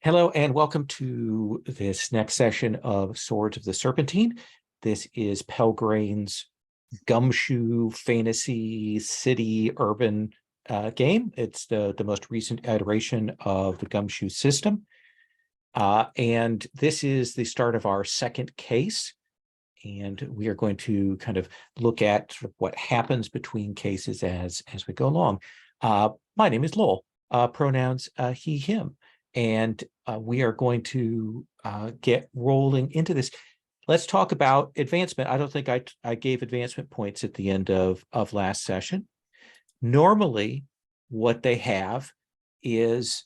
Hello and welcome to this next session of Swords of the Serpentine. This is Pelgrane's GUMSHOE fantasy city urban game. It's the most recent iteration of the GUMSHOE system. And this is the start of our second case. And we are going to kind of look at sort of what happens between cases as we go along. My name is Lowell, pronouns he, him. And we are going to get rolling into this. Let's talk about advancement. I don't think I gave advancement points at the end of last session. Normally, what they have is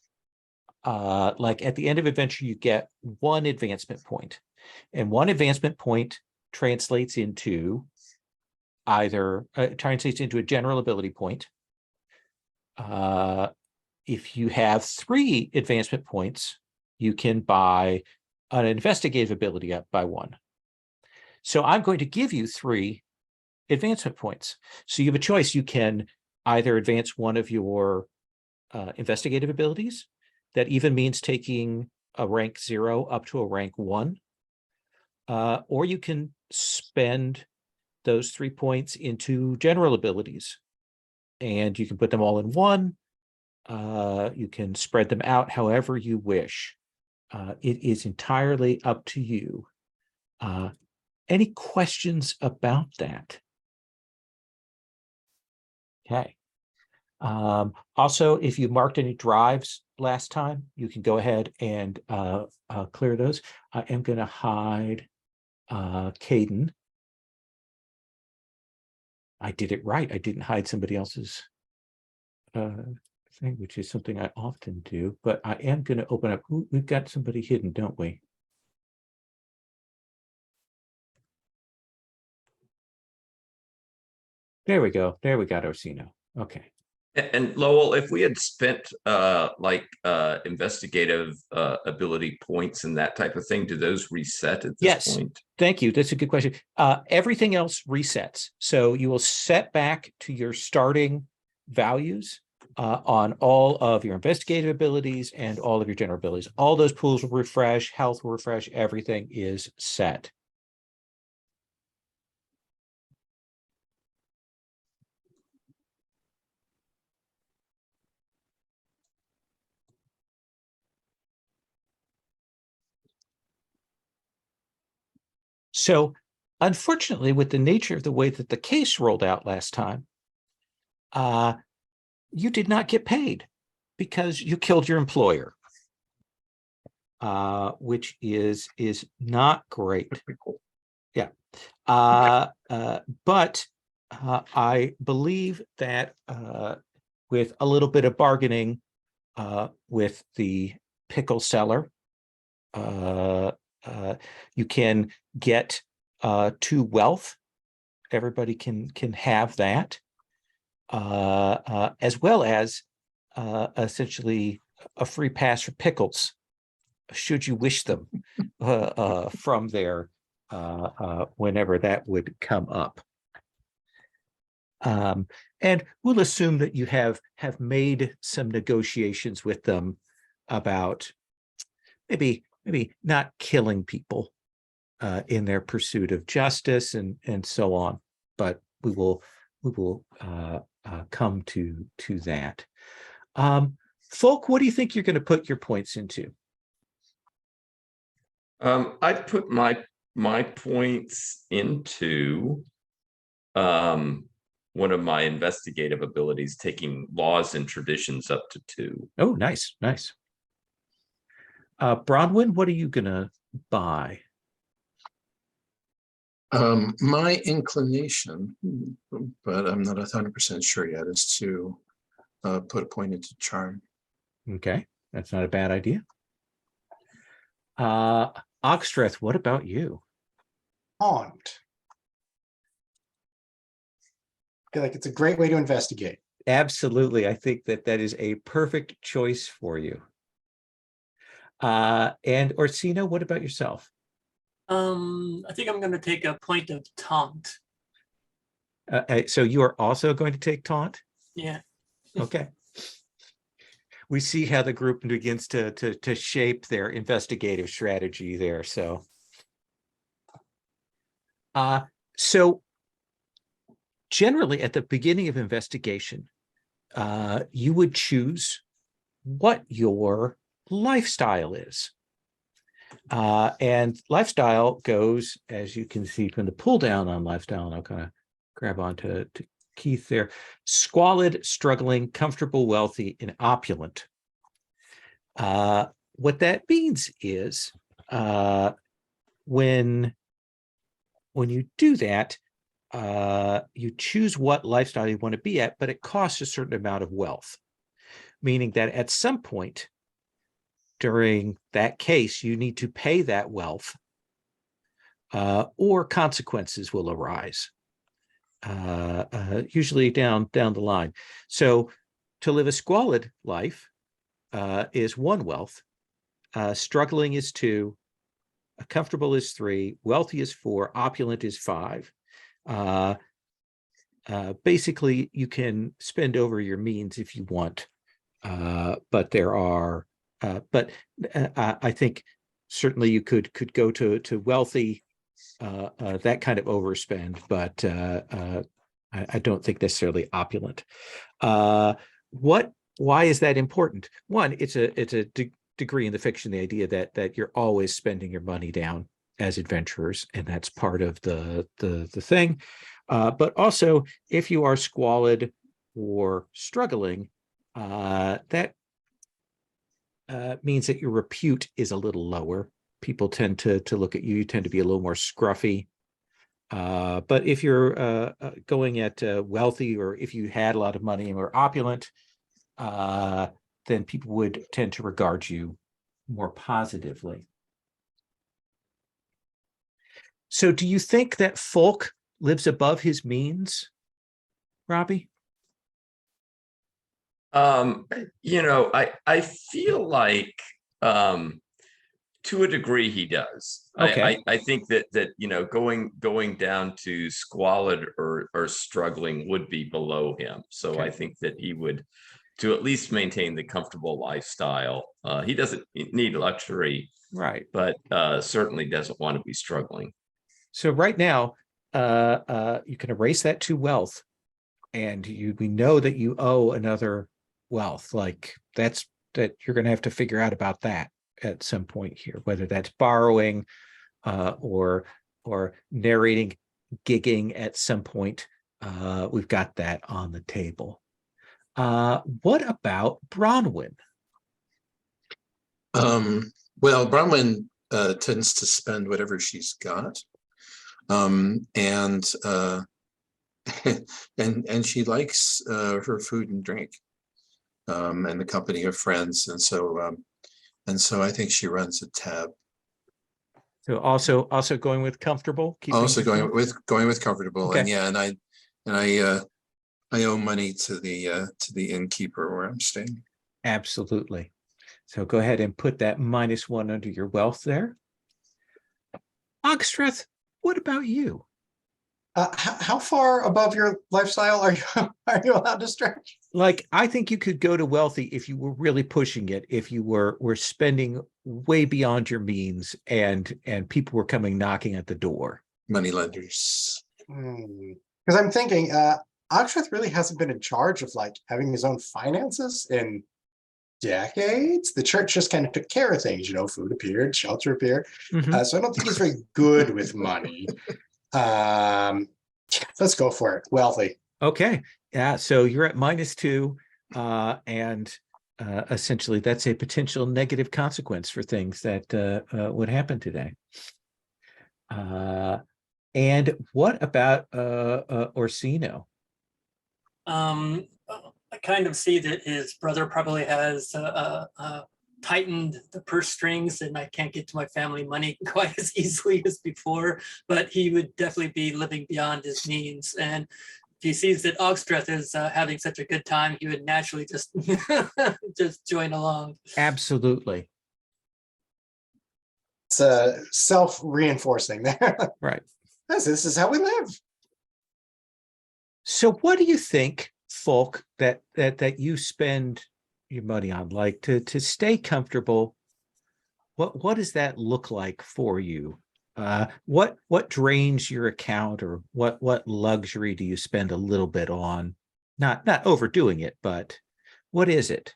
like at the end of adventure, you get one advancement point. And one advancement point translates into translates into a general ability point. If you have 3 advancement points, you can buy an investigative ability up by 1. So I'm going to give you 3 advancement points. So you have a choice. You can either advance one of your investigative abilities. That even means taking a rank 0 up to a rank 1. Or you can spend those 3 points into general abilities. And you can put them all in 1. You can spread them out however you wish. It is entirely up to you. Any questions about that? Okay. Also, if you marked any drives last time, you can go ahead and clear those. I am going to hide Caden. I did it right. I didn't hide somebody else's thing, which is something I often do, but I am going to open up. Ooh, we've got somebody hidden, don't we? There we go. There we got Orsino. Okay. And Lowell, if we had spent investigative ability points and that type of thing, do those reset at this point? Thank you. That's a good question. Everything else resets. So you will set back to your starting values on all of your investigative abilities and all of your general abilities. All those pools will refresh, health will refresh, everything is set. So unfortunately, with the nature of the way that the case rolled out last time, you did not get paid because you killed your employer, which is not great. Yeah. But I believe that with a little bit of bargaining with the pickle seller, you can get 2 wealth. Everybody can have that, as well as essentially a free pass for pickles, should you wish them, from there whenever that would come up. And we'll assume that you have made some negotiations with them about maybe not killing people in their pursuit of justice and so on. But we will come to that. Folk, what do you think you're going to put your points into? I'd put my points into one of my investigative abilities, taking laws and traditions up to 2. Oh, nice. Bronwyn, what are you gonna buy? My inclination, but I'm not 100% sure yet, is to put a point into charm. Okay, that's not a bad idea. Oxtreth, what about you? Taunt. I feel like it's a great way to investigate. Absolutely. I think that is a perfect choice for you. And Orsino, what about yourself? I think I'm going to take a point of taunt. So you are also going to take taunt? Yeah. Okay. we see how the group begins to shape their investigative strategy there. So, so generally at the beginning of investigation, you would choose what your lifestyle is. And lifestyle goes, as you can see from the pull down on lifestyle, and I'll kind of grab onto Keith there: squalid, struggling, comfortable, wealthy, and opulent. What that means is when you do that, you choose what lifestyle you want to be at, but it costs a certain amount of wealth, meaning that at some point during that case, you need to pay that wealth, or consequences will arise, usually down the line. So to live a squalid life is 1 wealth, struggling is 2, comfortable is 3, wealthy is 4, opulent is 5. Basically, you can spend over your means if you want, but there are. I think certainly you could go to wealthy, that kind of overspend, but I don't think necessarily opulent. Why is that important? One, it's a degree in the fiction, the idea that you're always spending your money down as adventurers, and that's part of the thing. But also, if you are squalid or struggling, that means that your repute is a little lower. People tend to look at you. You tend to be a little more scruffy. But if you're going at wealthy, or if you had a lot of money and were opulent, then people would tend to regard you more positively. So do you think that Folk lives above his means, Robbie? I feel like to a degree he does. Okay. I think that going down to squalid or struggling would be below him. So Okay. I think that he would, to at least maintain the comfortable lifestyle. He doesn't need luxury, Right. but certainly doesn't want to be struggling. So right now, you can erase that to wealth, and we know that you owe another wealth. Like that you're going to have to figure out about that at some point here, whether that's borrowing, or narrating, gigging at some point. We've got that on the table. What about Bronwyn? Well, Bronwyn tends to spend whatever she's got. And and she likes her food and drink, and the company of friends, and so I think she runs a tab. So also going with comfortable. Also going with comfortable, Okay. and yeah, and I owe money to the innkeeper where I'm staying. Absolutely. So go ahead and put that -1 under your wealth there. Ogstreth, what about you? How far above your lifestyle are you allowed to stretch? Like, I think you could go to wealthy if you were really pushing it, if you were spending way beyond your means, and people were coming knocking at the door. Money lenders. Because I'm thinking, Ogstreth really hasn't been in charge of like having his own finances in decades. The church just kind of took care of things, food appeared, shelter appeared. Mhm. So I don't think he's very good with money. Let's go for it. Wealthy. Okay. Yeah. So you're at -2, and essentially that's a potential negative consequence for things that would happen today. And what about Orsino? I kind of see that his brother probably has tightened the purse strings, and I can't get to my family money quite as easily as before, but he would definitely be living beyond his means. And if he sees that Ogstreth is having such a good time, he would naturally just just join along. Absolutely. It's self-reinforcing there. Right. This is how we live. So what do you think, Folk, that you spend your money on? Like to stay comfortable, what does that look like for you? What drains your account, or what luxury do you spend a little bit on? Not overdoing it, but what is it?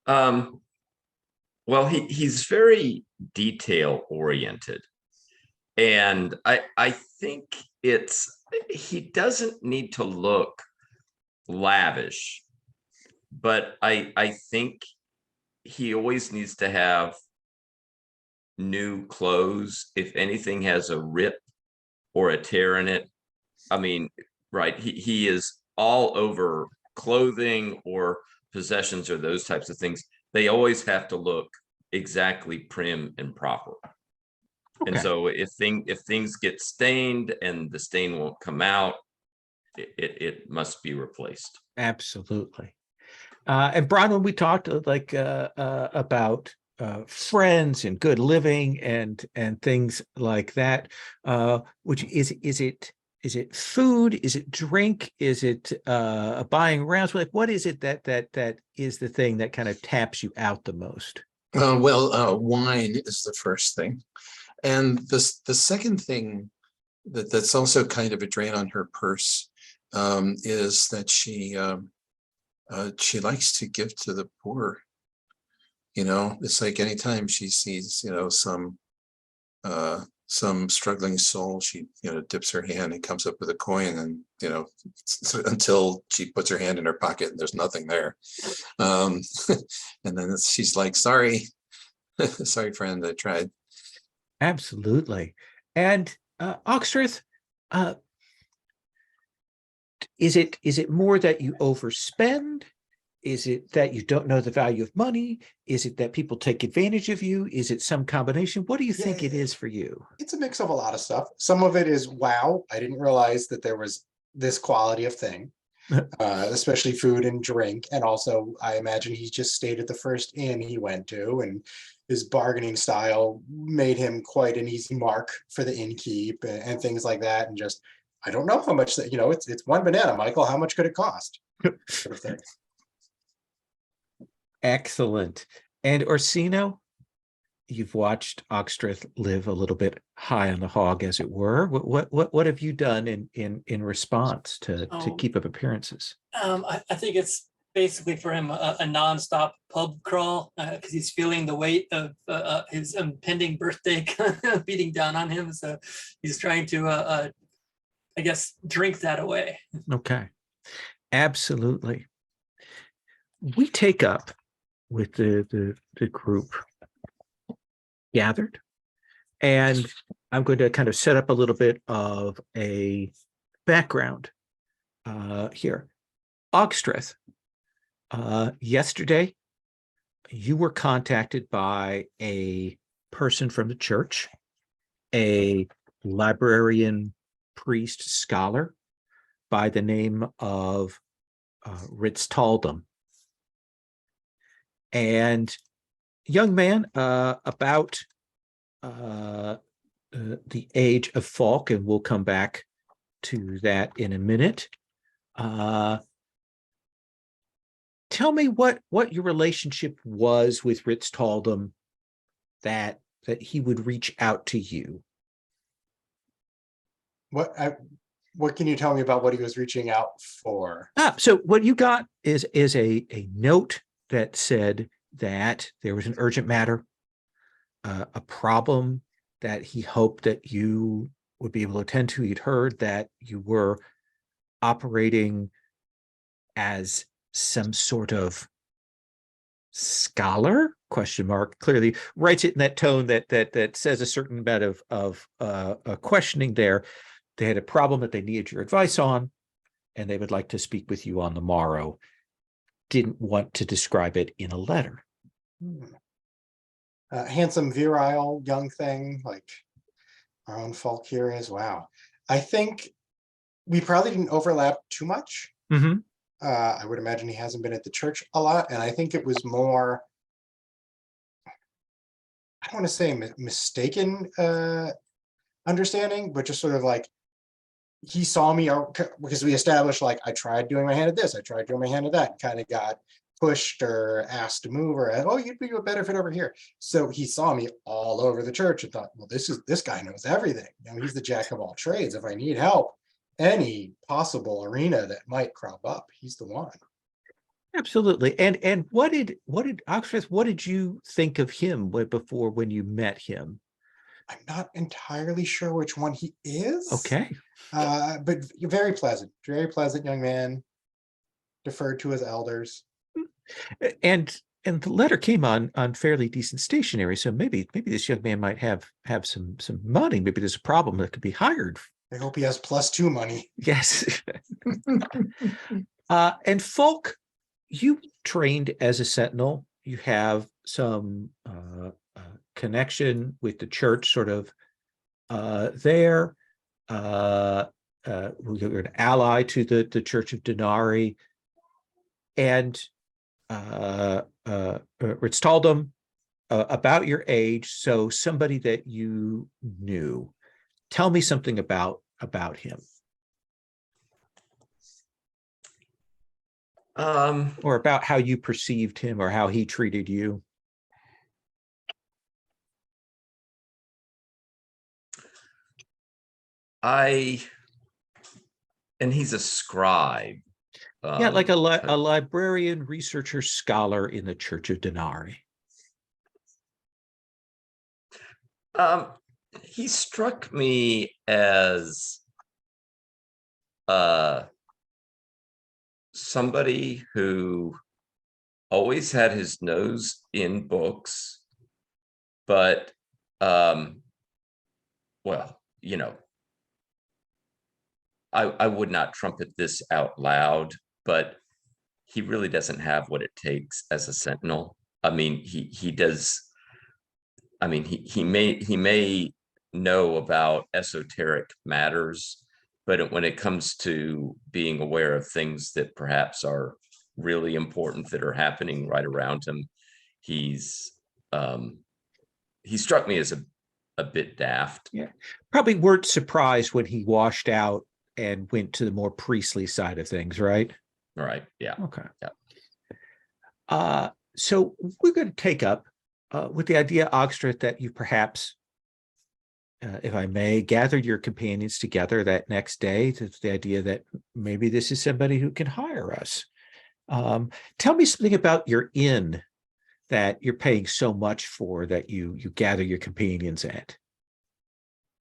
Well, he's very detail oriented. And I think he doesn't need to look lavish, but I think he always needs to have new clothes. If anything has a rip or a tear in it, I mean, right, he is all over clothing or possessions or those types of things. They always have to look exactly prim and proper. And Okay. so if things get stained and the stain won't come out, it must be replaced. Absolutely. And Brian, when we talked about friends and good living and things like that, which is it food? Is it drink? Is it buying rounds? Like, what is it that is the thing that kind of taps you out the most? Wine is the first thing. And the second thing that's also kind of a drain on her purse is that she likes to give to the poor. It's like anytime she sees, some struggling soul, she, dips her hand and comes up with a coin, and, until she puts her hand in her pocket and there's nothing there. And then she's like, sorry, sorry, friend, I tried. Absolutely. And Oxford, is it more that you overspend? Is it that you don't know the value of money? Is it that people take advantage of you? Is it some combination? What do you think it is for you? It's a mix of a lot of stuff. Some of it is, wow, I didn't realize that there was this quality of thing, especially food and drink. And also, I imagine he just stayed at the first inn he went to, and his bargaining style made him quite an easy mark for the innkeep and things like that. And just, I don't know how much that, it's one banana, Michael. How much could it cost? Sort of thing. Excellent. And Orsino, you've watched Oxtreth live a little bit high on the hog, as it were. What have you done in response to keep up appearances? I think it's basically for him a nonstop pub crawl, because he's feeling the weight of his impending birthday beating down on him. So he's trying to, I guess, drink that away. Okay, absolutely. We take up with the group gathered, and I'm going to kind of set up a little bit of a background here. Oxtreth, yesterday you were contacted by a person from the church, a librarian, priest, scholar by the name of Ritz Taldum. And young man, about the age of Falk, and we'll come back to that in a minute. Tell me what your relationship was with Ritz Taldum, that he would reach out to you. What can you tell me about what he was reaching out for? So what you got is a note that said that there was an urgent matter, a problem that he hoped that you would be able to attend to. He'd heard that you were operating as some sort of scholar, ? Clearly writes it in that tone that says a certain amount of questioning there. They had a problem that they needed your advice on, and they would like to speak with you on the morrow. Didn't want to describe it in a letter. Handsome, virile, young thing, like our own Falk here is. Wow. I think we probably didn't overlap too much. Mm-hmm. I would imagine he hasn't been at the church a lot, and I think it was more, I don't want to say mistaken understanding, but just sort of like, he saw me because we established like I tried doing my hand at this, I tried doing my hand at that, kind of got pushed or asked to move or oh, you'd be a better fit over here. So he saw me all over the church and thought, well, this guy knows everything. You know, he's the jack of all trades. If I need help, any possible arena that might crop up, he's the one. Absolutely. And what did Oxford, what did you think of him before when you met him? I'm not entirely sure which one he is. Okay. But very pleasant young man, deferred to his elders. And the letter came on fairly decent stationery, so maybe this young man might have some money. Maybe there's a problem that could be hired. I hope he has +2 money. Yes. And Folk, you trained as a sentinel. You have some connection with the church, sort of there. You're an ally to the Church of Denari, and Ritz told them about your age, so somebody that you knew. Tell me something about him. Or about how you perceived him or how he treated you. And he's a scribe. Yeah, like a librarian, researcher, scholar in the Church of Denari. He struck me as somebody who always had his nose in books, but well, you know, I would not trumpet this out loud, but he really doesn't have what it takes as a sentinel. I mean, he does. I mean, he may know about esoteric matters, but when it comes to being aware of things that perhaps are really important that are happening right around him, he struck me as a bit daft. Yeah, probably weren't surprised when he washed out and went to the more priestly side of things, right? Right. Yeah. Okay. Yeah. So we're going to take up with the idea, Ogstreth, that you perhaps, if I may, gathered your companions together that next day. To the idea that maybe this is somebody who can hire us. Tell me something about your inn that you're paying so much for that you gather your companions at.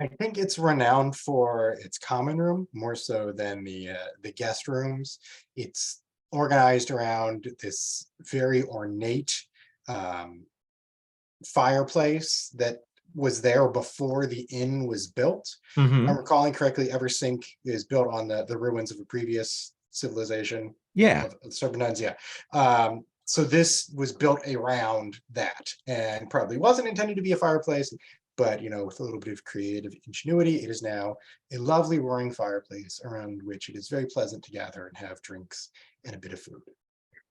I think it's renowned for its common room more so than the guest rooms. It's organized around this very ornate fireplace that was there before the inn was built. Mm-hmm. If I'm recalling correctly, Eversink is built on the ruins of a previous civilization. Yeah. Of the Serpentines, yeah. So this was built around that and probably wasn't intended to be a fireplace, but you know, with a little bit of creative ingenuity, it is now a lovely roaring fireplace around which it is very pleasant to gather and have drinks and a bit of food.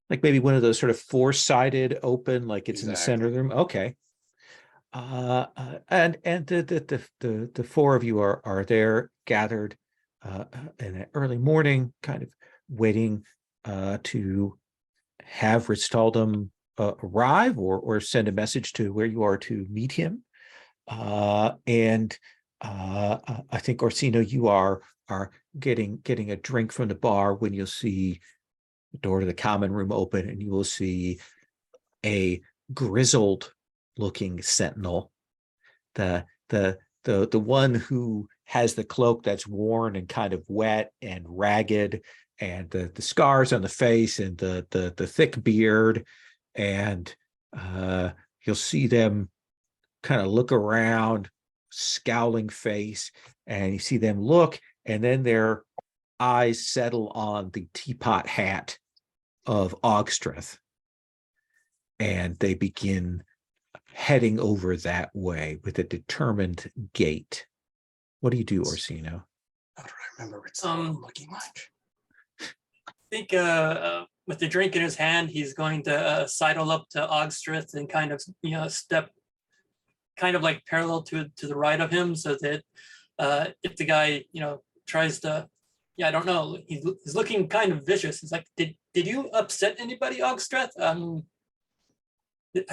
Like maybe one of those sort of four-sided open, like it's in the center of the room. Okay. And the four of you are there gathered in the early morning, kind of waiting to have Ristaldum arrive or send a message to where you are to meet him. And I think, Orsino, you are getting a drink from the bar when you'll see the door to the common room open, and you will see a grizzled looking sentinel, the one who has the cloak that's worn and kind of wet and ragged, and the scars on the face and the thick beard, and you'll see them kind of look around, scowling face, and you see them look, and then their eyes settle on the teapot hat of Ogstreth, and they begin heading over that way with a determined gait. What do you do, Orsino? How do I remember what it's looking like? I think with the drink in his hand, he's going to sidle up to Ogstreth and kind of, step kind of like parallel to the right of him, so that if the guy, tries to, yeah, I don't know. He's looking kind of vicious. He's like, did you upset anybody, Ogstreth? I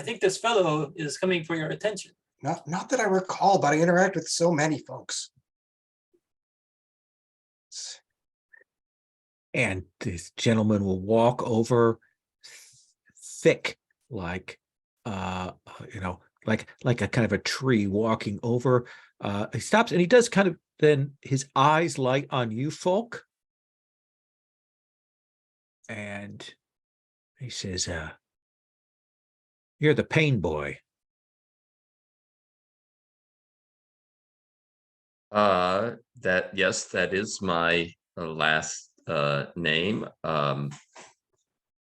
think this fellow is coming for your attention. Not that I recall, but I interact with so many folks. And this gentleman will walk over thick, like like a kind of a tree walking over. He stops and he does kind of, then his eyes light on you folk. And he says, you're the pain boy. Yes, that is my last name.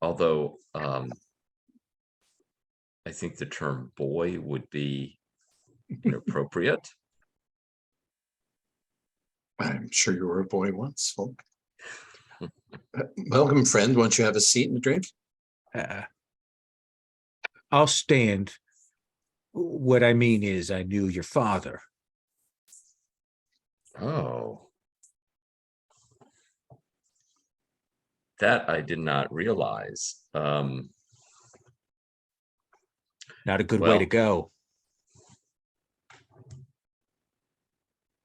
Although I think the term boy would be inappropriate. I'm sure you were a boy once, folk. Welcome, friend. Won't you have a seat and a drink? I'll stand. What I mean is, I knew your father. Oh. That I did not realize. Not a good way Well. to go.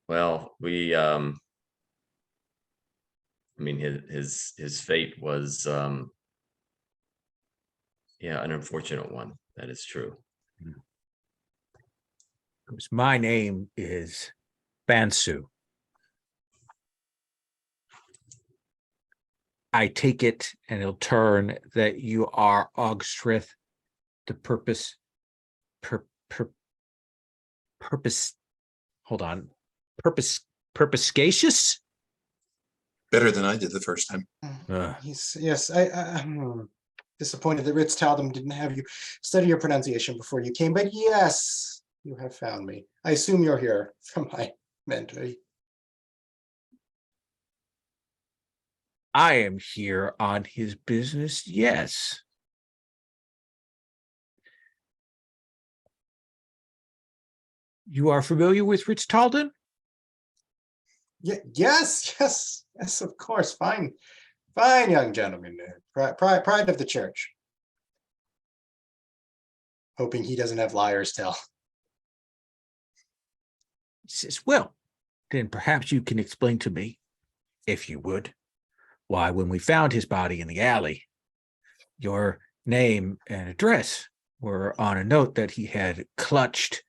Well, I mean, his fate was, yeah, an unfortunate one. That is true. My name is Bansu. I take it, and he'll turn, that you are Ogstreth, the purpose, hold on, purposcacious? Better than I did the first time. Yes, I'm disappointed that Ritz Taldum didn't have you study your pronunciation before you came, but yes, you have found me. I assume you're here from my mentor. I am here on his business, yes. You are familiar with Ritz Talden? Yes, of course. Fine young gentleman. Pride of the church. Hoping he doesn't have liar's tale. He says, well, then perhaps you can explain to me, if you would, why when we found his body in the alley, your name and address were on a note that he had clutched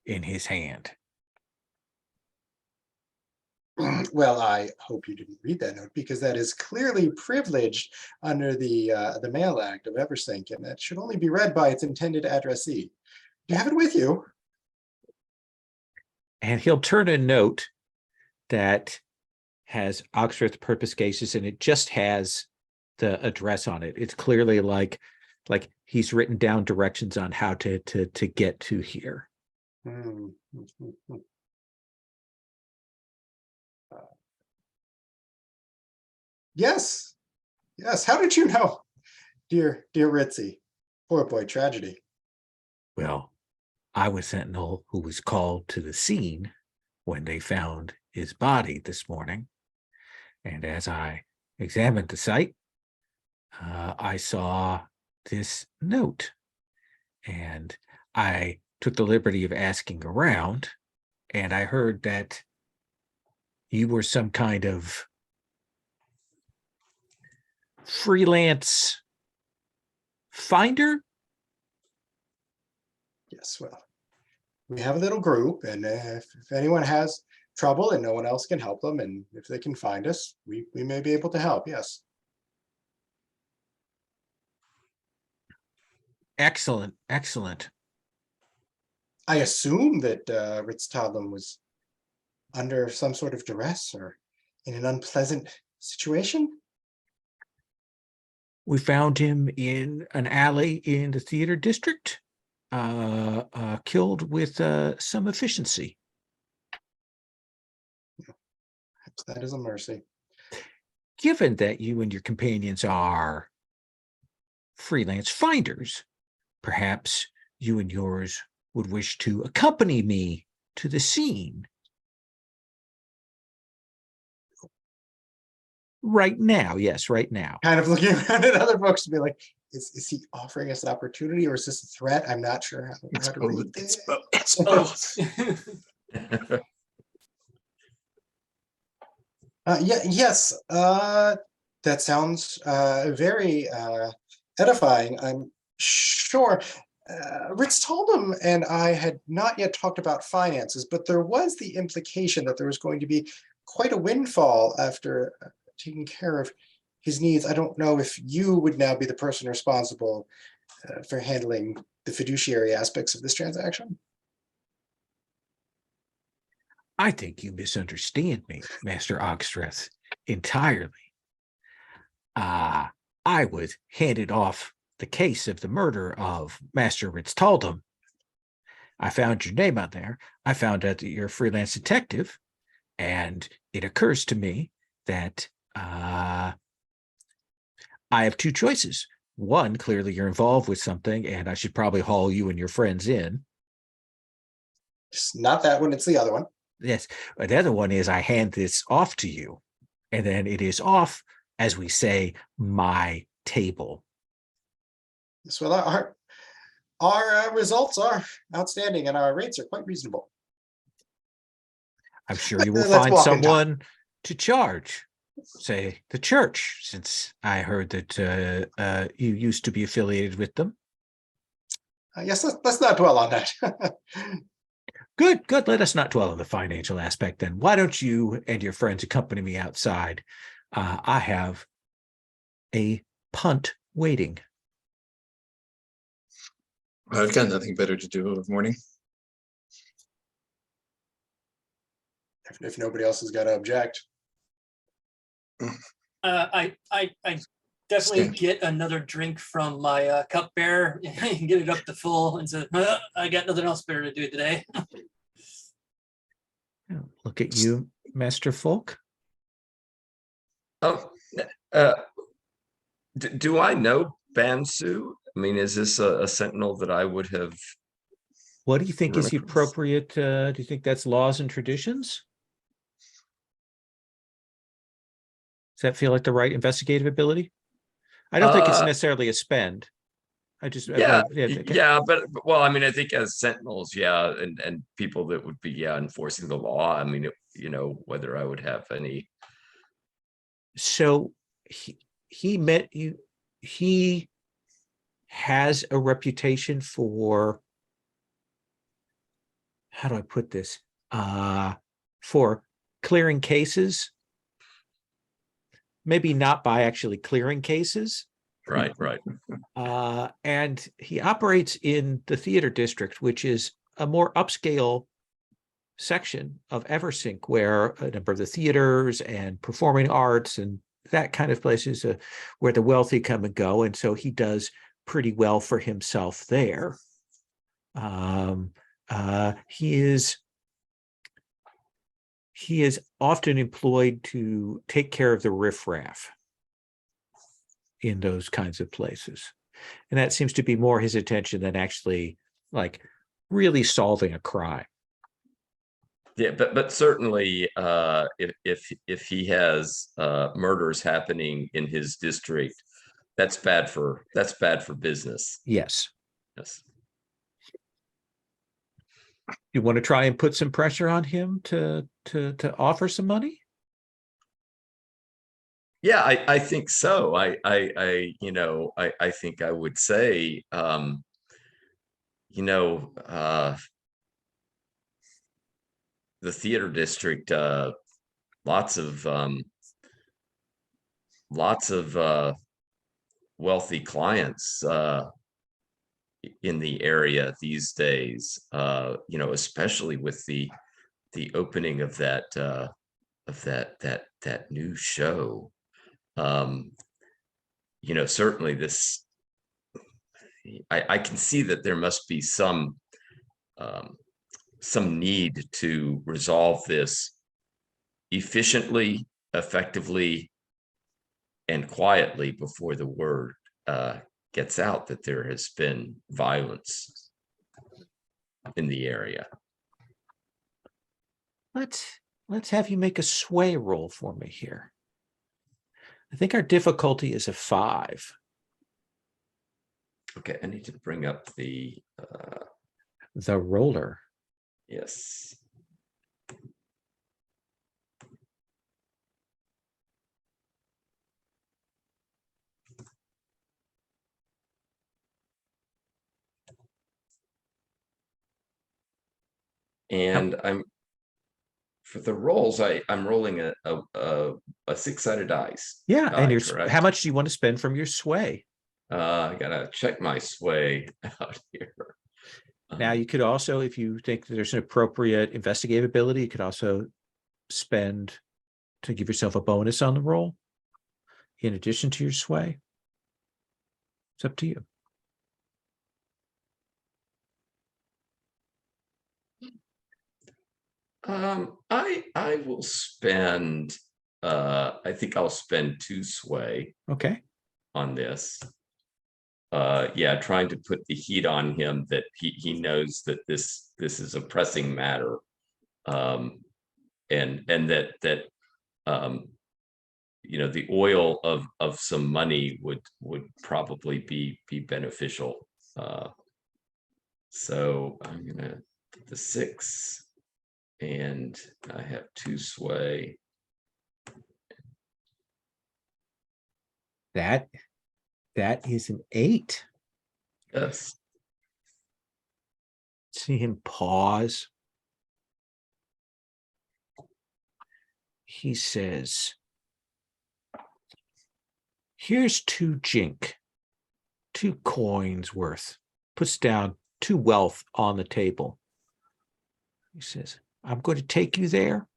in his hand. Well, I hope you didn't read that note, because that is clearly privileged under the Mail Act of Eversink, and that should only be read by its intended addressee. Do you have it with you? And he'll turn a note that has Ogstreth Purposcacious, and it just has the address on it. It's clearly like he's written down directions on how to get to here. Yes. How did you know, dear Ritzy? Poor boy, tragedy. Well, I was sentinel who was called to the scene when they found his body this morning, and as I examined the site, I saw this note, and I took the liberty of asking around, and I heard that you were some kind of freelance finder? Yes, well, we have a little group, and if anyone has trouble and no one else can help them, and if they can find us, we may be able to help, yes. Excellent. I assume that Ritz Taldum was under some sort of duress or in an unpleasant situation. We found him in an alley in the theater district, killed with some efficiency. That is a mercy. Given that you and your companions are freelance finders, perhaps you and yours would wish to accompany me to the scene. Right now, yes, right now. Kind of looking around at other folks to be like, is he offering us an opportunity or is this a threat? I'm not sure how to read It's this. both. It's Oh. both. Yes, that sounds very edifying. I'm sure. Ritz Toldham and I had not yet talked about finances, but there was the implication that there was going to be quite a windfall after taking care of his needs. I don't know if you would now be the person responsible for handling the fiduciary aspects of this transaction. I think you misunderstand me, Master Ogstreth, entirely. I was handed off the case of the murder of Master Ritz-Toldham. I found your name on there. I found out that you're a freelance detective, and it occurs to me that I have two choices. One, clearly you're involved with something, and I should probably haul you and your friends in. Just not that one, it's the other one. Yes. The other one is I hand this off to you, and then it is off, as we say, my table. Yes, well, our results are outstanding and our rates are quite reasonable. I'm sure you will Let's find walk and talk. someone to charge, say the church, since I heard that you used to be affiliated with them. Yes, let's not dwell on that. Good, good. Let us not dwell on the financial aspect then. Why don't you and your friends accompany me outside? I have a punt waiting. I've got nothing better to do of morning. If nobody else has got to object. I definitely Stand. get another drink from my cupbearer and get it up to full and say, I got nothing else better to do today. Look at you, Master Folk. Oh, do I know Bansu? I mean, is this a sentinel that I would have? What do you think is Run the across. appropriate? Do you think that's laws and traditions? Does that feel like the right investigative ability? I don't think it's necessarily a spend. I just Yeah, okay. yeah, but well, I mean, I think as sentinels, yeah, and people that would be enforcing the law. I mean, whether I would have any. So he met you. He has a reputation for, how do I put this? For clearing cases. Maybe not by actually clearing cases. Right. And he operates in the theater district, which is a more upscale section of Eversink, where a number of the theaters and performing arts and that kind of places where the wealthy come and go. And so he does pretty well for himself there. He is often employed to take care of the riffraff in those kinds of places. And that seems to be more his attention than actually like really solving a crime. Yeah, but certainly, if he has murders happening in his district, that's bad for business. Yes. Yes. You want to try and put some pressure on him to offer some money? Yeah, I think so. I think I would say, the theater district, lots of wealthy clients in the area these days, especially with the opening of that new show. Certainly this, I can see that there must be some need to resolve this efficiently, effectively, and quietly before the word gets out that there has been violence in the area. Let's have you make a sway roll for me here. I think our difficulty is a 5. Okay, I need to bring up the, The roller. yes. And for the rolls, I'm rolling a 6-sided dice. Yeah, and die, how correct? much do you want to spend from your sway? I gotta check my sway out here. Now, you could also, if you think that there's an appropriate investigative ability, you could also spend to give yourself a bonus on the roll in addition to your sway. It's up to you. I will spend, I think I'll spend 2 sway Okay. on this. Yeah, trying to put the heat on him that he knows that this is a pressing matter. And that you know, the oil of some money would probably be beneficial. So I'm gonna put the 6, and I have 2 sway. That is an 8. Yes. See him pause. He says, here's 2 jink, 2 coins worth. Puts down 2 wealth on the table. He says, I'm going to take you there.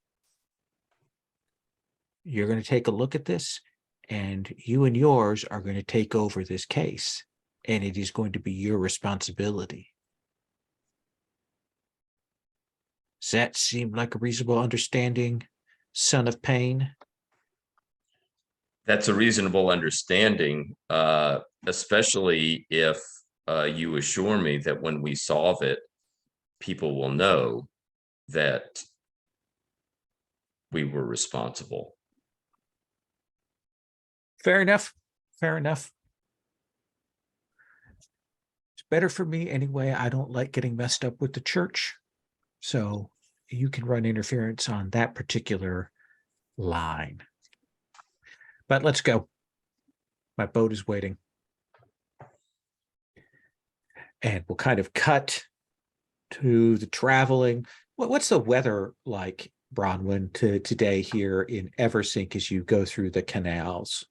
You're going to take a look at this, and you and yours are going to take over this case, and it is going to be your responsibility. Does that seem like a reasonable understanding, son of Pain? That's a reasonable understanding, especially if you assure me that when we solve it, people will know that we were responsible. Fair enough. Fair enough. It's better for me anyway. I don't like getting messed up with the church. So you can run interference on that particular line. But let's go. My boat is waiting. And we'll kind of cut to the traveling. What's the weather like, Bronwyn, today here in Eversink as you go through the canals?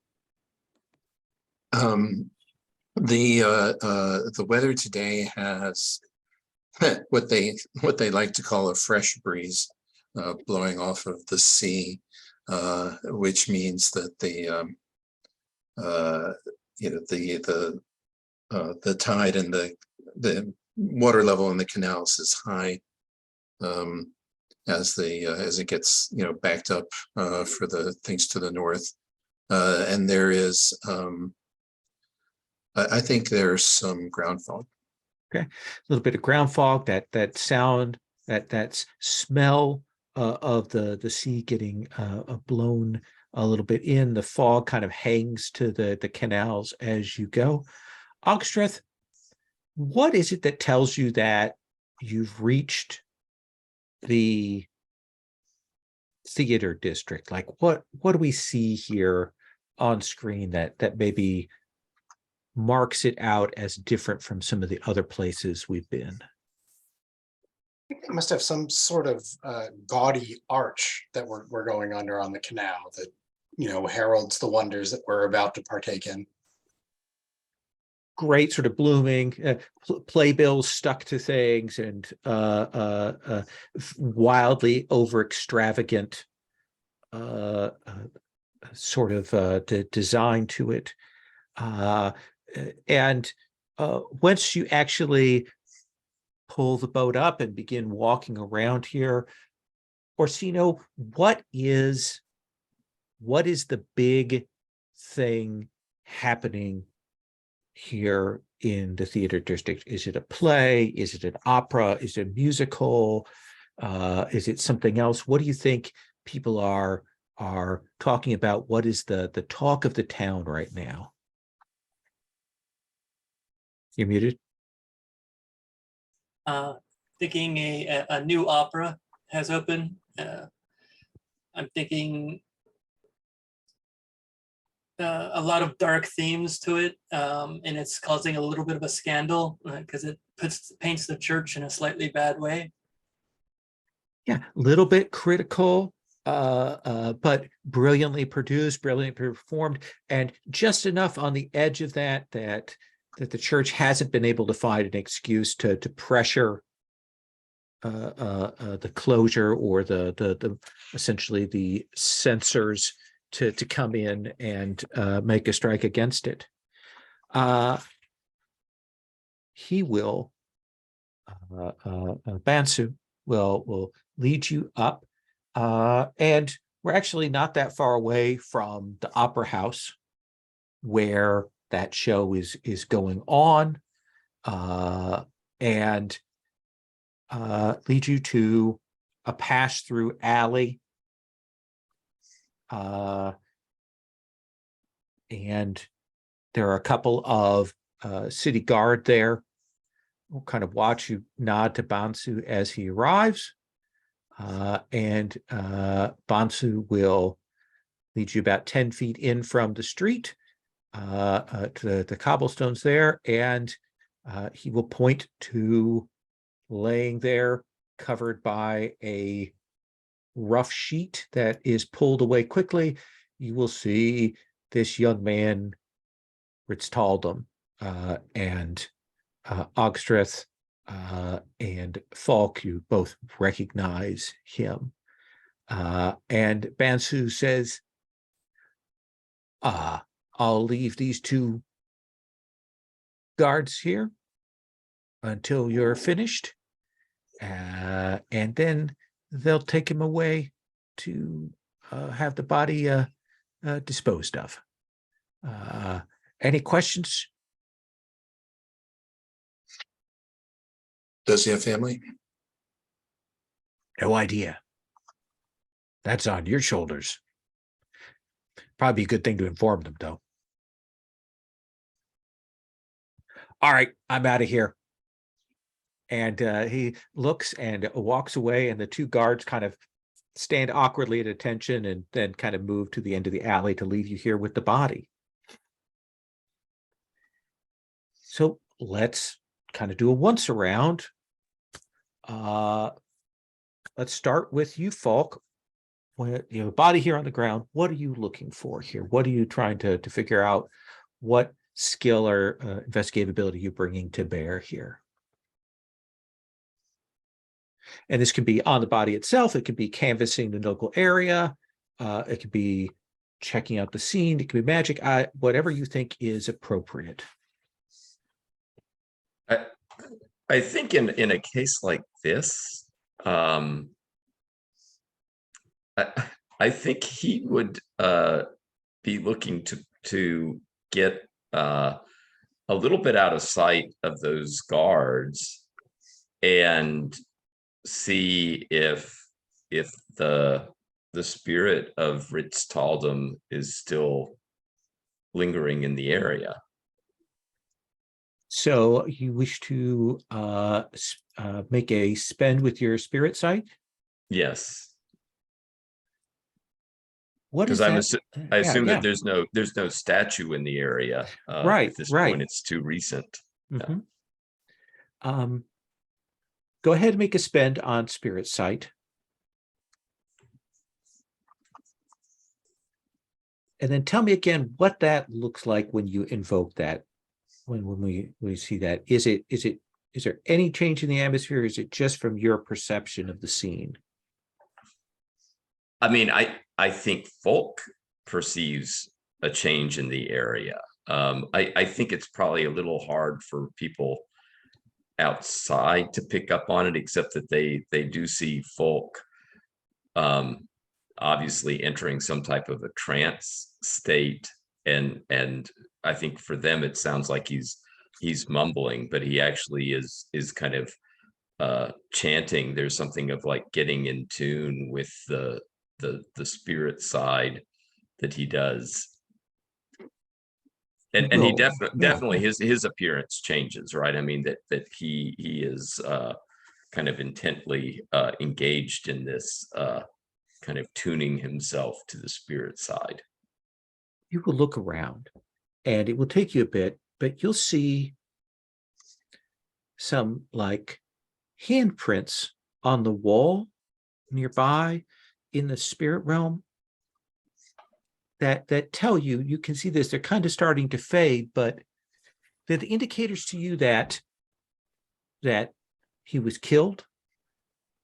The weather today has what they like to call a fresh breeze blowing off of the sea, which means that the tide and the water level in the canals is high as it gets backed up for the things to the north, and there is I think there's some ground fog. Okay, a little bit of ground fog, that sound, that smell of the sea getting blown a little bit in. The fog kind of hangs to the canals as you go. Ogstreth, what is it that tells you that you've reached the theater district? Like what do we see here on screen that maybe marks it out as different from some of the other places we've been? I think they must have some sort of gaudy arch that we're going under on the canal that heralds the wonders that we're about to partake in. Great, sort of blooming playbills stuck to things, and wildly over extravagant sort of design to it. And once you actually pull the boat up and begin walking around here, Orsino, what is the big thing happening here in the theater district? Is it a play? Is it an opera? Is it a musical? Is it something else? What do you think people are are talking about what is the talk of the town right now. You're muted. Thinking a new opera has opened. I'm thinking a lot of dark themes to it, and it's causing a little bit of a scandal because it paints the church in a slightly bad way. Yeah, a little bit critical, but brilliantly produced, brilliantly performed, and just enough on the edge of that the church hasn't been able to find an excuse to pressure the closure or the essentially the censors to come in and make a strike against it. He will, Bansu will lead you up, and we're actually not that far away from the opera house where that show is going on, and lead you to a pass-through alley, and there are a couple of city guard there. We'll kind of watch you nod to Bansu as he arrives, and Bansu will lead you about 10 feet in from the street to the cobblestones there, and he will point to laying there, covered by a rough sheet that is pulled away quickly. You will see this young man, Ritztaldum, and Ogstreth and Falk. You both recognize him. And Bansu says, I'll leave these two guards here until you're finished, and then they'll take him away to have the body disposed of. Any questions? Does he have family? No idea. That's on your shoulders. Probably a good thing to inform them, though. All right, I'm out of here. And he looks and walks away, and the two guards kind of stand awkwardly at attention and then kind of move to the end of the alley to leave you here with the body. So let's kind of do a once around. Let's start with you, Falk. When you have a body here on the ground, what are you looking for here? What are you trying to figure out? What skill or investigative ability you're bringing to bear here? And this can be on the body itself. It could be canvassing the local area. It could be checking out the scene. It could be magic. Whatever you think is appropriate. I think in a case like this, I think he would be looking to get a little bit out of sight of those guards and see if the spirit of Ritztaldum is still lingering in the area. So you wish to make a spend with your spirit sight? Yes. What is Because that? I assume Yeah. that there's no statue in the area. Right, At this right. point, it's too recent. Mhm. Go ahead and make a spend on spirit sight. And then tell me again what that looks like when you invoke that. When we see that, is there any change in the atmosphere? Or is it just from your perception of the scene? I mean, I think Folk perceives a change in the area. I think it's probably a little hard for people outside to pick up on it, except that they do see Folk obviously entering some type of a trance state, and I think for them it sounds like he's mumbling, but he actually is kind of chanting. There's something of like getting in tune with the the spirit side that he does. And he Well, definitely yeah. his appearance changes, right? I mean that he is kind of intently engaged in this kind of tuning himself to the spirit side. You will look around, and it will take you a bit, but you'll see some like handprints on the wall nearby in the spirit realm that tell you, you can see this, they're kind of starting to fade, but they're the indicators to you that he was killed,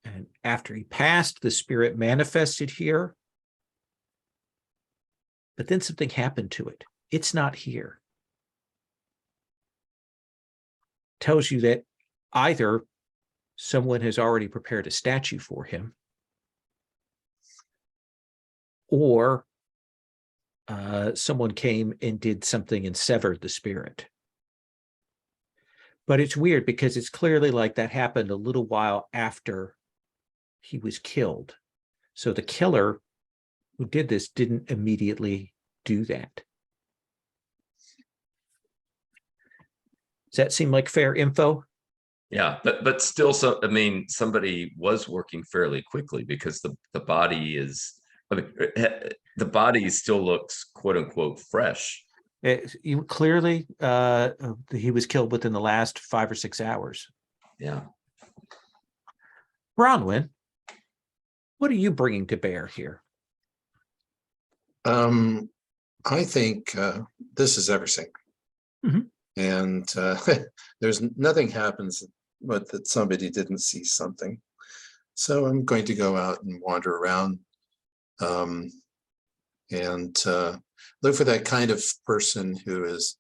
and after he passed, the spirit manifested here, but then something happened to it. It's not here. Tells you that either someone has already prepared a statue for him, or someone came and did something and severed the spirit. But it's weird because it's clearly like that happened a little while after he was killed. So the killer who did this didn't immediately do that. Does that seem like fair info? Yeah, but still, so I mean, somebody was working fairly quickly because the body is, I mean, the body still looks quote unquote fresh. You clearly, he was killed within the last 5 or 6 hours. Yeah. Bronwyn, what are you bringing to bear here? I think this is Eversink. Mhm. And there's nothing happens but that somebody didn't see something. So I'm going to go out and wander around and look for that kind of person who is,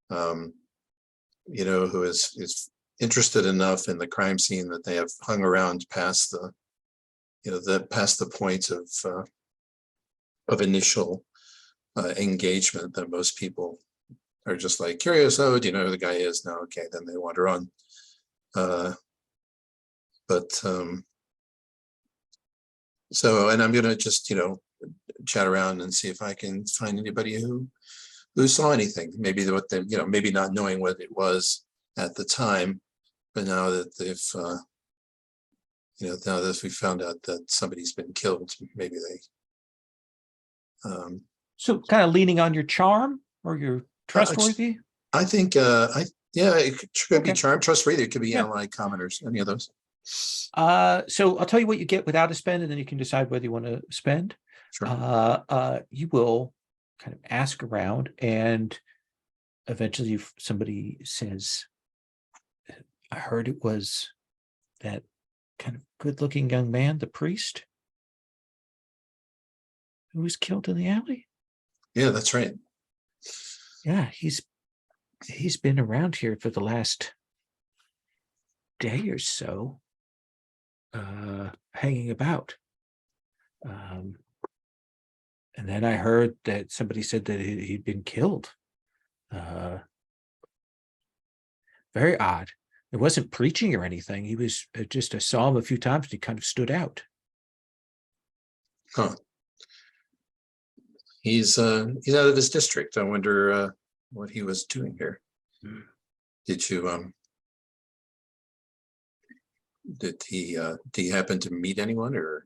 you know, who is interested enough in the crime scene that they have hung around past the, you know, past the point of initial engagement that most people are just like curious. Oh, do you know who the guy is? No, okay, then they wander on. So, and I'm gonna just, you know, chat around and see if I can find anybody who saw anything. Maybe what they, you know, maybe not knowing what it was at the time, but now that they've, you know, now that we found out that somebody's been killed, maybe they. So kind of leaning on your charm or your trustworthy? I think, yeah, it could be Okay. charm, trustworthy. It could be Yeah. ally commoners, any of those. So I'll tell you what you get without a spend, and then you can decide whether you want to spend. Sure. You will kind of ask around, and eventually if somebody says, I heard it was that kind of good-looking young man, the priest, who was killed in the alley. Yeah, that's right. Yeah, he's been around here for the last day or so, hanging about. And then I heard that somebody said that he'd been killed. Very odd. It wasn't preaching or anything. He was just, I saw him a few times and he kind of stood out. Huh. He's out of his district. I wonder what he was doing here. Did you did he happen to meet anyone, or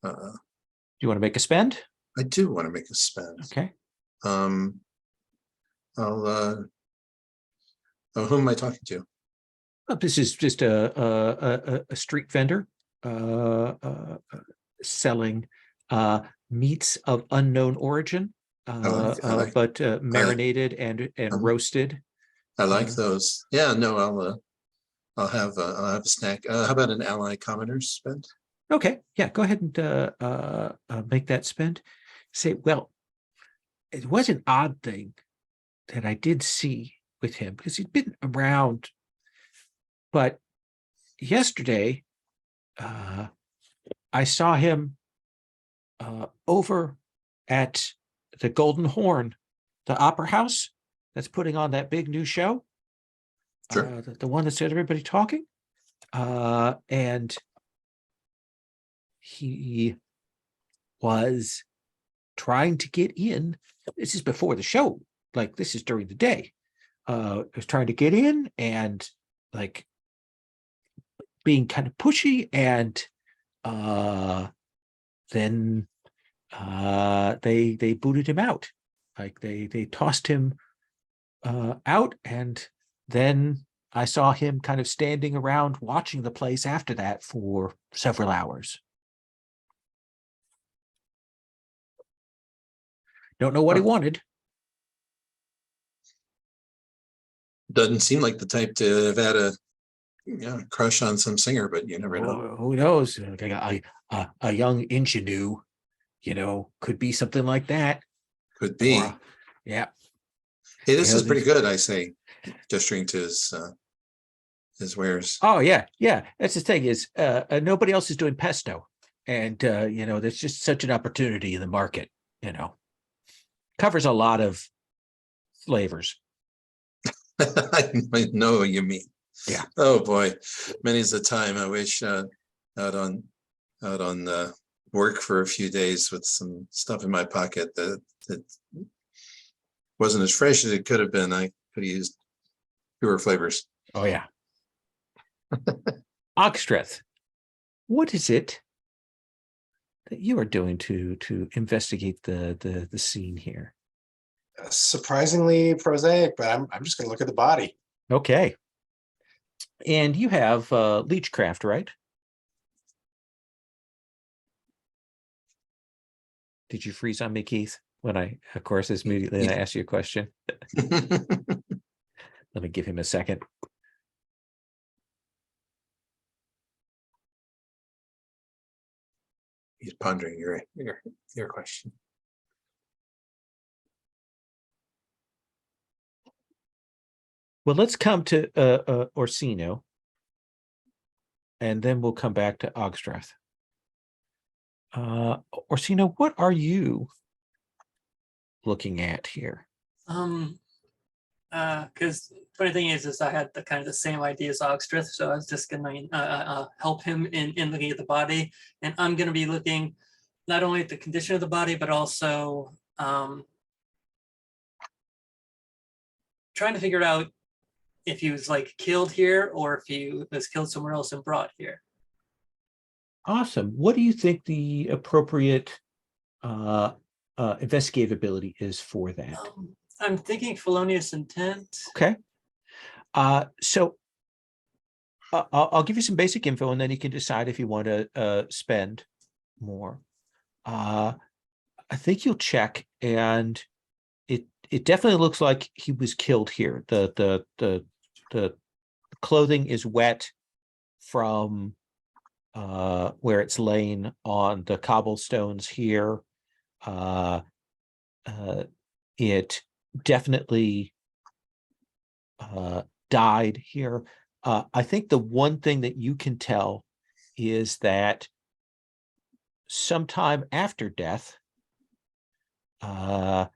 Do you want to make a spend? I do want to make a spend. Okay. I'll who am I talking to? This is just a street vendor selling meats of unknown origin, but marinated and roasted. I like those. Yeah, no, I'll have a snack. How about an ally commoners spend? Okay, yeah, go ahead and make that spend. Say, well, it was an odd thing that I did see with him because he'd been around, but yesterday I saw him over at the Golden Horn, the opera house that's putting on that big new show. Sure. The one that said everybody talking. And he was trying to get in. This is before the show, like this is during the day. Was trying to get in and like being kind of pushy, and then they booted him out. Like they tossed him out, and then I saw him kind of standing around watching the place after that for several hours. Don't know what he wanted. Doesn't seem like the type to have had a crush on some singer, but you never know. Who knows? A young ingenue, could be something like that. Could be. Or, yeah. Hey, this You know, is pretty good, I say, gesturing to his wares. Oh yeah, yeah. That's the thing is, nobody else is doing pesto, and there's just such an opportunity in the market. Covers a lot of flavors. I know what you mean. Yeah. Oh boy, many's the time I wish out on work for a few days with some stuff in my pocket that wasn't as fresh as it could have been. I could have used fewer flavors. Oh yeah. Oxtreth, what is it that you are doing to investigate the scene here? Surprisingly prosaic, but I'm just going to look at the body. Okay. And you have Leechcraft, right? Did you freeze on me, Keith? When I, of course, immediately I asked you a question. Let me give him a second. He's pondering your question. Well, let's come to Orsino, and then we'll come back to Ogstrath. Orsino, what are you looking at here? Because funny thing is I had the kind of the same idea as Ogstreth, so I was just gonna help him in looking at the body, and I'm gonna be looking not only at the condition of the body, but also trying to figure out if he was like killed here or if he was killed somewhere else and brought here. Awesome. What do you think the appropriate investigative ability is for that? I'm thinking felonious intent. Okay. So I'll give you some basic info, and then you can decide if you want to spend more. I think you'll check, and it definitely looks like he was killed here. The clothing is wet from where it's laying on the cobblestones here. It definitely died here. I think the one thing that you can tell is that sometime after death, and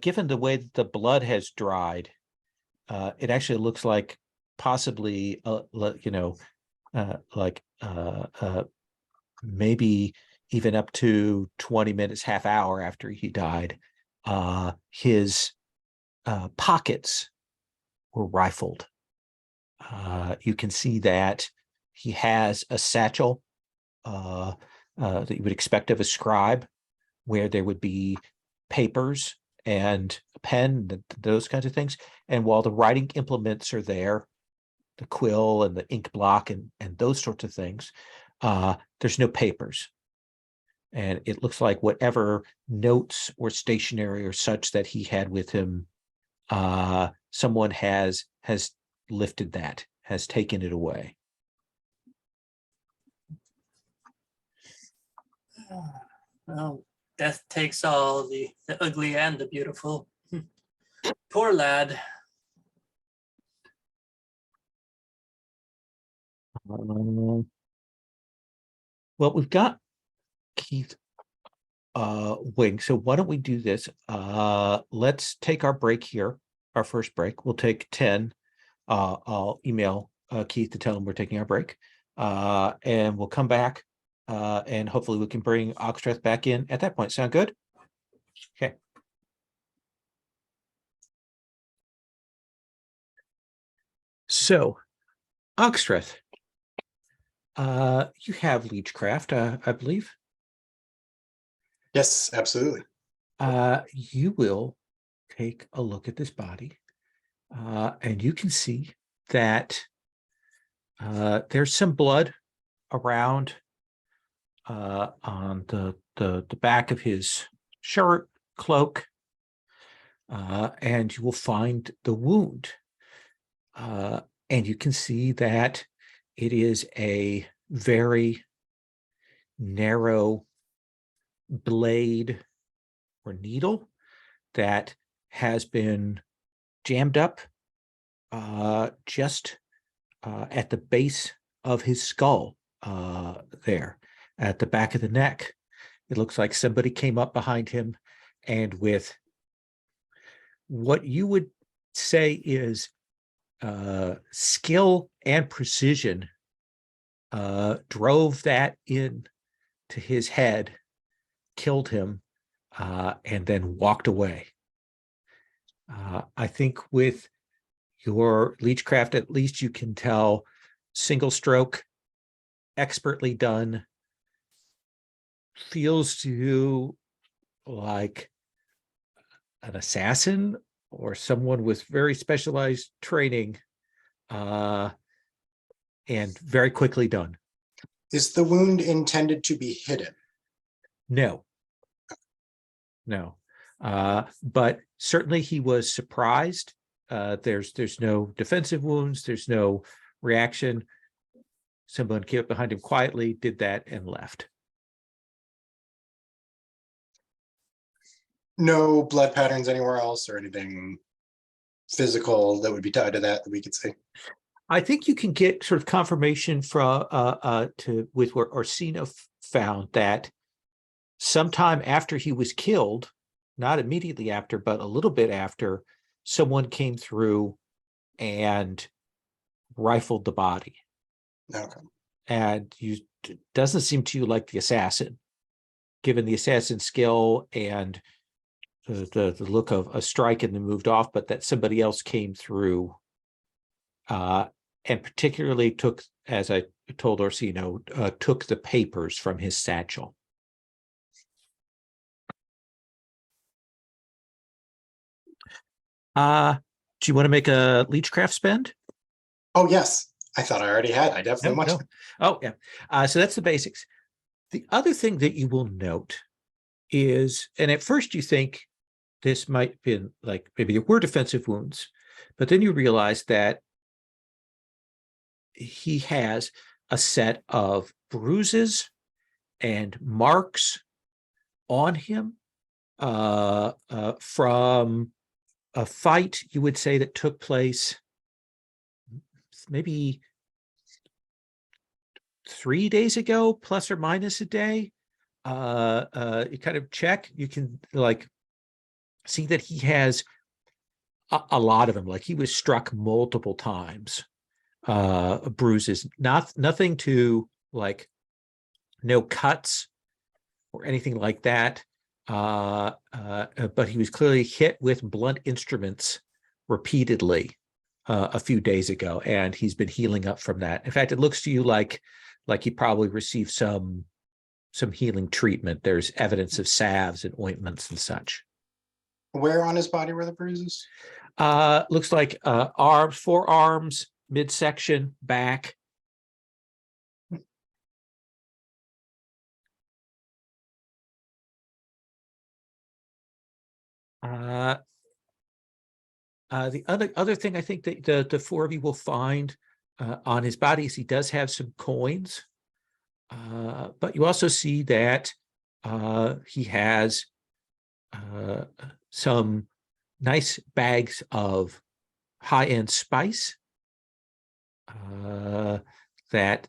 given the way that the blood has dried, it actually looks like possibly, maybe even up to 20 minutes, half hour after he died, his pockets were rifled. You can see that he has a satchel that you would expect of a scribe, where there would be papers and a pen, those kinds of things. And while the writing implements are there, the quill and the ink block and those sorts of things, there's no papers. And it looks like whatever notes or stationery or such that he had with him, someone has lifted that, has taken it away. Well, death takes all, the ugly and the beautiful. Poor lad. Well, we've got Keith Wing. So why don't we do this? Let's take our break here, our first break. We'll take 10. I'll email Keith to tell him we're taking our break. And we'll come back and hopefully we can bring Oxtreth back in at that point. Sound good? Okay. So, Oxtreth, you have Leechcraft, I believe. Yes, absolutely. You will take a look at this body, and you can see that there's some blood around on the back of his shirt, cloak, and you will find the wound. And you can see that it is a very narrow blade or needle that has been jammed up just at the base of his skull there at the back of the neck. It looks like somebody came up behind him and with what you would say is skill and precision drove that in to his head, killed him, and then walked away. I think with your Leechcraft, at least you can tell single stroke, expertly done, feels to you like an assassin or someone with very specialized training, and very quickly done. Is the wound intended to be hidden? No. But certainly he was surprised. There's no defensive wounds. There's no reaction. Someone came up behind him quietly, did that, and left. No blood patterns anywhere else or anything physical that would be tied to that we could see. I think you can get sort of confirmation from with what Orsino found that sometime after he was killed, not immediately after, but a little bit after, someone came through and rifled the body. Okay. And doesn't seem to you like the assassin, given the assassin's skill and the look of a strike and then moved off, but that somebody else came through and particularly took, as I told Orsino, took the papers from his satchel. Do you want to make a Leechcraft spend? Oh, yes. I thought I already had. I definitely must. Oh, yeah. So that's the basics. The other thing that you will note is, and at first you think this might have been like maybe there were defensive wounds, but then you realize that he has a set of bruises and marks on him from a fight, you would say, that took place maybe 3 days ago, plus or minus a day. You kind of check, you can like see that he has a lot of them. Like he was struck multiple times, bruises, nothing to like, no cuts or anything like that. But he was clearly hit with blunt instruments repeatedly a few days ago, and he's been healing up from that. In fact, it looks to you like he probably received some healing treatment. There's evidence of salves and ointments and such. Where on his body were the bruises? Looks like arms, forearms, midsection, back. The other thing I think that the four of you will find on his body is he does have some coins, but you also see that he has some nice bags of high-end spice that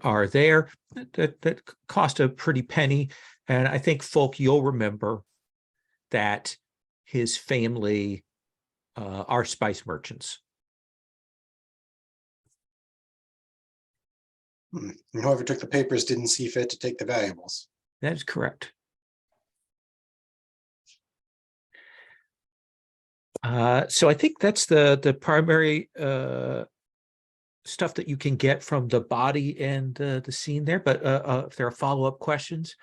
are there that cost a pretty penny. And I think, folk, you'll remember that his family are spice merchants. And whoever took the papers didn't see fit to take the valuables. That is correct. So I think that's the primary stuff that you can get from the body and the scene there. But if there are follow-up questions,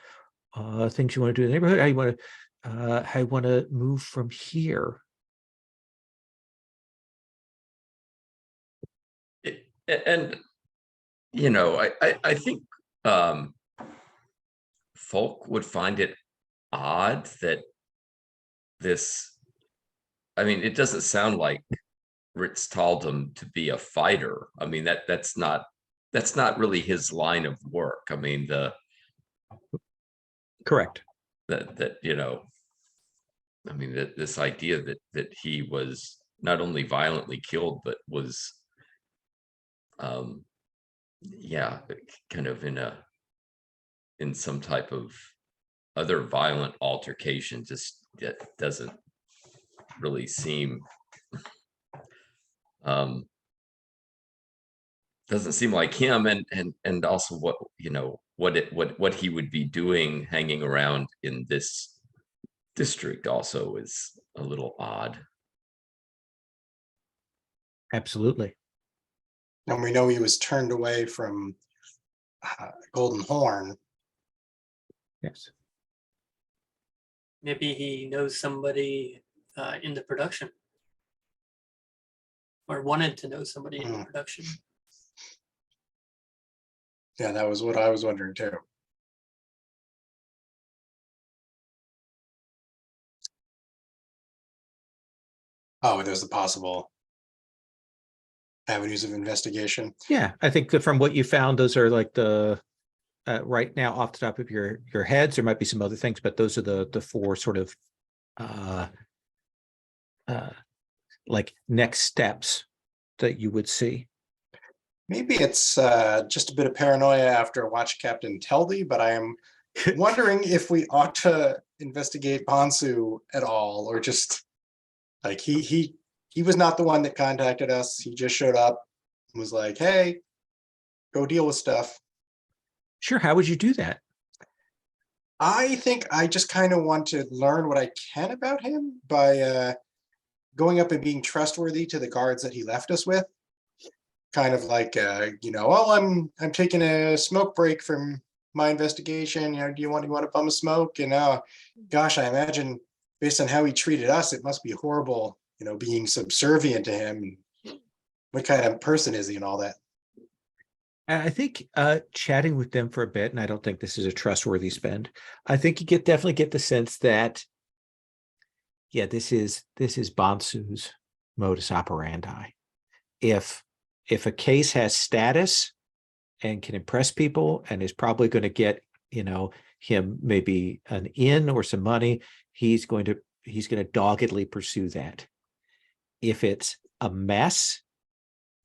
things you want to do in the neighborhood, how you want to move from here. And I think folk would find it odd that this, I mean, it doesn't sound like Ritz told him to be a fighter. I mean, that's not really his line of work. I mean, Correct. I mean, this idea that he was not only violently killed, but was yeah, kind of in some type of other violent altercation, just that doesn't really seem doesn't seem like him. And also what he would be doing hanging around in this district also is a little odd. Absolutely. And we know he was turned away from Golden Horn. Yes. Maybe he knows somebody in the production, or wanted to know somebody in the production. Yeah, that was what I was wondering too. Oh, there's the possible avenues of investigation. Yeah, I think that from what you found, those are like the right now off the top of your heads. There might be some other things, but those are the four sort of like next steps that you would see. Maybe it's just a bit of paranoia after Watch Captain Teldy, but I am wondering if we ought to investigate Bonsu at all, or just like he was not the one that contacted us. He just showed up and was like, "Hey, go deal with stuff." Sure. How would you do that? I think I just kind of want to learn what I can about him by going up and being trustworthy to the guards that he left us with. Kind of like, oh, I'm taking a smoke break from my investigation. Do you want to bum a smoke? And gosh, I imagine based on how he treated us, it must be horrible, being subservient to him. What kind of person is he and all that? I think chatting with them for a bit, and I don't think this is a trustworthy spend. I think you definitely get the sense that, yeah, this is Bonsu's modus operandi. If a case has status and can impress people and is probably going to get, him maybe an in or some money, he's going to doggedly pursue that. If it's a mess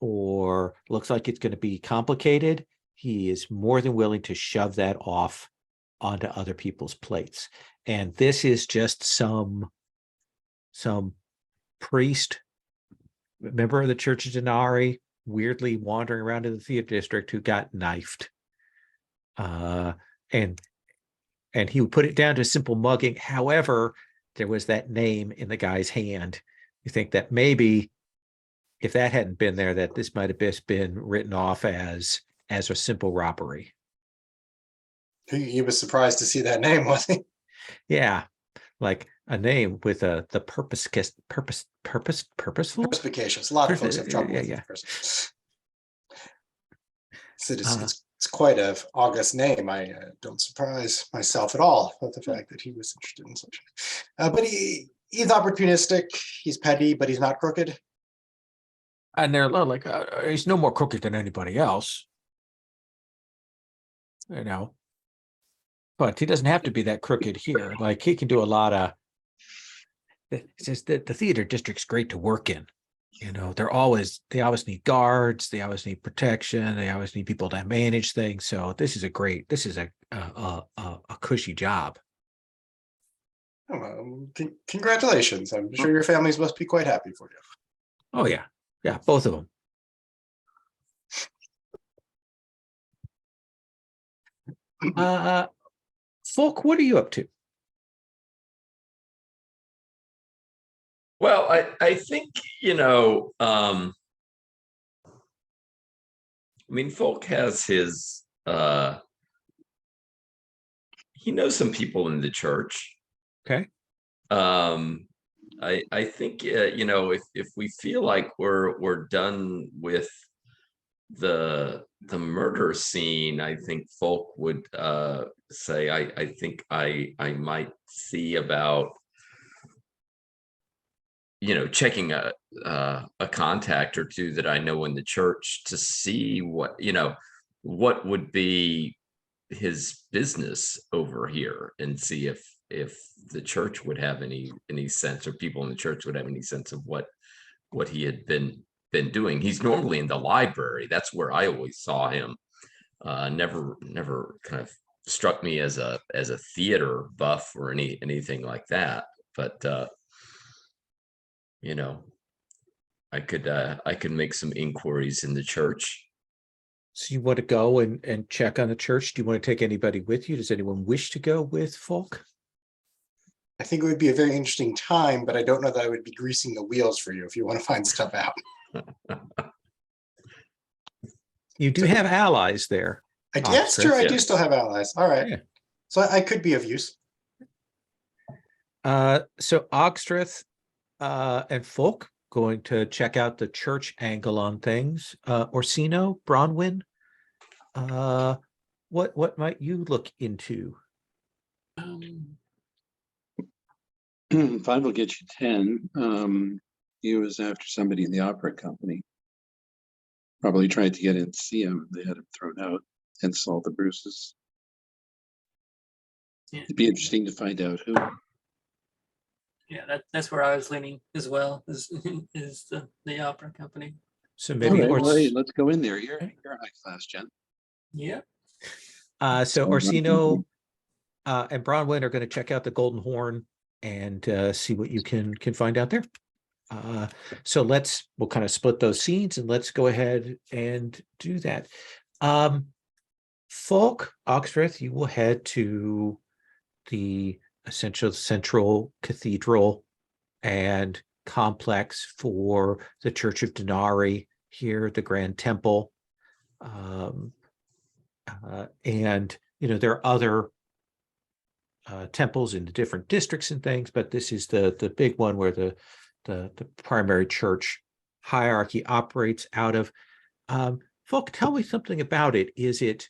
or looks like it's going to be complicated, he is more than willing to shove that off onto other people's plates. And this is just some priest, member of the Church of Denari, weirdly wandering around in the theater district who got knifed. And he would put it down to a simple mugging. However, there was that name in the guy's hand. You think that maybe if that hadn't been there, that this might have just been written off as a simple robbery. He was surprised to see that name, wasn't he? Yeah, like a name with the purposeful. Perspicacious. A lot of folks have trouble with it. It's quite an august name. I don't surprise myself at all with the fact that he was interested in such. But he's opportunistic. He's petty, but he's not crooked. And they're like, he's no more crooked than anybody else, but he doesn't have to be that crooked here. Like he can do a lot of. It says that the theater district's great to work in. They always need guards, they always need protection, they always need people to manage things. So this is a cushy job. Congratulations! I'm sure your families must be quite happy for you. Oh yeah, both of them. Folk, what are you up to? Well, I think, I mean, Folk has his, he knows some people in the church. Okay. I think, if we feel like we're done with the murder scene, I think Folk would say, I think I might see about, checking a contact or two that I know in the church to see what would be his business over here, and see if the church would have any sense, or people in the church would have any sense of what he had been doing. He's normally in the library. That's where I always saw him. Never kind of struck me as a theater buff or anything like that. But I could make some inquiries in the church. So you want to go and check on the church? Do you want to take anybody with you? Does anyone wish to go with Folk? I think it would be a very interesting time, but I don't know that I would be greasing the wheels for you if you want to find stuff out. You do have allies there. That's true. I do Yes. still have allies. All right. Yeah. So I could be of use. So Ogstreth and Folk going to check out the church angle on things. Orsino, Bronwyn, what might you look into? 5 will get you 10. He was after somebody in the opera company. Probably tried to get in to see him. They had him thrown out and saw the bruises. Yeah. It'd be interesting to find out who. Yeah, that's where I was leaning as well, is the opera company. So All maybe right, well, hey, let's go in there. You're high class, Jen. Yeah. so Orsino and Bronwyn are going to check out the Golden Horn and see what you can find out there. So we'll kind of split those scenes and let's go ahead and do that. Folk, Ogstreth, you will head to the essential central cathedral and complex for the Church of Denari here, the Grand Temple. And, there are other temples in the different districts and things, but this is the big one where the primary church hierarchy operates out of. Folk, tell me something about it. Is it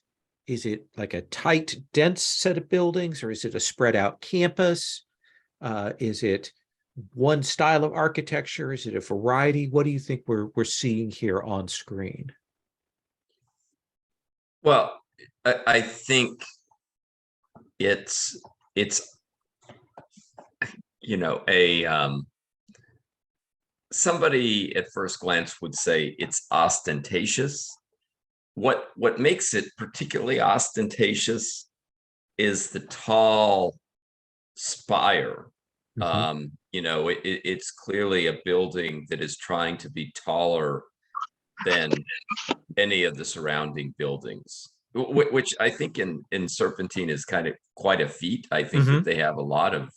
like a tight, dense set of buildings, or is it a spread out campus? Is it one style of architecture? Is it a variety? What do you think we're seeing here on screen? Well, I think it's somebody at first glance would say it's ostentatious. What makes it particularly ostentatious is the tall spire. It's clearly a building that is trying to be taller than any of the surrounding buildings, which I think in Serpentine is kind of quite a feat. I think that they have a lot of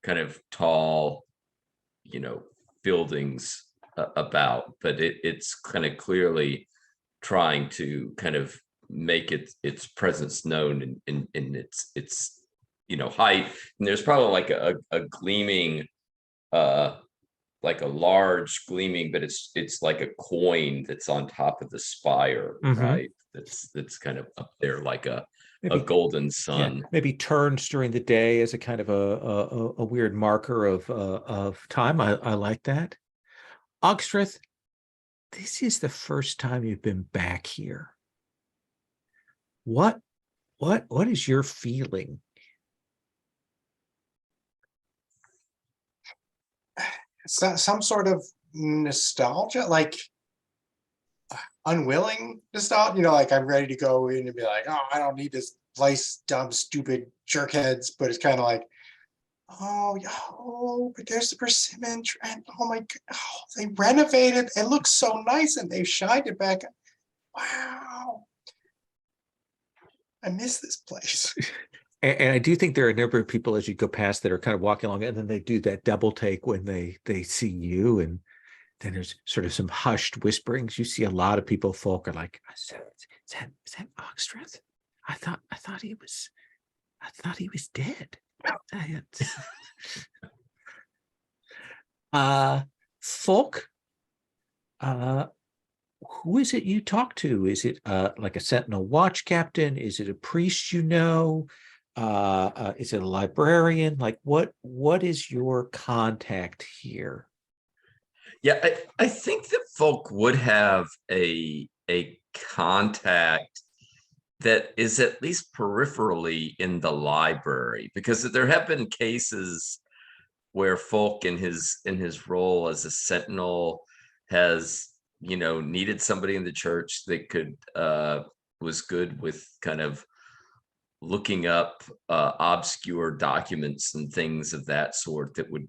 kind of tall, buildings about, but it's kind of clearly trying to kind of make its presence known in its height. And there's probably like a gleaming like a large gleaming, but it's like a coin that's on top of the spire, right? That's kind of up there like a golden sun. Yeah, maybe turns during the day as a kind of a weird marker of time. I like that. Ogstreth, this is the first time you've been back here. What is your feeling? Some sort of nostalgia, like unwilling nostalgia, like I'm ready to go in and be like, oh, I don't need this place, dumb, stupid jerkheads. But it's kind of like, oh, but there's the persimmon and oh my god, they renovated. It looks so nice and they've shined it back. Wow. I miss this place. And I do think there are a number of people as you go past that are kind of walking along, and then they do that double take when they see you, and then there's sort of some hushed whisperings. You see a lot of people, folk are like, is that Oxtreth? I thought he was dead. Folk, who is it you talk to? Is it like a sentinel watch captain? Is it a priest you know? Is it a librarian? Like what is your contact here? Yeah, I think that folk would have a contact that is at least peripherally in the library, because there have been cases where folk in his role as a sentinel has, needed somebody in the church that could was good with kind of looking up obscure documents and things of that sort that would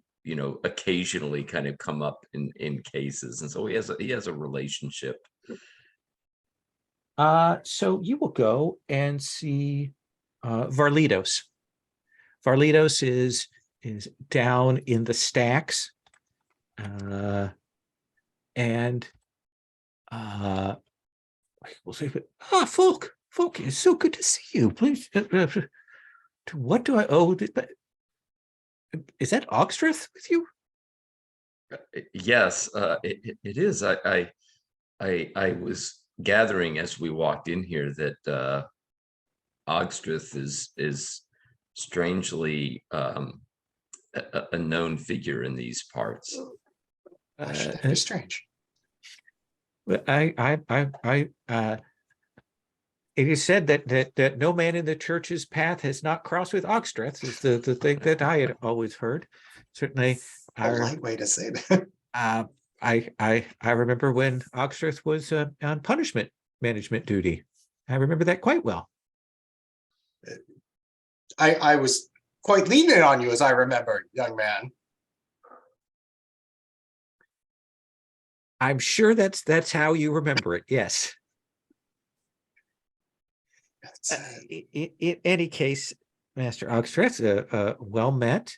occasionally kind of come up in cases, and so he has a relationship. So you will go and see Varlitos. Varlitos is down in the stacks, and we'll say, folk, it's so good to see you. Please, what do I owe? Is that Oxtreth with you? Yes, it is. I was gathering as we walked in here that Ogstreth is strangely a known figure in these parts. That is strange. It is said that no man in the church's path has not crossed with Oxtreth, is the thing that I had always heard. Certainly, A light way to say that. I remember when Oxtreth was on punishment management duty. I remember that quite well. I was quite lenient on you, as I remember, young man. I'm sure that's how you remember it. Yes. In any case, Master Oxtreth, well met.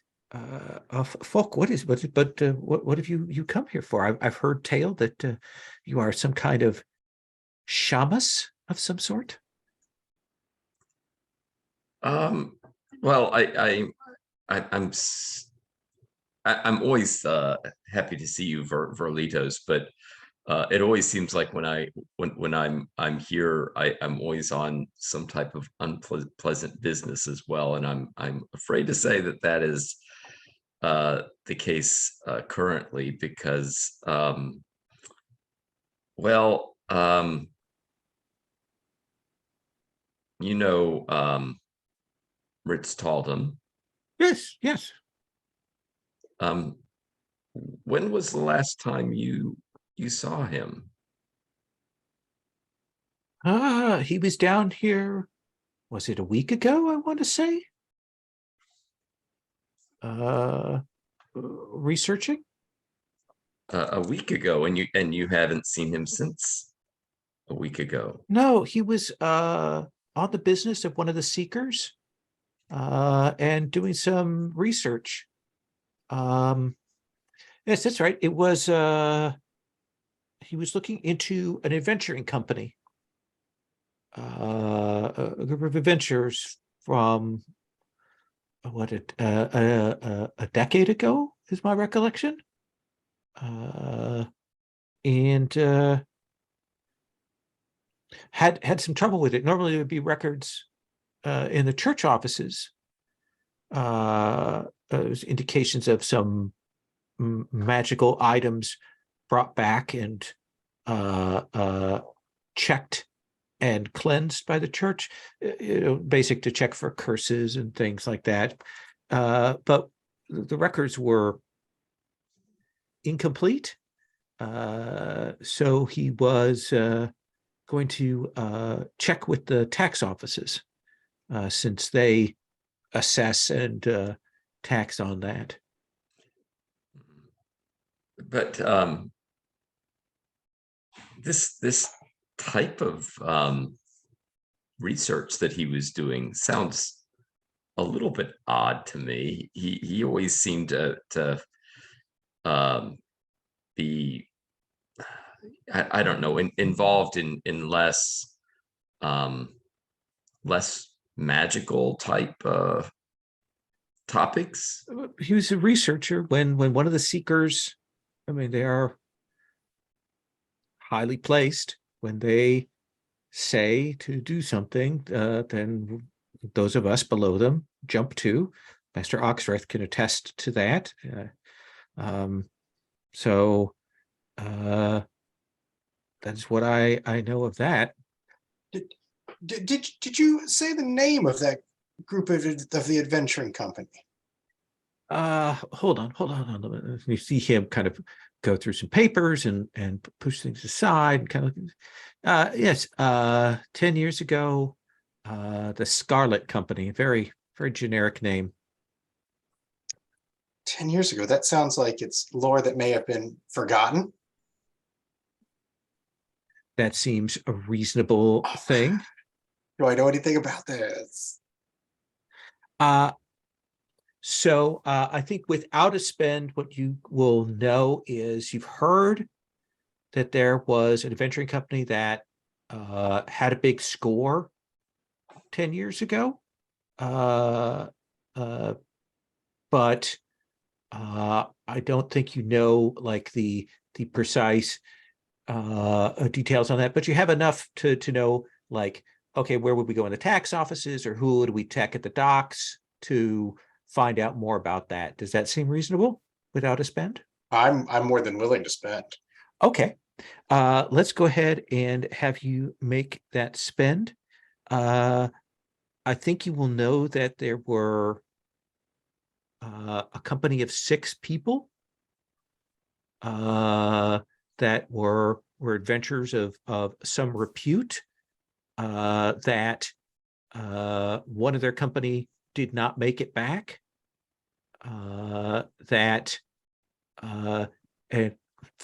Folk, what have you come here for? I've heard tale that you are some kind of shamus of some sort. Well, I'm always happy to see you, Verlitos, but it always seems like when I'm here, I'm always on some type of unpleasant business as well, and I'm afraid to say that is the case currently, because well, Ritz Taldum. Yes. When was the last time you saw him? He was down here, was it a week ago, I want to say? Researching? A week ago, and you haven't seen him since a week ago? No, he was on the business of one of the seekers and doing some research. Yes, that's right. It was he was looking into an adventuring company, a group of adventurers from a decade ago is my recollection, and had some trouble with it. Normally, there would be records in the church offices, indications of some magical items brought back and checked and cleansed by the church, basic to check for curses and things like that. But the records were incomplete. So he was going to check with the tax offices, since they assess and tax on that. But this type of research that he was doing sounds a little bit odd to me. He always seemed to be, I don't know, involved in less magical type topics. He was a researcher when one of the seekers, I mean, they are highly placed. When they say to do something, then those of us below them jump to. Master Oxrath can attest to that. So that's what I know of that. Did you say the name of that group of the adventuring company? Hold on. You see him kind of go through some papers and push things aside and kind of yes, 10 years ago, the Scarlet Company, very generic name. 10 years ago. That sounds like it's lore that may have been forgotten. That seems a reasonable thing. Do I know anything about this? So I think without a spend, what you will know is you've heard that there was an adventuring company that had a big score 10 years ago. But I don't think you know like the precise details on that, but you have enough to know like, okay, where would we go in the tax offices, or who would we check at the docks to find out more about that? Does that seem reasonable without a spend? I'm more than willing to spend. Okay, let's go ahead and have you make that spend. I think you will know that there were a company of 6 people that were adventurers of some repute, that one of their company did not make it back, that and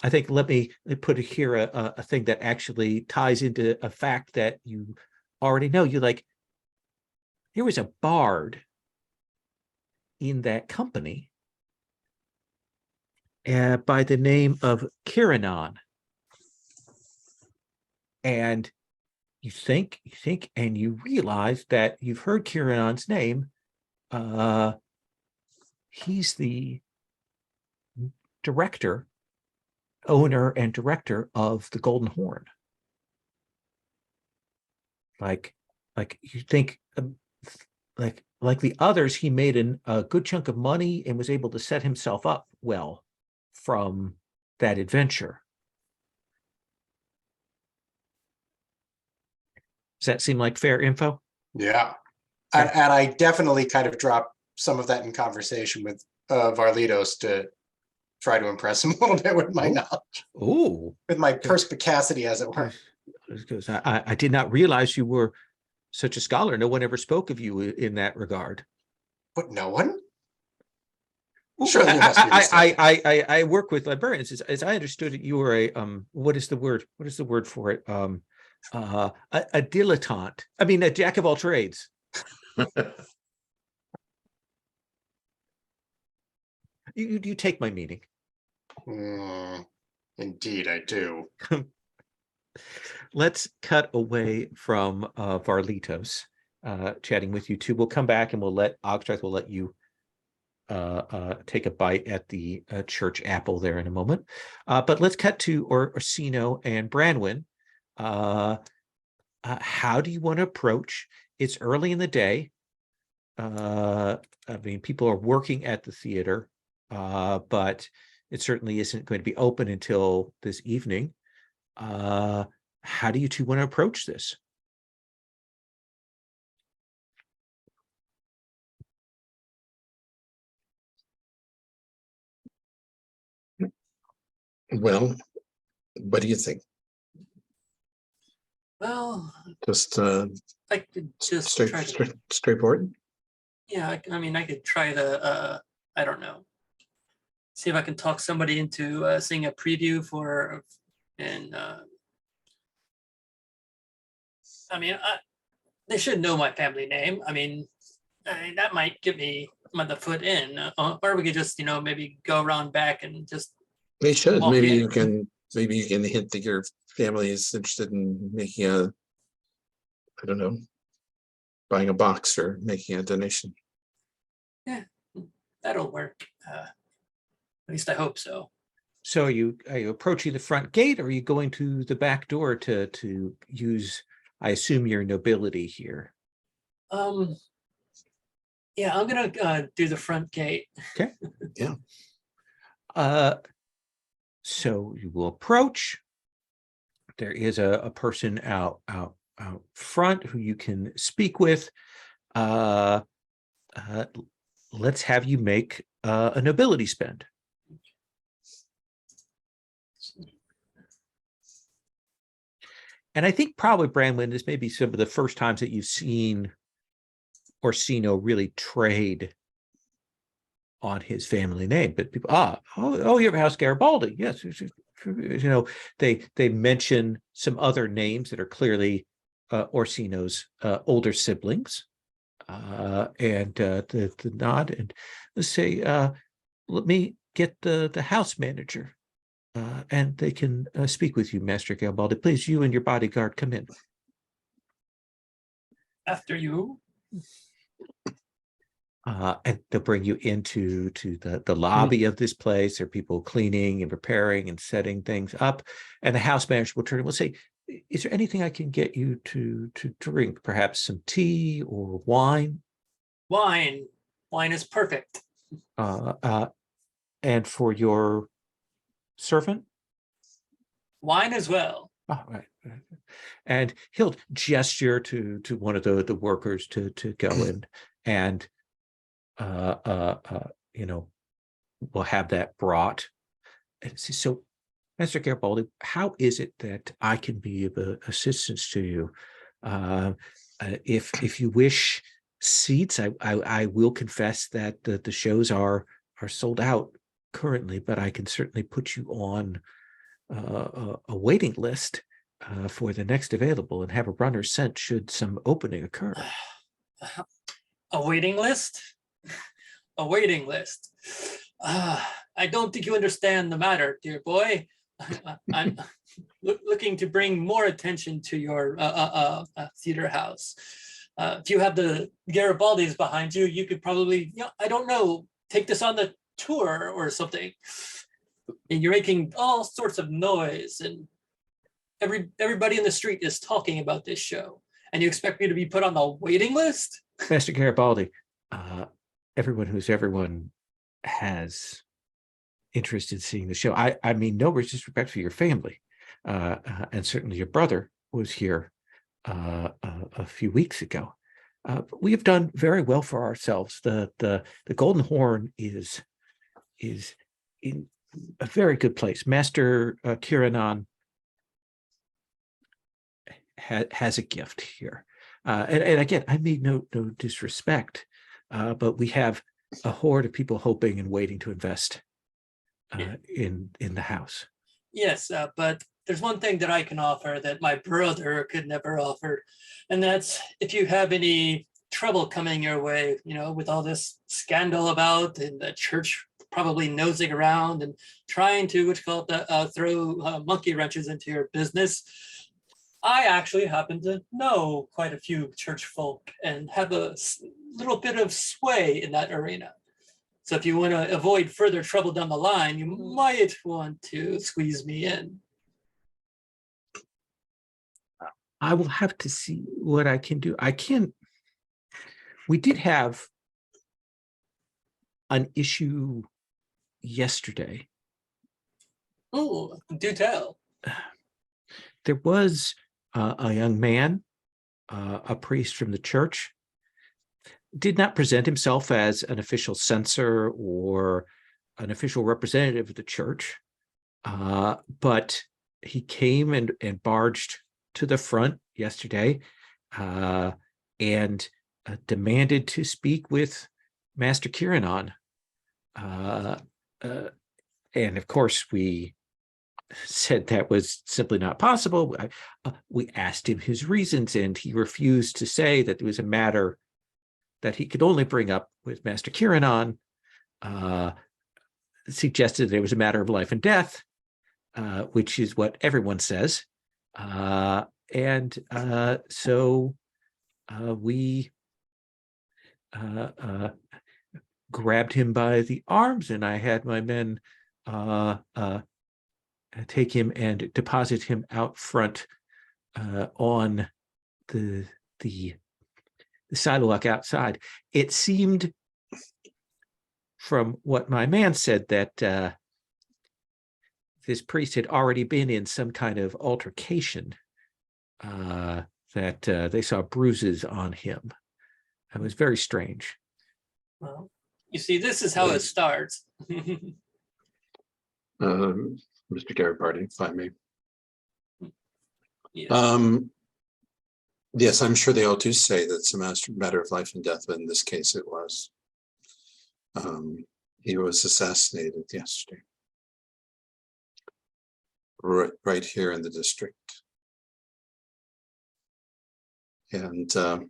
I think let me put here a thing that actually ties into a fact that you already know. You like, there was a bard in that company by the name of Kiranon. And you think, and you realize that you've heard Kiranon's name. He's the owner and director of the Golden Horn. Like you think, like the others, he made a good chunk of money and was able to set himself up well from that adventure. Does that seem like fair info? Yeah. Okay. And I definitely kind of dropped some of that in conversation with Varlitos to try to impress him a little bit with my knowledge, Oh, with my perspicacity, as it were. because I did not realize you were such a scholar. No one ever spoke of you in that regard. But no one? Well, Surely you must be mistaken. I work with librarians. As I understood it, you were a what is the word? What is the word for it? A dilettante. I mean, a jack of all trades. You take my meaning. Indeed, I do. Let's cut away from Varlitos chatting with you two. We'll come back and we'll let Ogstrath, we'll let you take a bite at the church apple there in a moment. But let's cut to Orsino and Branwyn. How do you want to approach? It's early in the day. I mean, people are working at the theater, but it certainly isn't going to be open until this evening. How do you two want to approach this? Well, what do you think? Well, Just I could just try to, straightforward? yeah, I mean, I could try to, I don't know, see if I can talk somebody into seeing a preview for, and I mean, They should know my family name. I mean, that might get me the foot in, or we could just, maybe go around back and just They should, walk maybe in. you can, maybe you can hint that your family is interested in making a, I don't know, buying a box or making a donation. That'll work. At least I hope so. So are you approaching the front gate, or are you going to the back door to use, I assume, your nobility here? Yeah, I'm gonna do the front gate. Okay. Yeah. So you will approach. There is a person out front who you can speak with. Let's have you make a nobility spend. And I think probably, Brandon, this may be some of the first times that you've seen Orsino really trade on his family name. But people, you have House Garibaldi. Yes. They mention some other names that are clearly Orsino's older siblings. And the nod, and let's say, let me get the house manager. And they can speak with you, Master Garibaldi. Please, you and your bodyguard, come in. After you. And they'll bring you into the lobby of this place. There are people cleaning and preparing and setting things up. And the house manager will turn and will say, is there anything I can get you to drink? Perhaps some tea or wine? Wine is perfect. And for your servant? Wine as well. Oh, right. And he'll gesture to one of the workers to go in, and we'll have that brought. And so, Master Garibaldi, how is it that I can be of assistance to you? If you wish seats, I will confess that the shows are sold out currently, but I can certainly put you on a waiting list for the next available, and have a runner sent should some opening occur. A waiting list? A waiting list. I don't think you understand the matter, dear boy. I'm looking to bring more attention to your theater house. If you have the Garibaldis behind you, you could probably, I don't know, take this on the tour or something. And you're making all sorts of noise, and everybody in the street is talking about this show. And you expect me to be put on the waiting list? Master Garibaldi, everyone has interest in seeing the show. I mean, no disrespect for your family, and certainly your brother was here a few weeks ago. But we have done very well for ourselves. The Golden Horn is in a very good place. Master Kiranan has a gift here, and again, I mean no disrespect, but we have a horde of people hoping and waiting to invest in the house. Yes, but there's one thing that I can offer that my brother could never offer, and that's if you have any trouble coming your way, with all this scandal about, and the church probably nosing around and trying to, throw monkey wrenches into your business. I actually happen to know quite a few church folk and have a little bit of sway in that arena. So if you want to avoid further trouble down the line, you might want to squeeze me in. I will have to see what I can do. We did have an issue yesterday. Oh, do tell. There was a young man, a priest from the church, did not present himself as an official censor or an official representative of the church, but he came and barged to the front yesterday and demanded to speak with Master Kiranan. And of course, we said that was simply not possible. We asked him his reasons, and he refused to say that it was a matter that he could only bring up with Master Kiranon, suggested that it was a matter of life and death, which is what everyone says. So we grabbed him by the arms, and I had my men take him and deposit him out front on the sidewalk outside. It seemed, from what my man said, that this priest had already been in some kind of altercation, that they saw bruises on him. It was very strange. Well, you see, this is how it starts. Mr. Garibaldi, if I may. Yes. Yes, I'm sure they all do say that it's a matter of life and death, but in this case it was. He was assassinated yesterday. Right here in the district. And it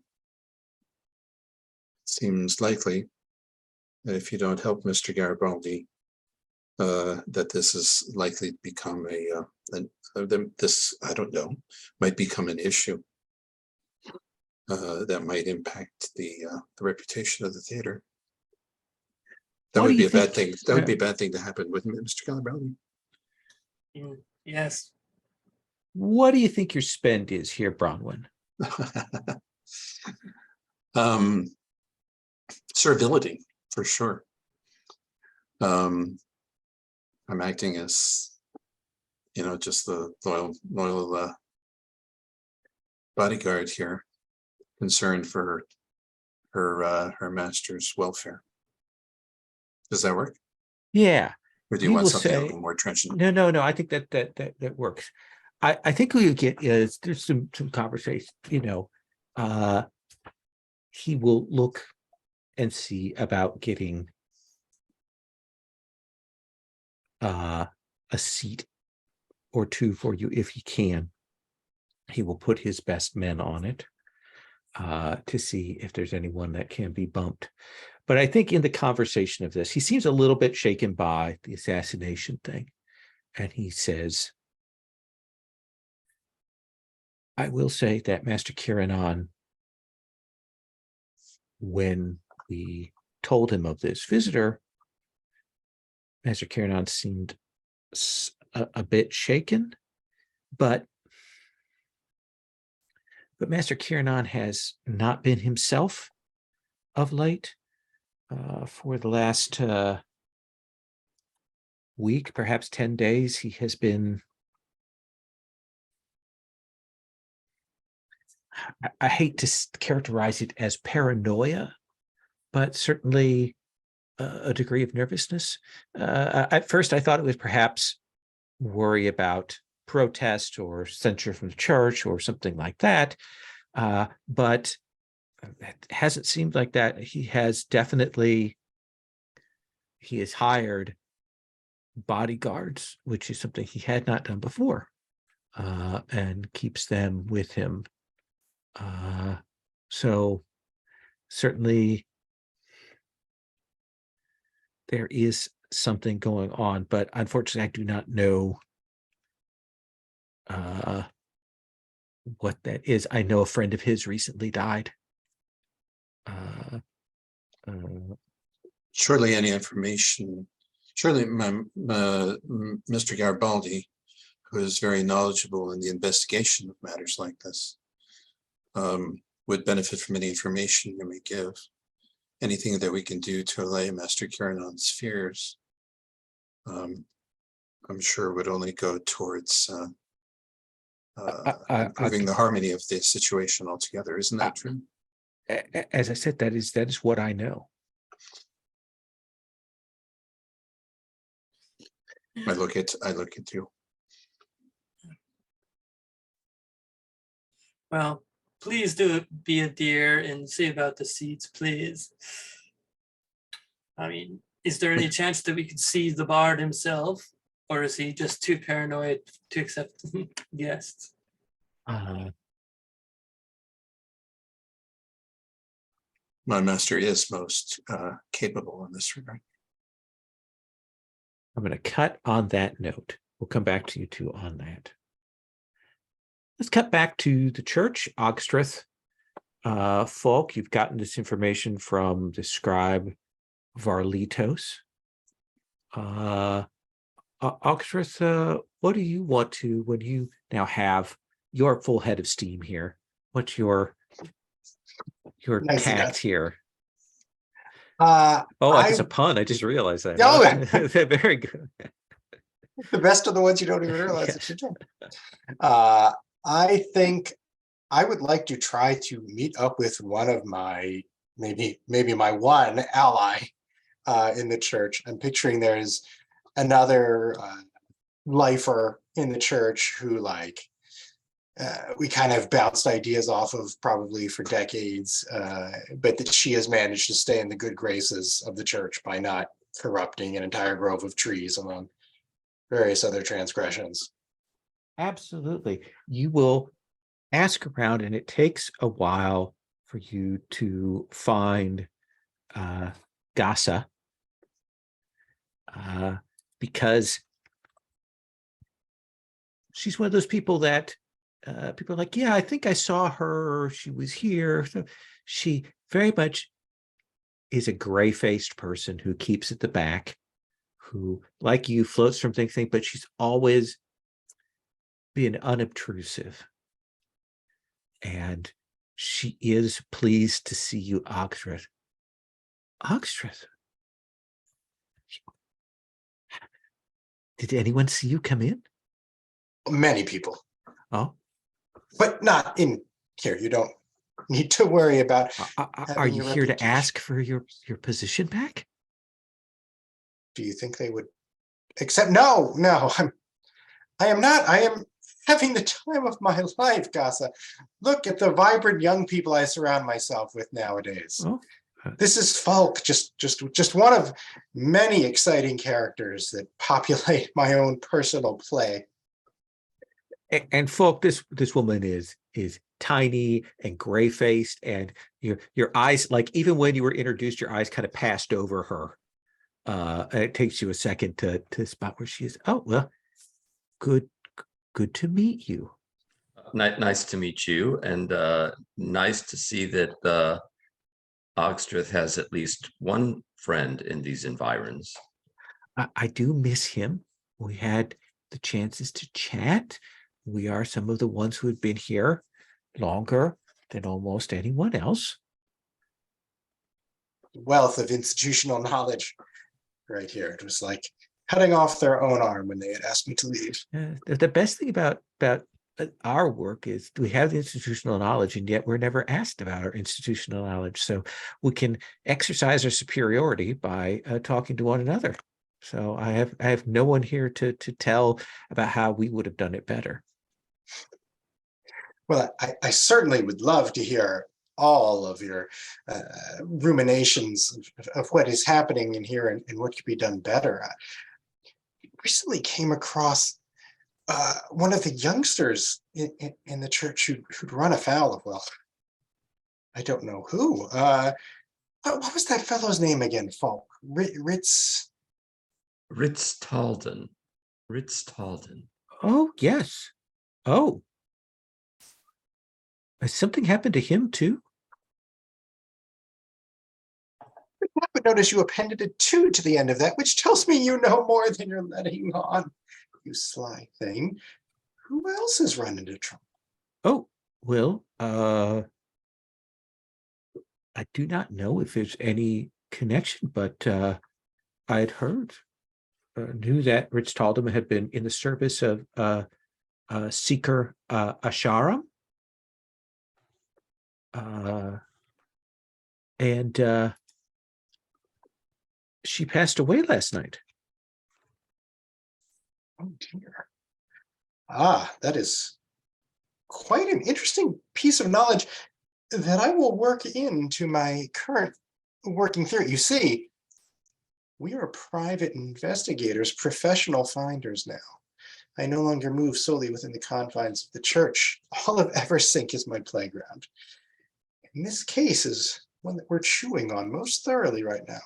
seems likely that if you don't help Mr. Garibaldi, that this is likely to become this, I don't know, might become an issue that might impact the reputation of the theater. That would be a bad thing. That would be a bad thing to happen with Mr. Garibaldi. Yes. What do you think your spend is here, Bronwyn? Servility, for sure. I'm acting as, just the loyal bodyguard here, concerned for her master's welfare. Does that work? Yeah. Or do you want something a little more trenchant? No. I think that works. I think we would get is there's some conversation. He will look and see about getting a seat or two for you if he can. He will put his best men on it to see if there's anyone that can be bumped. But I think in the conversation of this, he seems a little bit shaken by the assassination thing. And he says, I will say that Master Kiranon, when we told him of this visitor, Master Kiranon seemed a bit shaken, but Master Kiranon has not been himself of late. For the last week, perhaps 10 days, he has been, I hate to characterize it as paranoia, but certainly a degree of nervousness. At first, I thought it was perhaps worry about protest or censure from the church or something like that. But it hasn't seemed like that. He has hired bodyguards, which is something he had not done before, and keeps them with him. So certainly there is something going on, but unfortunately I do not know what that is. I know a friend of his recently died. Surely any information, Mr. Garibaldi, who is very knowledgeable in the investigation of matters like this, would benefit from any information you may give. Anything that we can do to allay Master Kiranon's fears, I'm sure would only go towards improving the harmony of the situation altogether. Isn't that true? As I said, that is what I know. I look at you. Well, please do be a dear and see about the seats, please. I mean, is there any chance that we could see the bard himself? Or is he just too paranoid to accept guests? Uh, My master is most capable in this regard. I'm going to cut on that note. We'll come back to you two on that. Let's cut back to the church, Ogstreth. Folk, you've gotten this information from the scribe Varlitos. Ogstreth, what do you want to, when you now have your full head of steam here? What's your Nicely done. tact here? Uh, Oh, that's a pun. I just realized that. Oh, Very good. the best of the ones you don't even realize Yes. that you're doing. I think I would like to try to meet up with one of my, maybe my one ally in the church. I'm picturing there's another lifer in the church who we kind of bounced ideas off of probably for decades, but that she has managed to stay in the good graces of the church by not corrupting an entire grove of trees among various other transgressions. Absolutely. You will ask around, and it takes a while for you to find Gasa, because she's one of those people that people are like, yeah, I think I saw her. She was here. So she very much is a gray-faced person who keeps at the back, who, like you, floats from thing to thing, but she's always been unobtrusive. And she is pleased to see you, Ogstreth. Ogstreth, did anyone see you come in? Many people, Oh, but not in here. You don't need to worry about. are having you your here to reputation. ask for your position back? Do you think they would accept? No, I am not. I am having the time of my life, Gasa. Look at the vibrant young people I surround myself with nowadays. Oh, This is Falk, just one of many exciting characters that populate my own personal play. and folk, this woman is tiny and gray-faced, and your eyes, like, even when you were introduced, your eyes kind of passed over her. And it takes you a second to spot where she is. Oh, well, good to meet you. Nice to meet you, and nice to see that Ogstreth has at least one friend in these environs. I do miss him. We had the chances to chat. We are some of the ones who have been here longer than almost anyone else. Wealth of institutional knowledge right here. It was like cutting off their own arm when they had asked me to leave. The best thing about our work is we have the institutional knowledge, and yet we're never asked about our institutional knowledge. So we can exercise our superiority by talking to one another. So I have no one here to tell about how we would have done it better. Well, I certainly would love to hear all of your ruminations of what is happening in here and what could be done better. I recently came across one of the youngsters in the church who'd run afoul of, well, I don't know who. What was that fellow's name again, Falk? Ritz Talden. Oh, yes. Oh. Has something happened to him too? But notice you appended a 2 to the end of that, which tells me you know more than you're letting on, you sly thing. Who else has run into trouble? Oh, well, I do not know if there's any connection, but I had heard, knew that Rich Taldum had been in the service of Seeker Asharam. And she passed away last night. Oh dear. That is quite an interesting piece of knowledge that I will work into my current working theory. You see, We are private investigators, professional finders now. I no longer move solely within the confines of the church. All of Eversink is my playground. And this case is one that we're chewing on most thoroughly right now.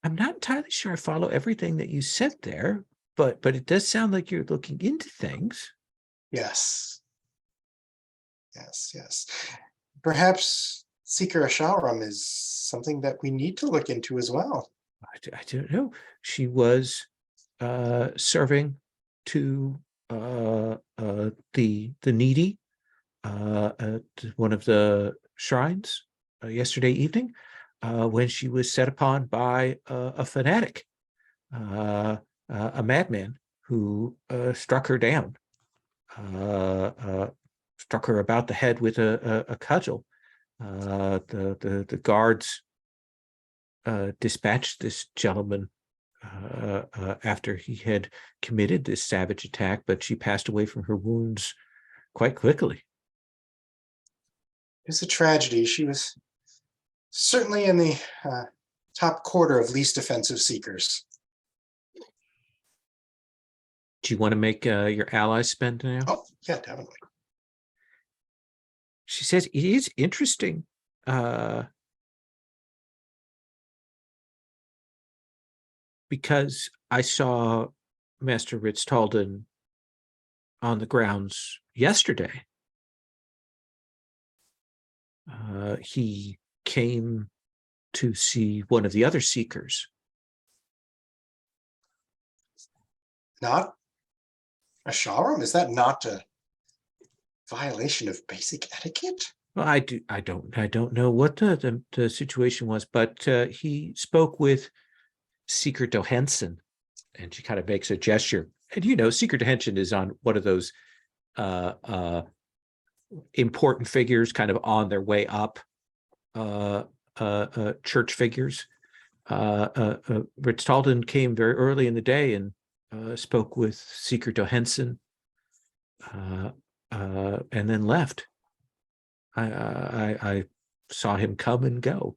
I'm not entirely sure I follow everything that you said there, but it does sound like you're looking into things. Yes. Yes. Perhaps Seeker Asharam is something that we need to look into as well. I don't know. She was serving to the needy at one of the shrines yesterday evening when she was set upon by a fanatic, a madman who struck her down, struck her about the head with a cudgel. The guards dispatched this gentleman after he had committed this savage attack, but she passed away from her wounds quite quickly. It's a tragedy. She was certainly in the top quarter of least offensive seekers. Do you want to make your allies spend now? Oh, yeah, definitely. She says it is interesting. Because I saw Master Ritz Talden on the grounds yesterday. He came to see one of the other seekers. Not Asharam? Is that not a violation of basic etiquette? Well, I don't know what the situation was, but he spoke with Seeker Dohensen, and she kind of makes a gesture. And Seeker Dohensen is on one of those important figures, kind of on their way up, church figures. Ritz Talden came very early in the day and spoke with Seeker Dohensen, and then left. I saw him come and go.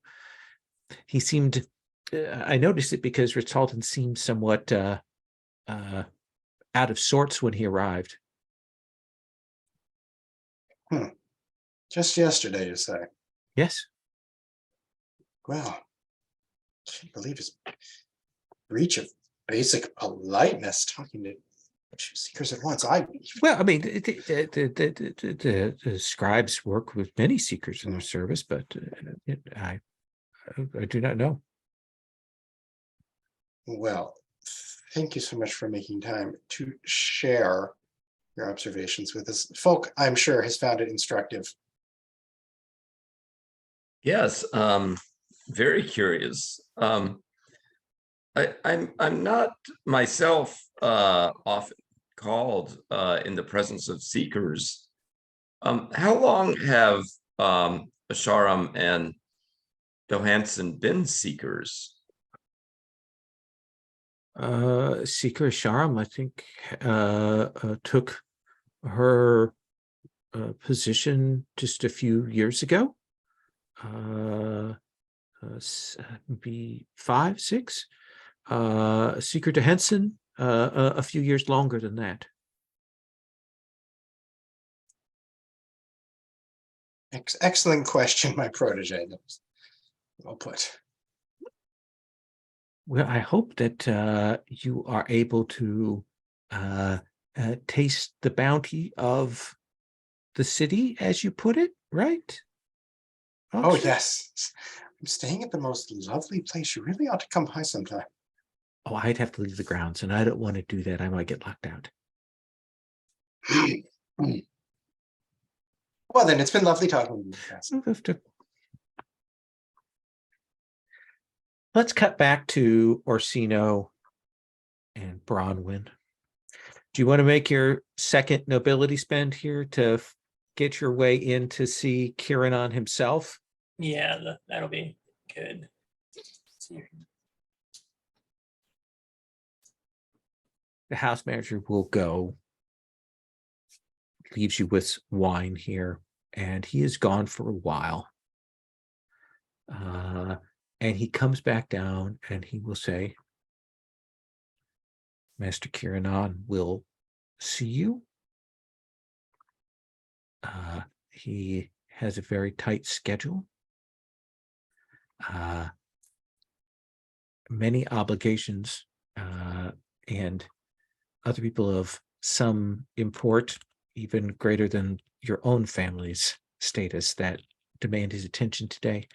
He seemed. I noticed it because Ritz Talden seemed somewhat out of sorts when he arrived. Just yesterday, you say? Yes. Well, I can't believe his breach of basic politeness, talking to two seekers at once. Well, I mean, the scribes work with many seekers in their service, but I do not know. Well, thank you so much for making time to share your observations with us. Folk, I'm sure, has found it instructive. Yes, very curious. I'm not myself often called in the presence of seekers. How long have Asharam and Dohansen been seekers? Seeker Asharam, I think, took her position just a few years ago. Maybe 5, 6. Seeker Dohensen, a few years longer than that. Excellent question, my protege. Well put. Well, I hope that you are able to taste the bounty of the city, as you put it, right? Oh, yes. I'm staying at the most lovely place. You really ought to come by sometime. Oh, I'd have to leave the grounds, and I don't want to do that. I might get locked out. Well, then, it's been lovely talking to you guys. Let's cut back to Orsino and Bronwyn. Do you want to make your second nobility spend here to get your way in to see Kiranon himself? Yeah, that'll be good. The house manager will go, leaves you with wine here, and he is gone for a while. And he comes back down and he will say, Master Kiranon will see you. He has a very tight schedule. Many obligations, and other people of some import, even greater than your own family's status, that demand his attention today.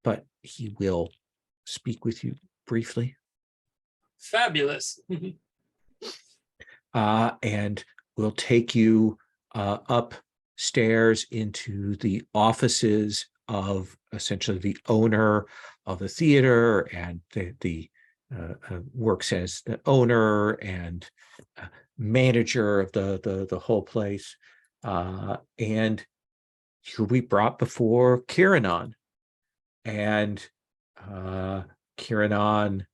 But he will speak with you briefly. Fabulous. And will take you upstairs into the offices of essentially the owner of the theater, and the works as the owner and manager of the whole place. And you'll be brought before Kiranon. And Kiranon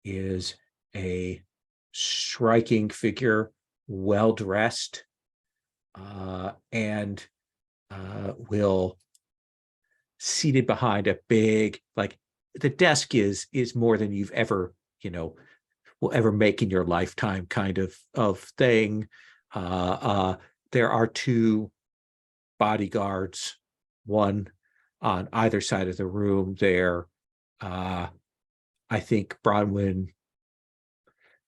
is a striking figure, well-dressed, and will, seated behind a big, like, the desk is more than you've ever, will ever make in your lifetime kind of thing. There are two bodyguards, one on either side of the room there. I think, Bronwyn,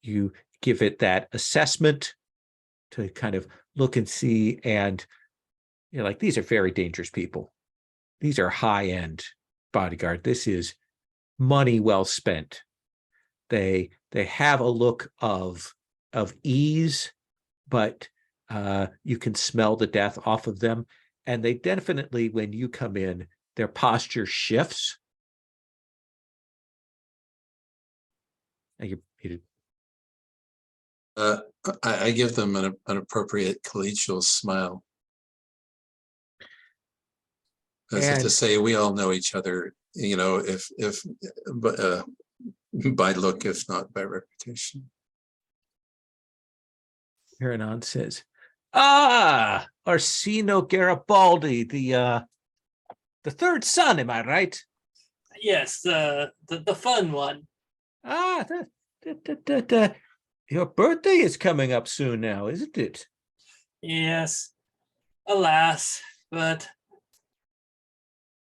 you give it that assessment to kind of look and see, and like, these are very dangerous people. These are high-end bodyguard. This is money well spent. They have a look of ease, but you can smell the death off of them. And they definitely, when you come in, their posture shifts. I give them an appropriate collegial smile. As if to say, we all know each other, if by look, if not by reputation. Kiranon says, Orsino Garibaldi, the third son, am I right? Yes, the fun one. Your birthday is coming up soon now, isn't it? Yes, alas, but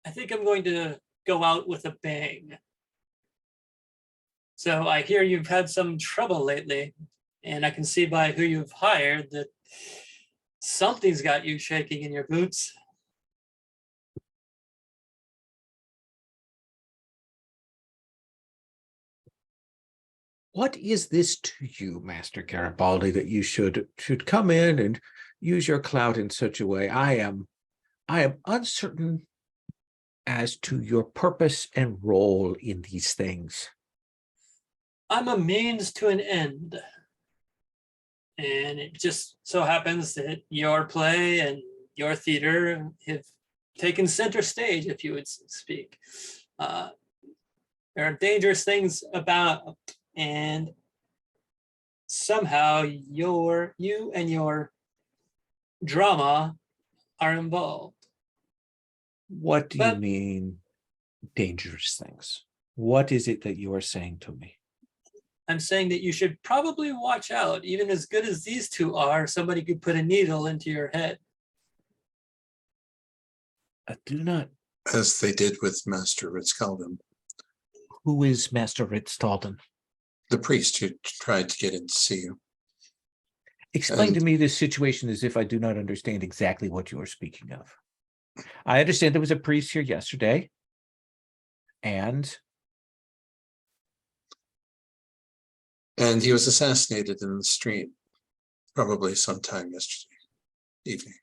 I think I'm going to go out with a bang. So I hear you've had some trouble lately, and I can see by who you've hired that something's got you shaking in your boots. What is this to you, Master Garibaldi, that you should come in and use your clout in such a way? I am uncertain as to your purpose and role in these things. I'm a means to an end. And it just so happens that your play and your theater have taken center stage, if you would speak. There are dangerous things about, and somehow you and your drama are involved. What do you mean, dangerous things? What is it that you are saying to me? I'm saying that you should probably watch out. Even as good as these two are, somebody could put a needle into your head. I do not. As they did with Master Ritzkalden. Who is Master Ritzkalden? The priest who tried to get in to see you. Explain to me this situation as if I do not understand exactly what you are speaking of. I understand there was a priest here yesterday, and he was assassinated in the street, probably sometime yesterday evening,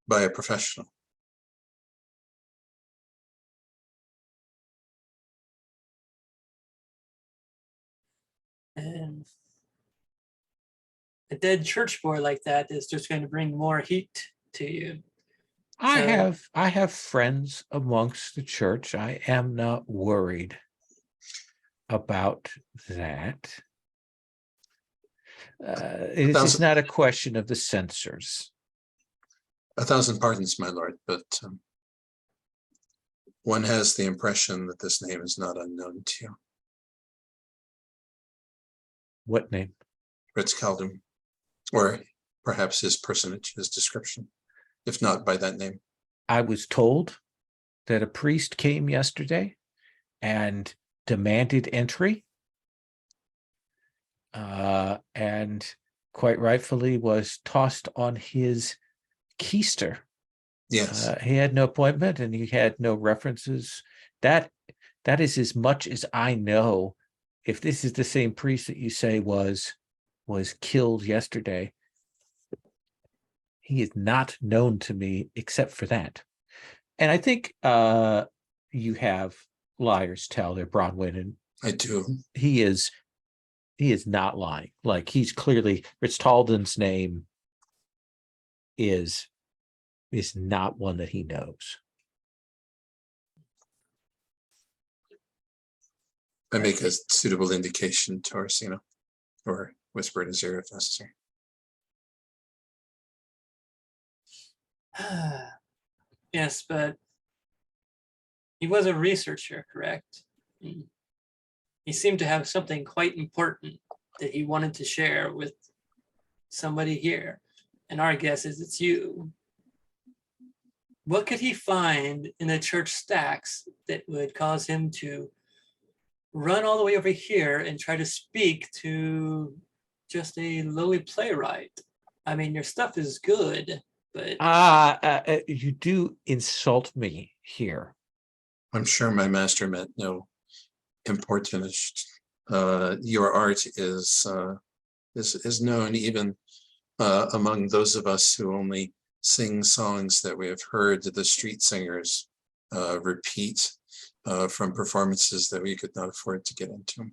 by a professional. And a dead church boy like that is just going to bring more heat to you. I have friends amongst the church. I am not worried about that. It is not a question of the censors. 1,000 pardons, my lord, but one has the impression that this name is not unknown to you. What name? Ritz Caldum, or perhaps his personage, his description, if not by that name. I was told that a priest came yesterday and demanded entry, and quite rightfully was tossed on his keister. Yes, He had no appointment and he had no references. That is as much as I know. If this is the same priest that you say was killed yesterday, he is not known to me except for that. And I think you have liars tell their Bronwyn, and I do. he is not lying. Like, he's clearly, Rich Talden's name is not one that he knows. I make a suitable indication to Orsino, or whisper in his ear if necessary. Yes, but he was a researcher, correct? He seemed to have something quite important that he wanted to share with somebody here. And our guess is it's you. What could he find in the church stacks that would cause him to run all the way over here and try to speak to just a lowly playwright? I mean, your stuff is good, but you do insult me here. I'm sure my master meant no importance. Your art is known even among those of us who only sing songs that we have heard the street singers repeat from performances that we could not afford to get into.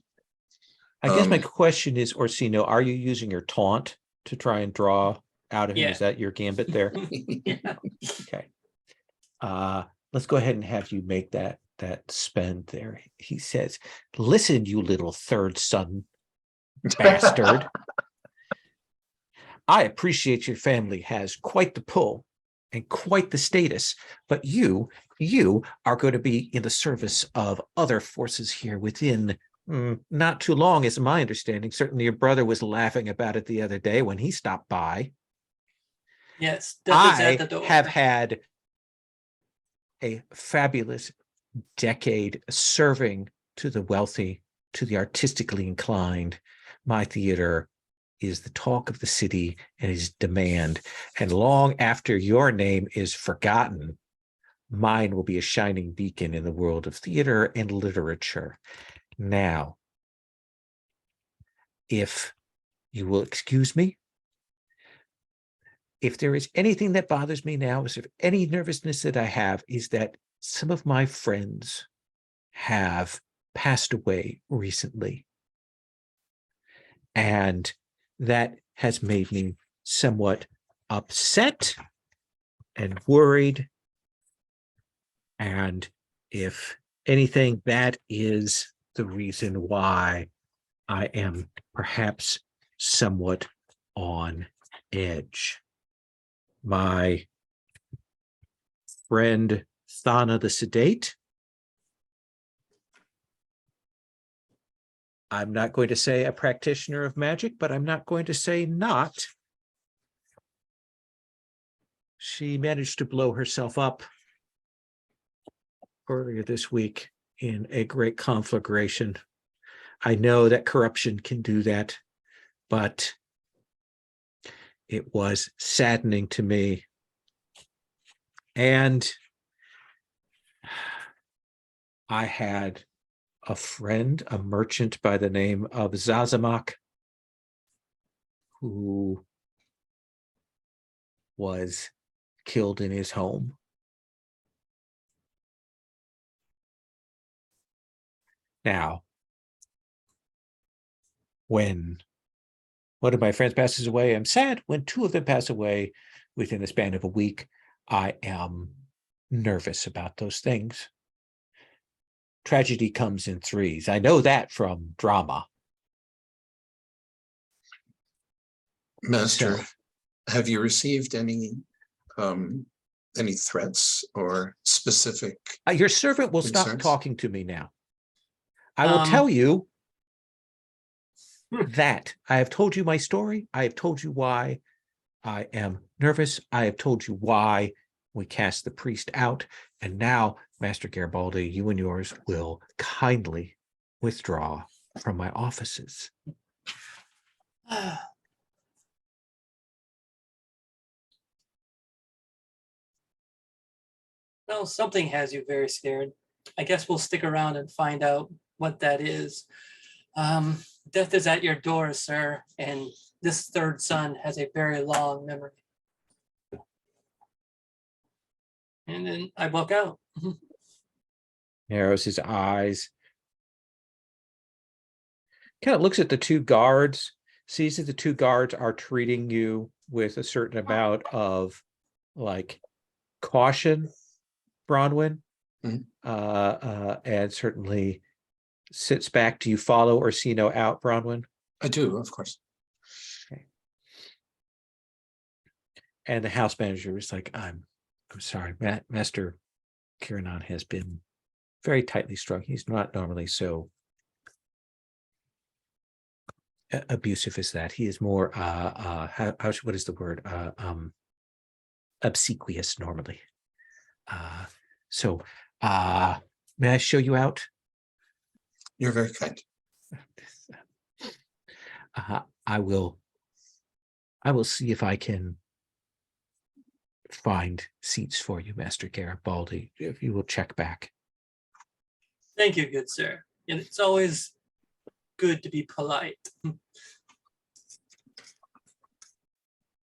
I guess my question is, Orsino, are you using your taunt to try and draw out of him? Yeah. Is that your gambit there? yeah. Okay. Let's go ahead and have you make that spend there. He says, "Listen, you little third son bastard. I appreciate your family has quite the pull and quite the status, but you are going to be in the service of other forces here within not too long, is my understanding. Certainly your brother was laughing about it the other day when he stopped by. Yes, death is at the I door. have had a fabulous decade serving to the wealthy, to the artistically inclined. My theater is the talk of the city and is demand. And long after your name is forgotten, mine will be a shining beacon in the world of theater and literature. Now, if you will excuse me, if there is anything that bothers me now, is if any nervousness that I have, is that some of my friends have passed away recently. And that has made me somewhat upset and worried. And if anything, that is the reason why I am perhaps somewhat on edge. My friend Thana the Sedate, I'm not going to say a practitioner of magic, but I'm not going to say not. She managed to blow herself up earlier this week in a great conflagration. I know that corruption can do that, but it was saddening to me. And I had a friend, a merchant by the name of Zazamak, who was killed in his home. Now, when one of my friends passes away, I'm sad. When two of them pass away within the span of a week, I am nervous about those things. Tragedy comes in threes. I know that from drama. Master, So, have you received any any threats or specific? Your servant will stop Concerns? talking to me now. I will tell you that I have told you my story. I have told you why I am nervous. I have told you why we cast the priest out. And now, Master Garibaldi, you and yours will kindly withdraw from my offices. Well, something has you very scared. I guess we'll stick around and find out what that is. Death is at your door, sir, and this third son has a very long memory. And then I walk out. Narrows his eyes. Kind of looks at the two guards, sees that the two guards are treating you with a certain amount of like caution, Bronwyn, Mhm. and certainly sits back. Do you follow Orsino out, Bronwyn? I do, of course. And the house manager is like, I'm sorry, Master Kiranan has been very tightly strung. He's not normally so abusive as that. He is more what is the word? Obsequious normally. So may I show you out? You're very kind. I will see if I can find seats for you, Master Garibaldi, if you will check back. Thank you, good sir. And it's always good to be polite.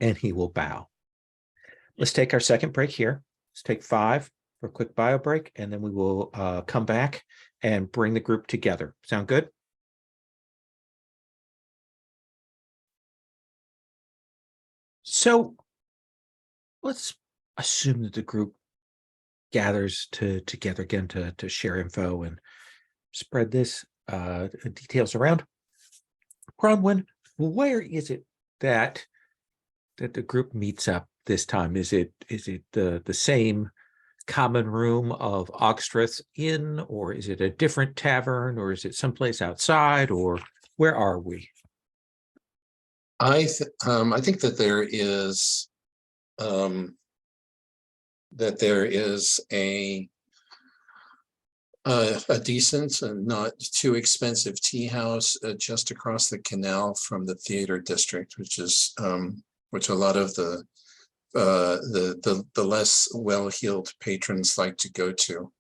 And he will bow. Let's take our second break here. Let's take 5 for a quick bio break, and then we will come back and bring the group together. Sound good? So let's assume that the group gathers together again to share info and spread this details around. Bronwyn, where is it that the group meets up this time? Is it the same common room of Ogstreth's Inn, or is it a different tavern, or is it someplace outside, or where are we? I think that there is a decent and not too expensive tea house just across the canal from the theater district, which is which a lot of the less well-heeled patrons like to go to.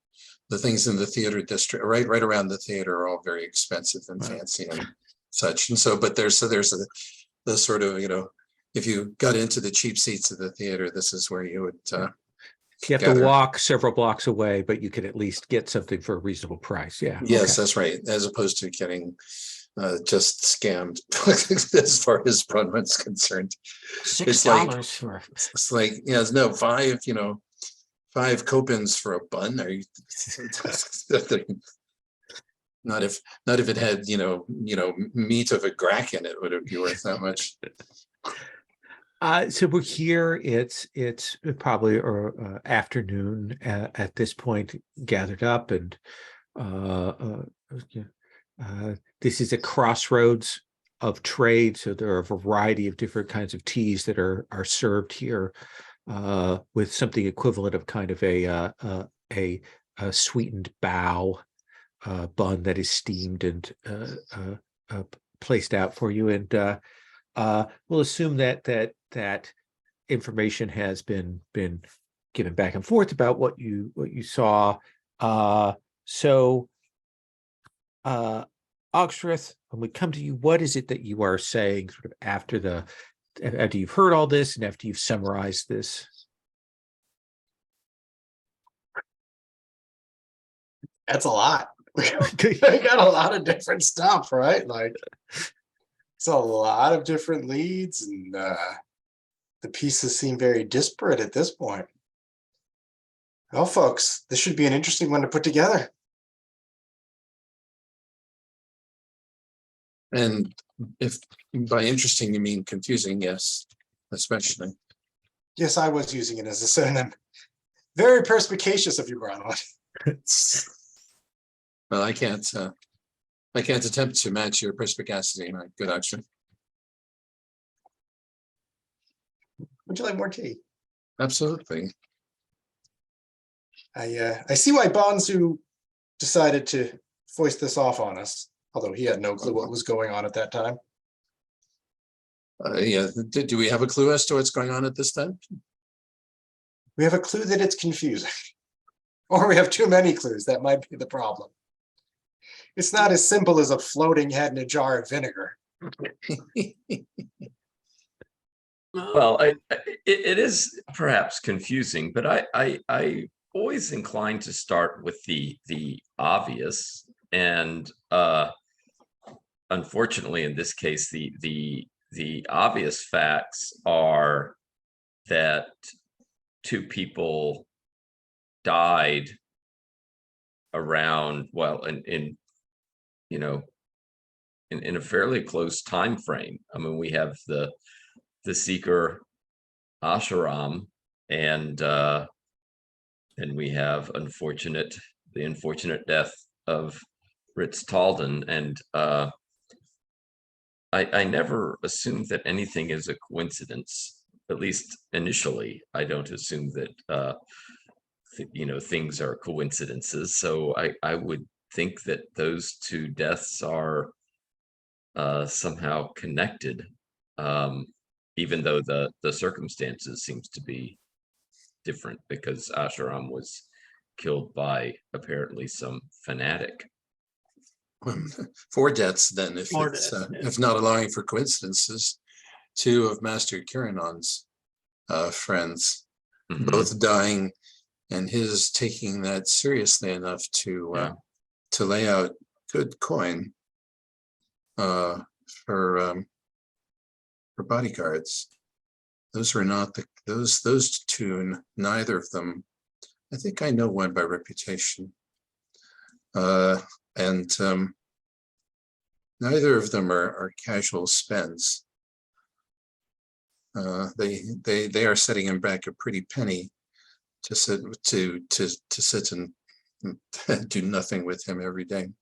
The things in the theater district, right around the theater, are all very expensive and fancy and such. And so, but there's the sort of, if you got into the cheap seats of the theater, this is where you would. You have to walk several blocks away, but you can at least get something for a reasonable price. Yeah. Yes, okay. That's right. As opposed to getting just scammed, as far as Bronwyn's concerned. $6 for. It's like, no, 5 copins for a bun. Are you? Not if it had meat of a gracken, it would be worth that much. So we're here. It's probably afternoon at this point, gathered up, and this is a crossroads of trade. So there are a variety of different kinds of teas that are served here, with something equivalent of kind of a sweetened bao bun that is steamed and placed out for you. And we'll assume that information has been given back and forth about what you saw. So Ogstreth, when we come to you, what is it that you are saying sort of after you've heard all this and after you've summarized this? That's a lot. We got a lot of different stuff, right? Like, it's a lot of different leads, and the pieces seem very disparate at this point. Well, folks, this should be an interesting one to put together. And if by interesting you mean confusing, yes, especially. Yes, I was using it as a synonym. Very perspicacious of you, Bronwyn. Well, I can't attempt to match your perspicacity, my good action. Would you like more tea? Absolutely. I see why Bonzu decided to foist this off on us, although he had no clue what was going on at that time. Yeah, do we have a clue as to what's going on at this time? We have a clue that it's confusing. Or we have too many clues. That might be the problem. It's not as simple as a floating head in a jar of vinegar. Well, it is perhaps confusing, but I always inclined to start with the obvious, and unfortunately, in this case, the obvious facts are that two people died around, well, in you know, in a fairly close time frame. I mean, we have the seeker Asheram, and we have the unfortunate death of Ritz Talden, and I never assume that anything is a coincidence. At least initially, I don't assume that things are coincidences. So I would think that those two deaths are somehow connected, even though the circumstances seems to be different, because Asheram was killed by apparently some fanatic. 4 deaths then, if Four it's deaths, yeah. if not allowing for coincidences. 2 of Master Kirinon's friends, Mhm. both dying, and his taking that seriously enough to Yeah. to lay out good coin for bodyguards. Those were not those 2. Neither of them. I think I know one by reputation, and neither of them are casual spends. They are setting him back a pretty penny to sit and do nothing with him every day.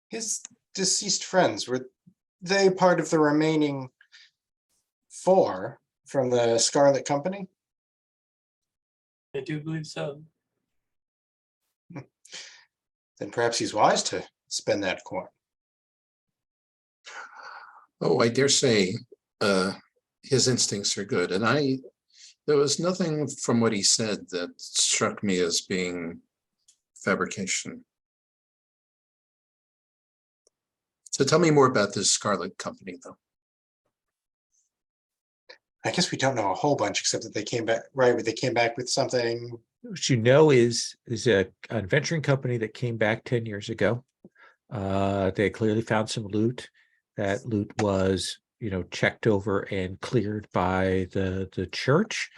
His deceased friends, were they part of the remaining 4 from the Scarlet Company? I do believe so. Then perhaps he's wise to spend that coin. Oh, I dare say his instincts are good, and there was nothing from what he said that struck me as being fabrication. So tell me more about this Scarlet Company, though. I guess we don't know a whole bunch, except that they came back, right? They came back with something. What you know is a venturing company that came back 10 years ago. They clearly found some loot. That loot was, checked over and cleared by the church.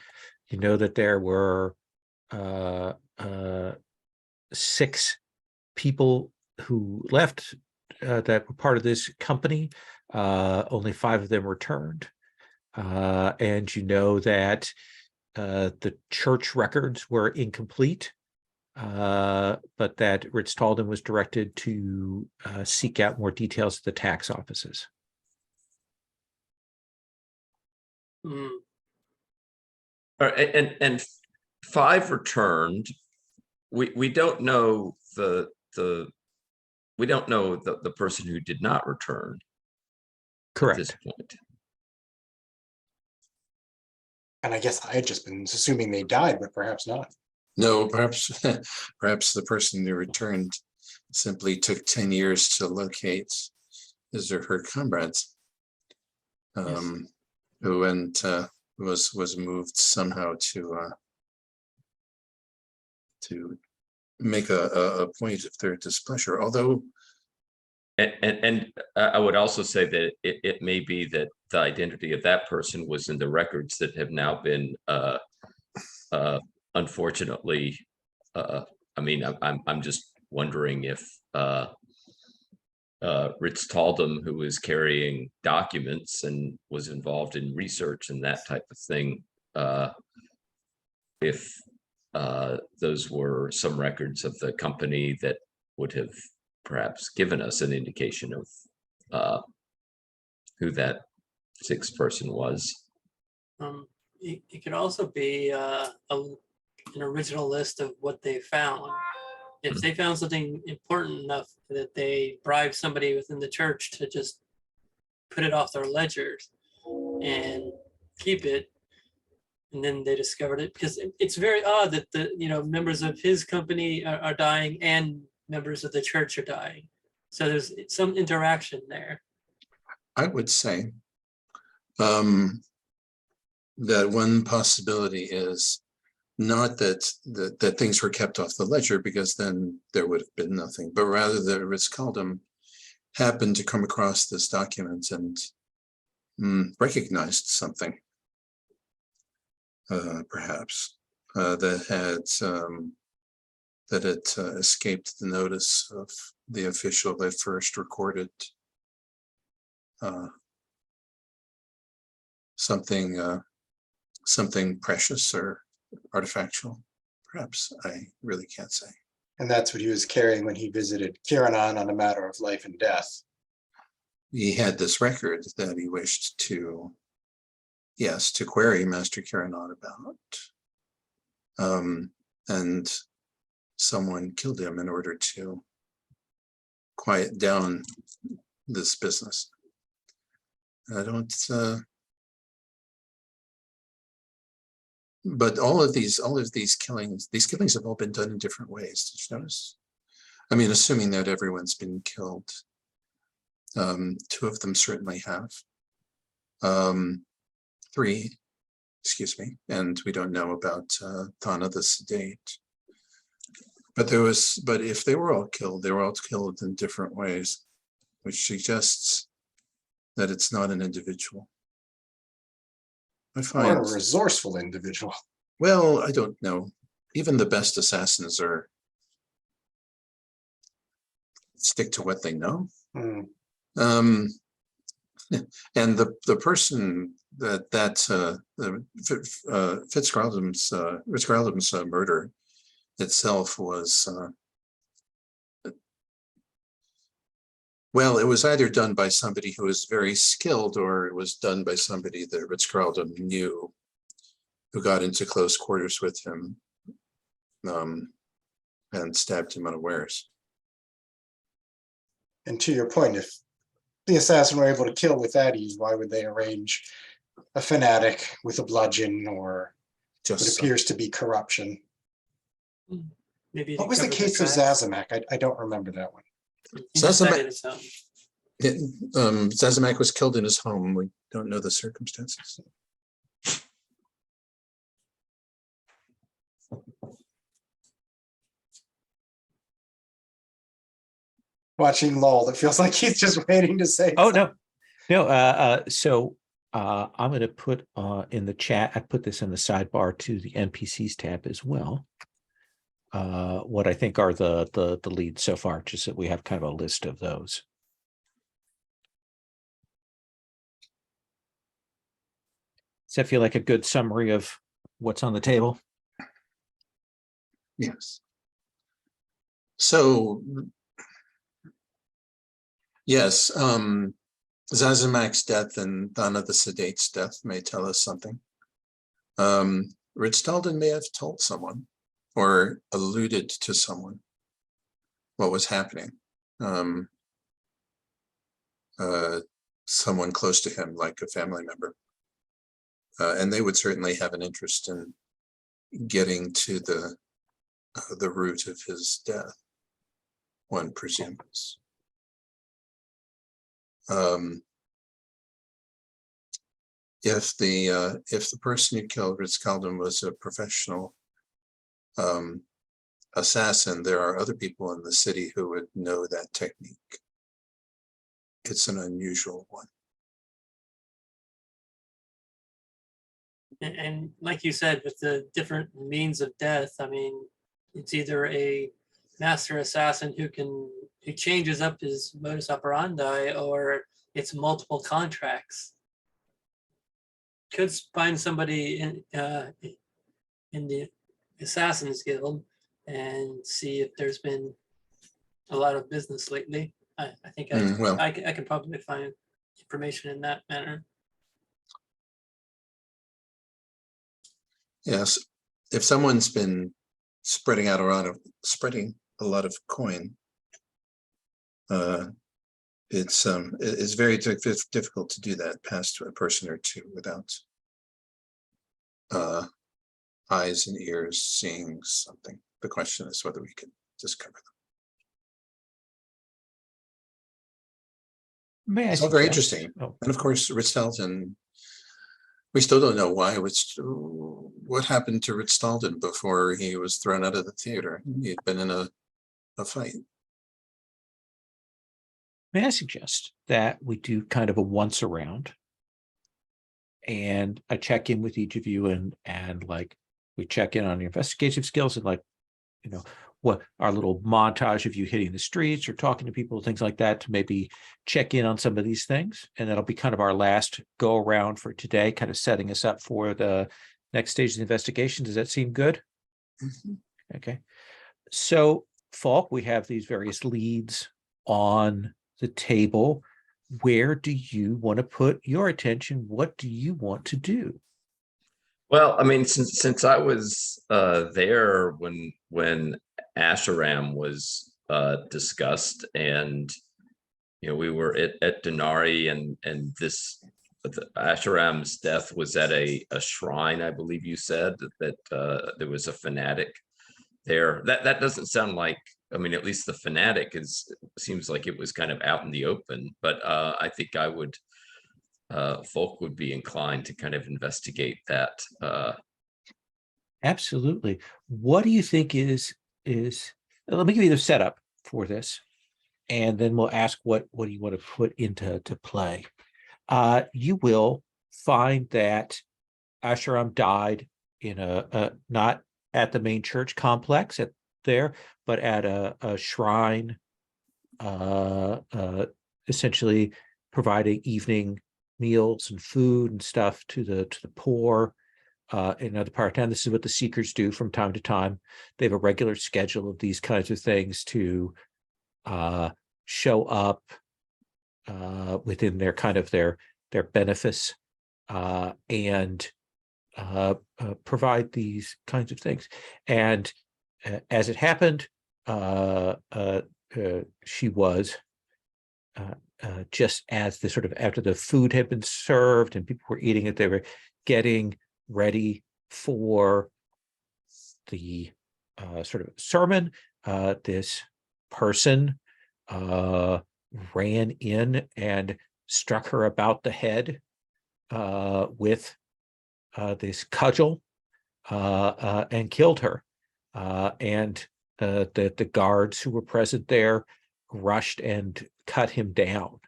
You know that there were 6 people who left that were part of this company. Only 5 of them returned. And you know that the church records were incomplete, but that Ritz Talden was directed to seek out more details at the tax offices. Mm. All right, and 5 returned. We don't know the person who did not return. Correct. At this point. And I guess I had just been assuming they died, but perhaps not. No, perhaps the person who returned simply took 10 years to locate his or her comrades, who was moved somehow to make a point of their displeasure. Although, and I would also say that it may be that the identity of that person was in the records that have now been unfortunately, I mean, I'm just wondering if Ritz Talden, who was carrying documents and was involved in research and that type of thing, if those were some records of the company that would have perhaps given us an indication of who that sixth person was. It could also be an original list of what they found. If they found something important enough that they bribed somebody within the church to just put it off their ledgers and keep it, and then they discovered it, because it's very odd that the members of his company are dying and members of the church are dying. So there's some interaction there. I would say that one possibility is not that things were kept off the ledger, because then there would have been nothing, but rather that Ritz-Carlton happened to come across this document and recognized something, perhaps that had escaped the notice of the official that first recorded something precious or artifactual. Perhaps, I really can't say. And that's what he was carrying when he visited Kiranan on a matter of life and death. He had this record that he wished to, yes, to query Master Kiranan about. And someone killed him in order to quiet down this business. I don't, but all of these killings have all been done in different ways. Did you notice? I mean, assuming that everyone's been killed, two of them certainly have. Three, excuse me, and we don't know about Thana the Sedate. But if they were all killed, they were all killed in different ways, which suggests that it's not an individual. I Or find a resourceful individual. Well, I don't know. Even the best assassins stick to what they know. And the person Ritz-Carlton's murder itself was, well, it was either done by somebody who was very skilled, or it was done by somebody that Ritz-Carlton knew, who got into close quarters with him and stabbed him unawares. And to your point, if the assassin were able to kill with that ease, why would they arrange a fanatic with a bludgeon or what appears to be corruption? Maybe what was the case of Zazamak? I don't remember that one. Zazamak was killed in his home. We don't know the circumstances. Watching Lowell, it feels like he's just waiting to say. Oh, no. So I'm going to put in the chat, I put this in the sidebar to the NPCs tab as well. What I think are the leads so far, just that we have kind of a list of those. Does that feel like a good summary of what's on the table? Yes. So, yes, Zazamak's death and Thana the Sedate's death may tell us something. Ritz-Carlton may have told someone or alluded to someone what was happening. Someone close to him, like a family member. And they would certainly have an interest in getting to the root of his death, one presumes. If the person who killed Ritz-Carlton was a professional assassin, there are other people in the city who would know that technique. It's an unusual one. And like you said, with the different means of death, I mean, it's either a master assassin who changes up his modus operandi, or it's multiple contracts. Could find somebody in the Assassin's Guild and see if there's been a lot of business lately. I think well, I can probably find information in that manner. yes, if someone's been spreading a lot of coin, it's very difficult to do that past a person or two without eyes and ears seeing something. The question is whether we can discover them. May I It's all very suggest- interesting. Oh, And of course, Ritz-Dalton, we still don't know what happened to Ritz-Dalton before he was thrown out of the theater. He'd been in a fight. may I suggest that we do kind of a once around, and I check in with each of you, and like we check in on your investigative skills, and like, you know, what our little montage of you hitting the streets or talking to people, things like that, to maybe check in on some of these things. And that'll be kind of our last go around for today, kind of setting us up for the next stage of the investigation. Does that seem good? Mhm. Okay. So, Falk, we have these various leads on the table. Where do you want to put your attention? What do you want to do? Well, I mean, since I was there when Asheram was discussed, and we were at Denari, and Asheram's death was at a shrine, I believe you said that there was a fanatic there. That doesn't sound like, I mean, at least the fanatic seems like it was kind of out in the open, but I think Folk would be inclined to kind of investigate that. Absolutely. What do you think is let me give you the setup for this, and then we'll ask what do you want to put into play. You will find that Asheram died in a not at the main church complex but at a shrine, essentially providing evening meals and food and stuff to the poor in another part of town. This is what the Seekers do from time to time. They have a regular schedule of these kinds of things to show up within their kind of their benefice and provide these kinds of things. And as it happened, she was just as the sort of after the food had been served and people were eating it, they were getting ready for the sort of sermon. This person ran in and struck her about the head with this cudgel and killed her. And the guards who were present there rushed and cut him down.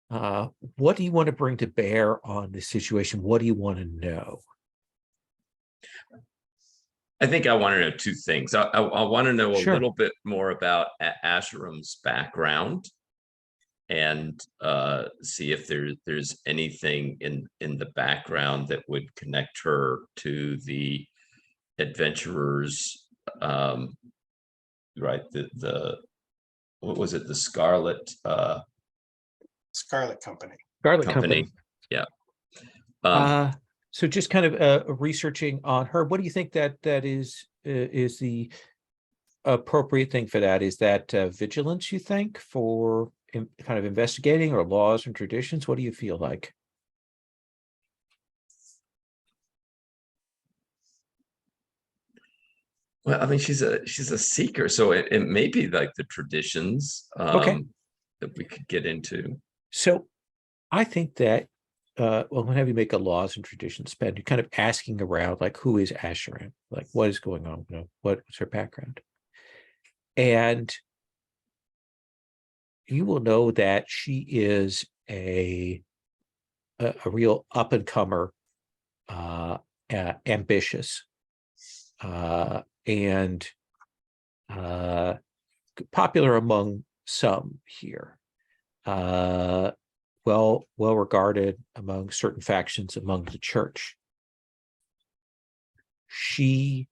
What do you want to bring to bear on this situation? What do you want to know? I think I want to know two things. I want to know a Sure. little bit more about Asheram's background, and see if there's anything in the background that would connect her to the adventurers. Right, the what was it, the Scarlet Scarlet Company. Scarlet Company? Yeah. So just kind of researching on her, what do you think that is the appropriate thing for that? Is that vigilance, you think, for kind of investigating, or laws and traditions? What do you feel like? Well, I mean, she's a seeker, so it may be like the traditions Okay. that we could get into. So I think that well, whenever you make a laws and traditions spend, you're kind of asking around, like, who is Asheram? Like, what is going on? What's her background? And you will know that she is a real up and comer, ambitious, and popular among some here. Well regarded among certain factions among the church. she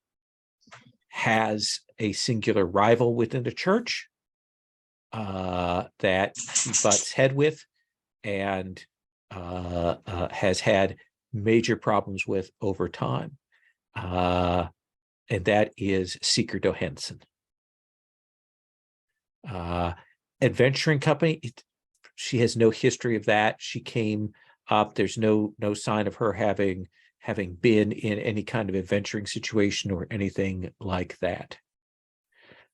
has a singular rival within the church that she butts head with and has had major problems with over time. And that is Seeker Johansson. Adventuring company, she has no history of that. She came up, there's no sign of her having been in any kind of adventuring situation or anything like that.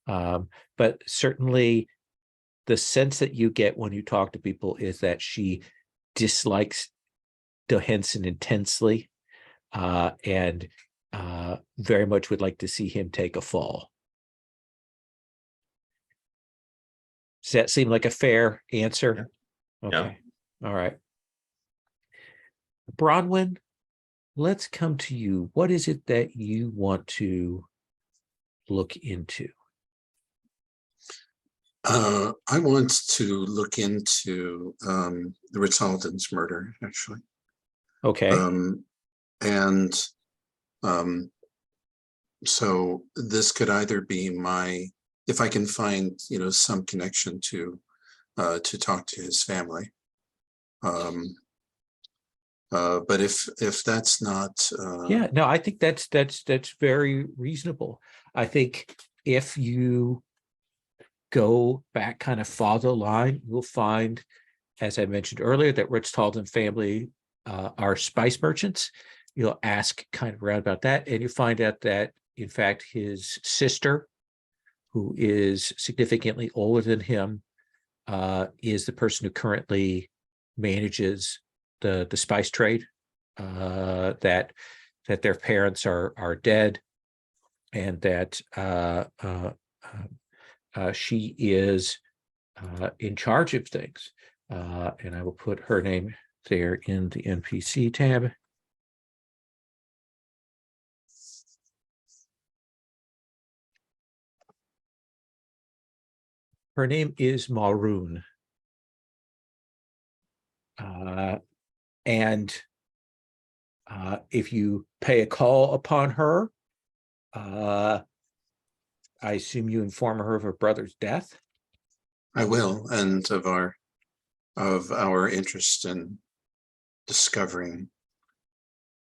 But certainly the sense that you get when you talk to people is that she dislikes Johansson intensely and very much would like to see him take a fall. Does that seem like a fair answer? Yeah. Okay. All right. Bronwyn, let's come to you. What is it that you want to look into? I want to look into the Ritz-Aldens murder, actually. Okay. So this could either be if I can find, some connection to talk to his family. But if that's not, Yeah, no, I think that's very reasonable. I think if you go back kind of farther line, you'll find, as I mentioned earlier, that Ritz-Carlton family are spice merchants. You'll ask kind of around about that, and you find out that, in fact, his sister, who is significantly older than him, is the person who currently manages the spice trade. That their parents are dead, and that she is in charge of things. And I will put her name there in the NPC tab. Her name is Maroon. And if you pay a call upon her, I assume you inform her of her brother's death. I will, and of our interest in discovering,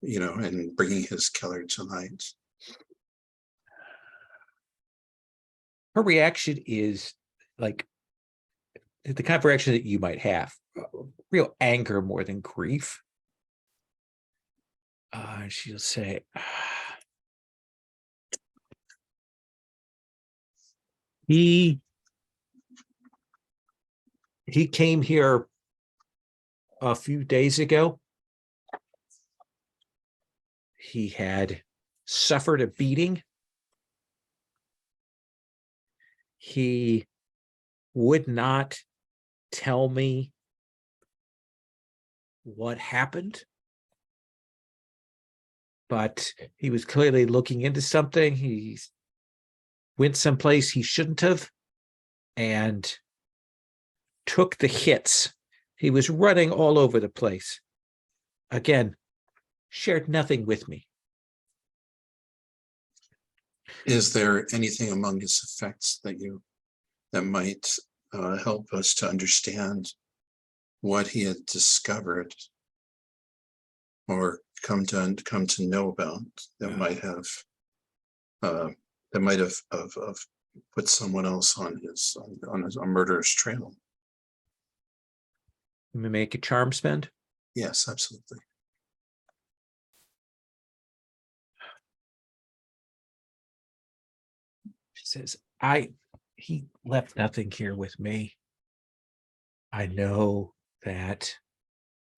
and bringing his killer to light. Her reaction is like the kind of reaction that you might have, real anger more than grief. She'll say, he came here a few days ago. He had suffered a beating. He would not tell me what happened, but he was clearly looking into something. He went someplace he shouldn't have and took the hits. He was running all over the place. Again, shared nothing with me. Is there anything among his effects that might help us to understand what he had discovered or come to know about that might have put someone else on a murderous trail? Let me make a charm spend. Yes, absolutely. She says, he left nothing here with me. I know that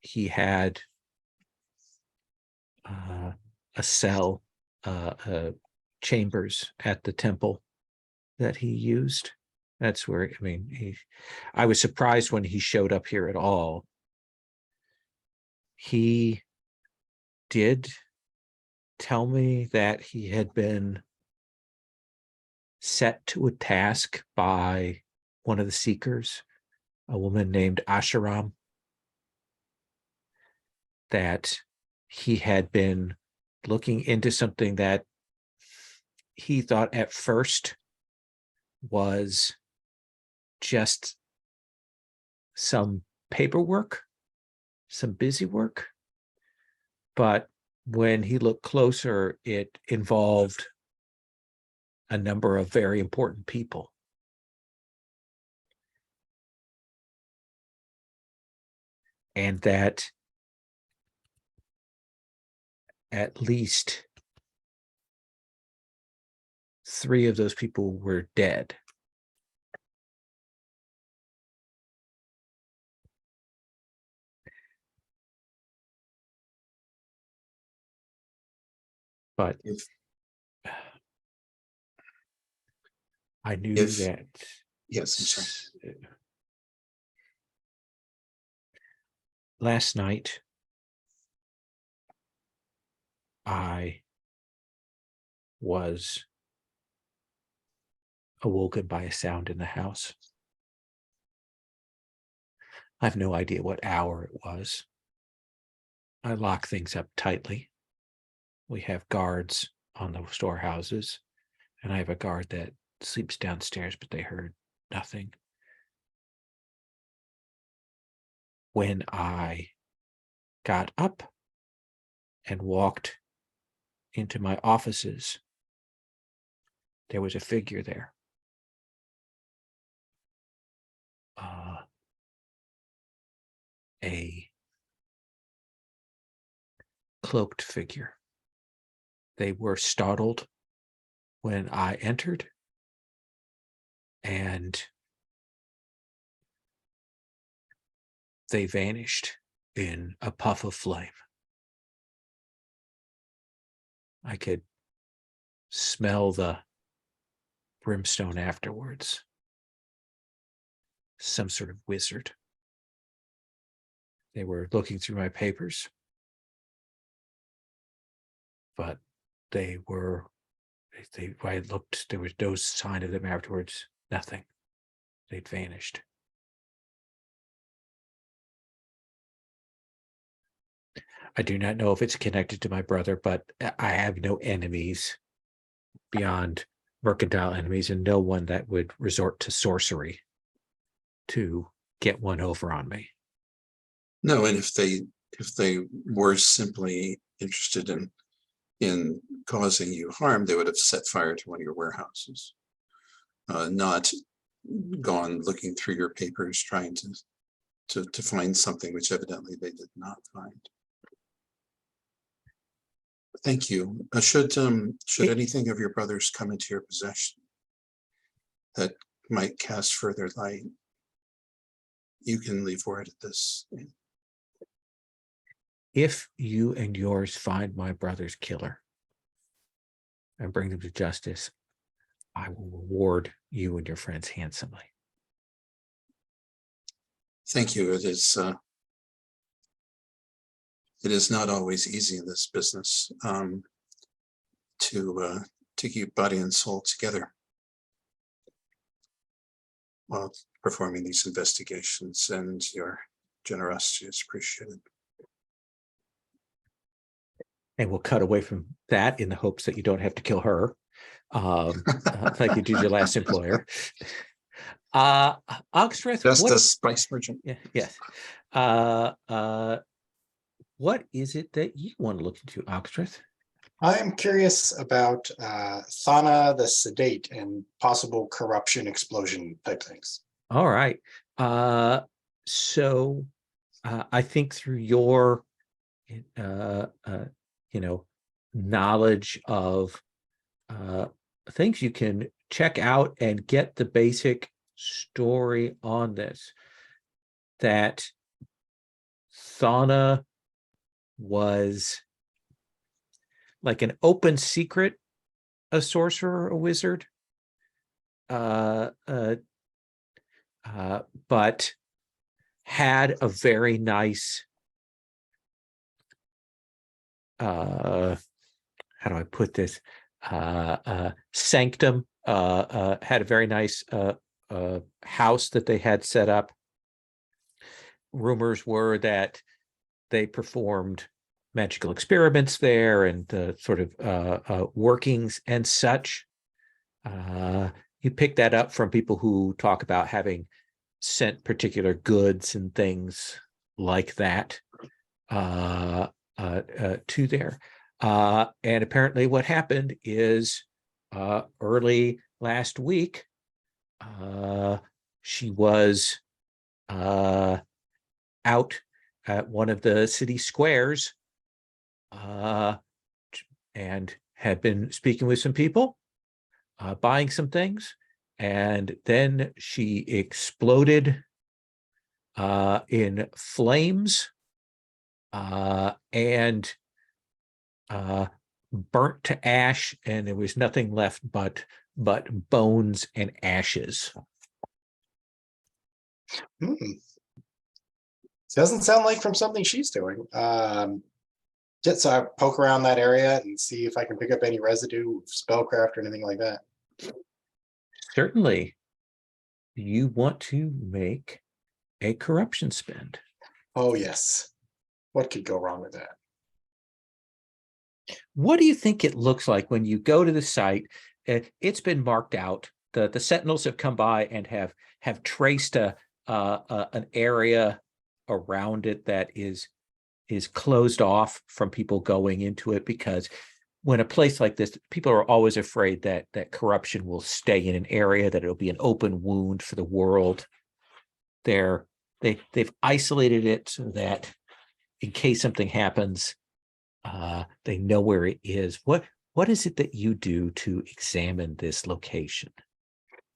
he had a cell, chambers at the temple that he used. That's where, I was surprised when he showed up here at all. He did tell me that he had been set to a task by one of the seekers, a woman named Asharam, that he had been looking into something that he thought at first was just some paperwork, some busy work. But when he looked closer, it involved a number of very important people. And that at least 3 of those people were dead. But If- I knew if- that. Yes, I'm sorry. Last night, I was awoken by a sound in the house. I have no idea what hour it was. I lock things up tightly. We have guards on the storehouses, and I have a guard that sleeps downstairs, but they heard nothing. When I got up and walked into my offices, there was a figure there. A cloaked figure. They were startled when I entered, and they vanished in a puff of flame. I could smell the brimstone afterwards. Some sort of wizard. They were looking through my papers, but I looked, there was no sign of them afterwards, nothing. They'd vanished. I do not know if it's connected to my brother, but I have no enemies beyond mercantile enemies, and no one that would resort to sorcery to get one over on me. No, and if they were simply interested in causing you harm, they would have set fire to one of your warehouses, not gone looking through your papers trying to find something which evidently they did not find. Thank you. Should anything of your brothers come into your possession that might cast further light, you can leave word at this. If you and yours find my brother's killer and bring them to justice, I will reward you and your friends handsomely. Thank you. It is not always easy in this business to keep body and soul together while performing these investigations, and your generosity is appreciated. And we'll cut away from that in the hopes that you don't have to kill her, like you did your last employer. Oxtreth, Just a spice merchant. Yeah, yes. What is it that you want to look into, Oxtreth? I am curious about Thana the Sedate and possible corruption, explosion type things. All right. So I think through your knowledge of things, you can check out and get the basic story on this, that Thana was like an open secret, a sorcerer, a wizard, but had a very nice how do I put this, sanctum, had a very nice house that they had set up. Rumors were that they performed magical experiments there and the sort of workings and such. You pick that up from people who talk about having sent particular goods and things like that to there. And apparently what happened is early last week, she was out at one of the city squares and had been speaking with some people, buying some things, and then she exploded in flames and burnt to ash, and there was nothing left but bones and ashes. Doesn't sound like from something she's doing. So I poke around that area and see if I can pick up any residue of spellcraft or anything like that. Certainly. You want to make a corruption spend. Oh yes. What could go wrong with that? What do you think it looks like when you go to the site? It's been marked out. The sentinels have come by and have traced an area around it that is closed off from people going into it, because when a place like this, people are always afraid that corruption will stay in an area, that it'll be an open wound for the world. They've isolated it so that in case something happens, they know where it is. What is it that you do to examine this location?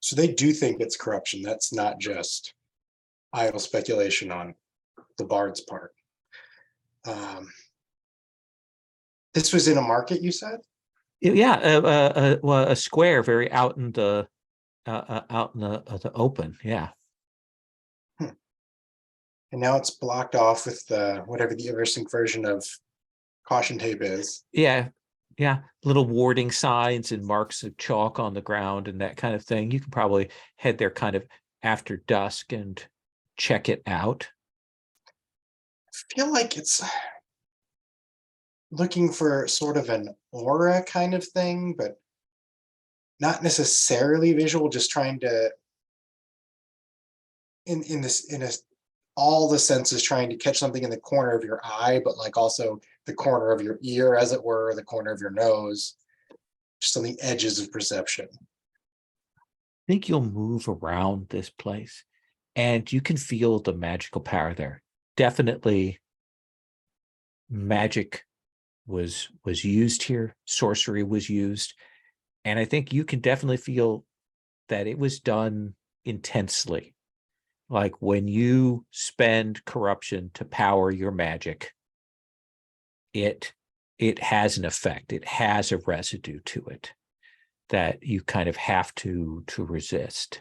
So they do think it's corruption. That's not just idle speculation on the bard's part. This was in a market, you said? Yeah, well, a square, very out in the the open. Yeah. And now it's blocked off with the whatever the Eversink version of caution tape is. Yeah, little warding signs and marks of chalk on the ground and that kind of thing. You can probably head there kind of after dusk and check it out. I feel like it's looking for sort of an aura kind of thing, but not necessarily visual, just trying to in all the senses, trying to catch something in the corner of your eye, but like also the corner of your ear, as it were, the corner of your nose, just on the edges of perception. I think you'll move around this place and you can feel the magical power there. Definitely magic was used here, sorcery was used, and I think you can definitely feel that it was done intensely. Like when you spend corruption to power your magic, it has an effect. It has a residue to it that you kind of have to resist.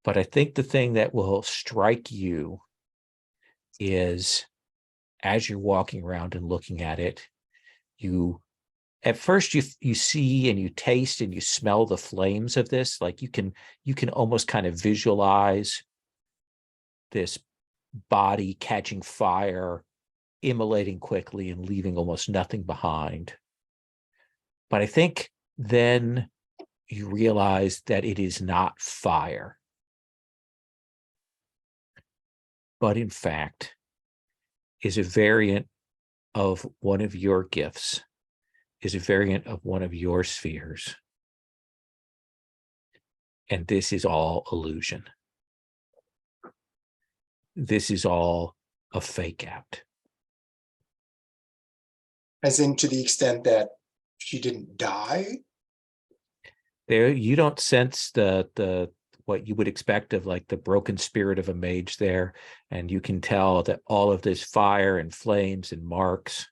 But I think the thing that will strike you is as you're walking around and looking at it, at first you see and you taste and you smell the flames of this. Like you can almost kind of visualize this body catching fire, immolating quickly and leaving almost nothing behind. But I think then you realize that it is not fire, but in fact is a variant of one of your gifts, is a variant of one of your spheres. And this is all illusion. This is all a fake out. As in, to the extent that she didn't die? There, you don't sense the what you would expect of like the broken spirit of a mage there. And you can tell that all of this fire and flames and marks,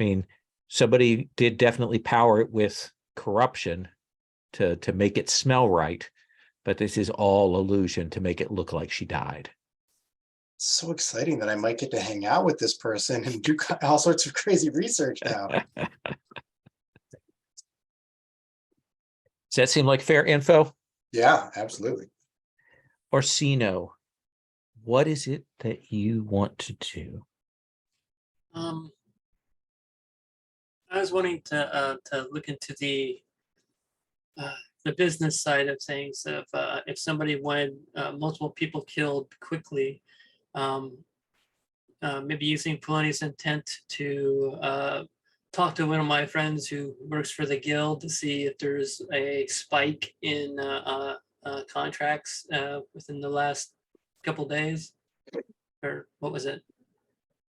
I mean, somebody did definitely power it with corruption to make it smell right, but this is all illusion to make it look like she died. It's so exciting that I might get to hang out with this person and do all sorts of crazy research now. Does that seem like fair info? Yeah, absolutely. Orsino, what is it that you want to do? I was wanting to look into the business side of things. If somebody wanted multiple people killed quickly, maybe using felonious intent to talk to one of my friends who works for the guild to see if there's a spike in contracts within the last couple days, or what was it?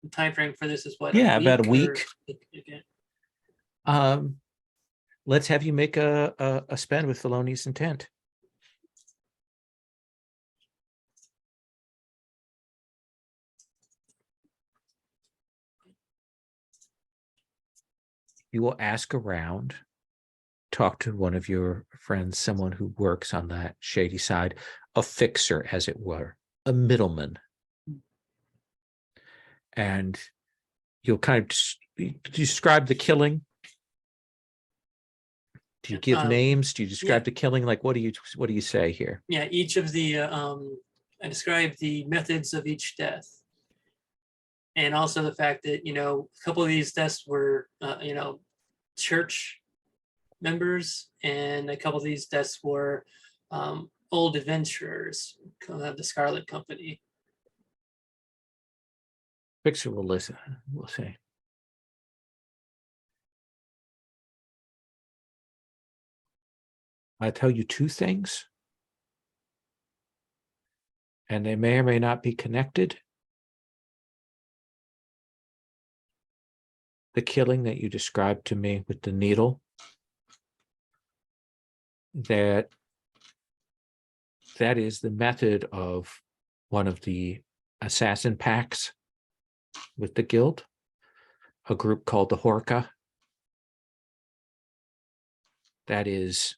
The time frame for this is what? Yeah, about a or- week. Okay. Let's have you make a spend with felonious intent. You will ask around, talk to one of your friends, someone who works on that shady side, a fixer, as it were, a middleman. And you'll kind of describe the killing. Do you give names? Do you describe the killing? Like, what do you say here? Yeah, each of the I describe the methods of each death, and also the fact that a couple of these deaths were church members, and a couple of these deaths were old adventurers, the Scarlet Company. Fixer will listen. We'll say. I'll tell you two things, and they may or may not be connected. The killing that you described to me with the needle, that is the method of one of the assassin packs with the guild, a group called the Horka. That is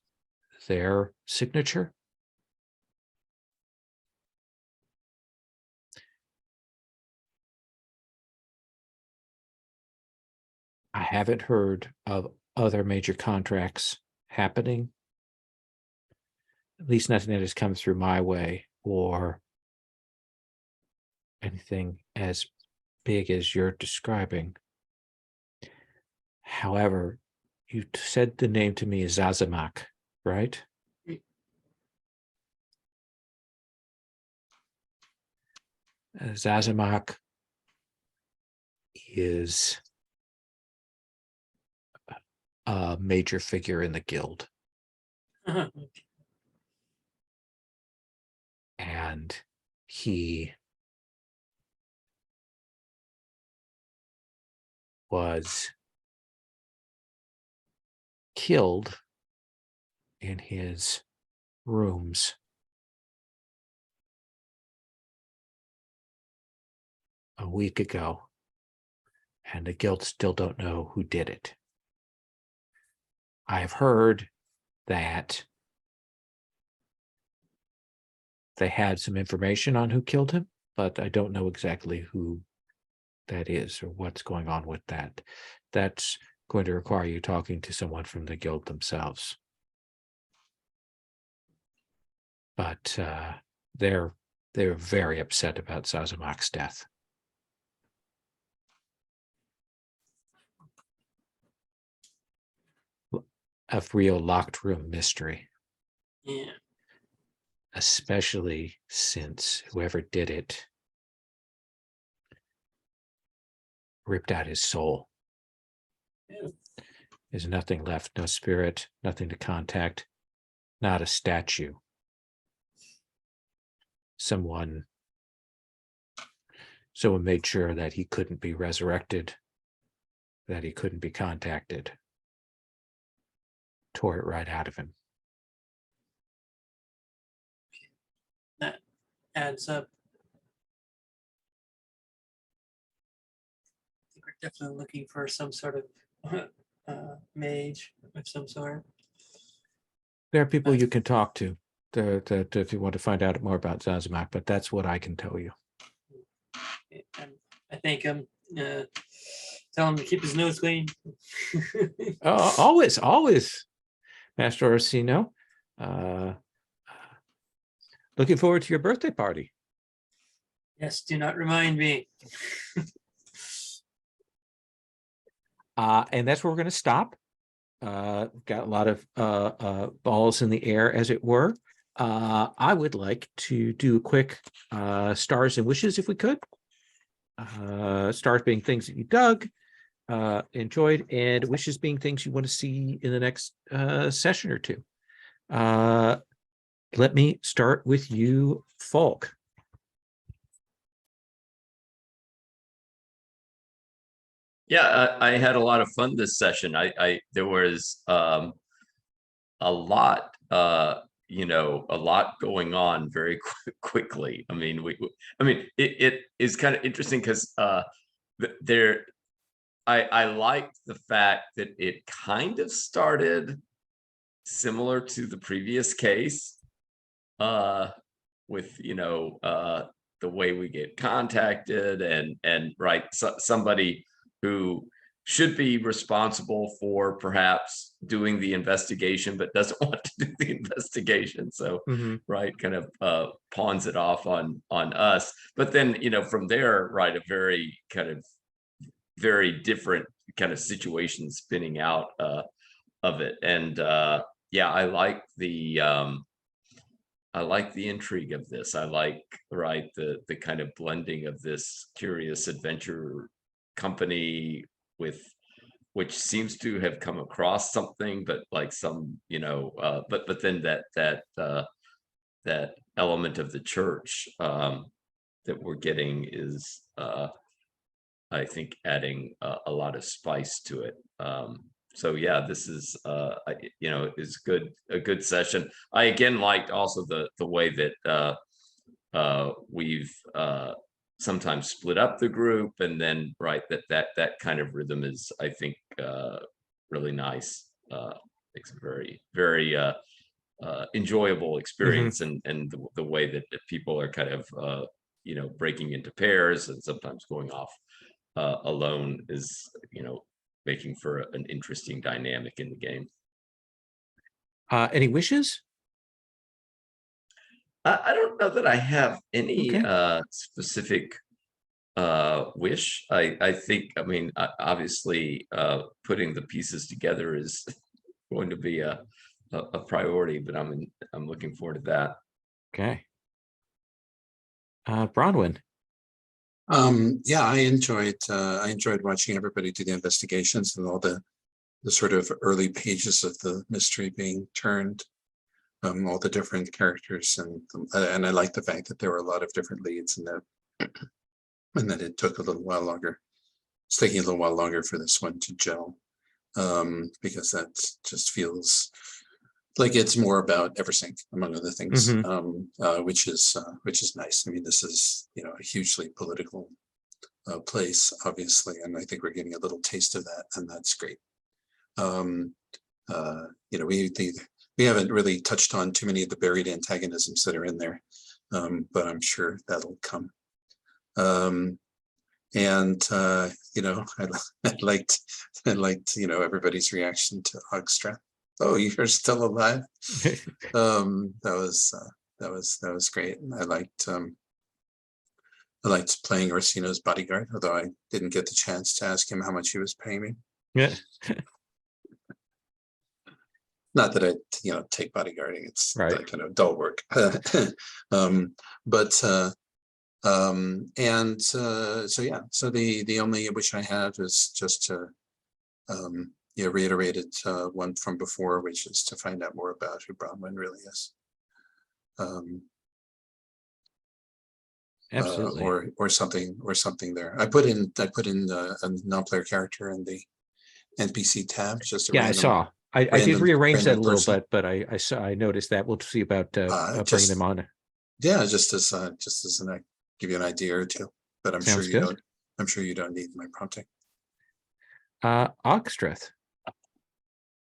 their signature. I haven't heard of other major contracts happening, at least nothing that has come through my way, or anything as big as you're describing. However, you said the name to me is Zazamak, right? Zazamak is a major figure in the guild. And he was killed in his rooms a week ago, and the guild still don't know who did it. I've heard that they had some information on who killed him, but I don't know exactly who that is or what's going on with that. That's going to require you talking to someone from the guild themselves. But they're very upset about Zazamak's death. A real locked room mystery. Yeah. Especially since whoever did it ripped out his soul. Yeah. There's nothing left, no spirit, nothing to contact, not a statue. Someone made sure that he couldn't be resurrected, that he couldn't be contacted. Tore it right out of him. That adds up. I think we're definitely looking for some sort of mage of some sort. There are people you can talk to if you want to find out more about Zazamak, but that's what I can tell you. And I think tell him to keep his nose clean. Always, Master Orsino. Looking forward to your birthday party. Yes, do not remind me. And that's where we're going to stop. Got a lot of balls in the air, as it were. I would like to do a quick stars and wishes if we could. Stars being things that you dug, enjoyed, and wishes being things you want to see in the next session or two. Let me start with you, Falk. Yeah, I had a lot of fun this session. There was a lot, a lot going on very quickly. I mean, it is kind of interesting because I liked the fact that it kind of started similar to the previous case, with the way we get contacted and right, somebody who should be responsible for perhaps doing the investigation but doesn't want to do the investigation, so right, kind of pawns it off on us. But then from there, right, a very kind of very different kind of situation spinning out of it. And yeah, I like the intrigue of this. I like, right, the kind of blending of this curious adventure company with, which seems to have come across something, but like some, but then that element of the church that we're getting is I think adding a lot of spice to it. So yeah, this is is a good session. I again liked also the way that we've sometimes split up the group, and then right, that kind of rhythm is, I think, really nice. It's a very enjoyable experience, and the way that people are kind of breaking into pairs and sometimes going off alone is making for an interesting dynamic in the game. Any wishes? I don't know that I have any Okay. specific wish. I think, I mean, obviously putting the pieces together is going to be a priority, but I'm looking forward to that. Okay. Bronwyn. Yeah, I enjoyed watching everybody do the investigations and all the sort of early pages of the mystery being turned, all the different characters, and I like the fact that there were a lot of different leads, and that it took a little while longer. It's taking a little while longer for this one to gel, because that just feels like it's more about Eversink, among other things, which is nice. I mean, this is a hugely political place, obviously, and I think we're getting a little taste of that, and that's great. We haven't really touched on too many of the buried antagonisms that are in there, but I'm sure that'll come. And I liked everybody's reaction to Hogstrath. Oh, you're still alive. That was great. I liked playing Orsino's bodyguard, although I didn't get the chance to ask him how much he was paying me. Yeah. Not that I take bodyguarding, it's Right. like dull work. So yeah, so the only wish I had was just to reiterated one from before, which is to find out more about who Bronwyn really is. Absolutely. Or something there. I put in a non-player character in the NPC tab. Just a I saw. I did rearrange that a little bit, but I noticed that. We'll see about bringing them on. Yeah, just as give you an idea or two, but I'm Sounds sure you good. don't. I'm sure you don't need my prompting. Oxtreth.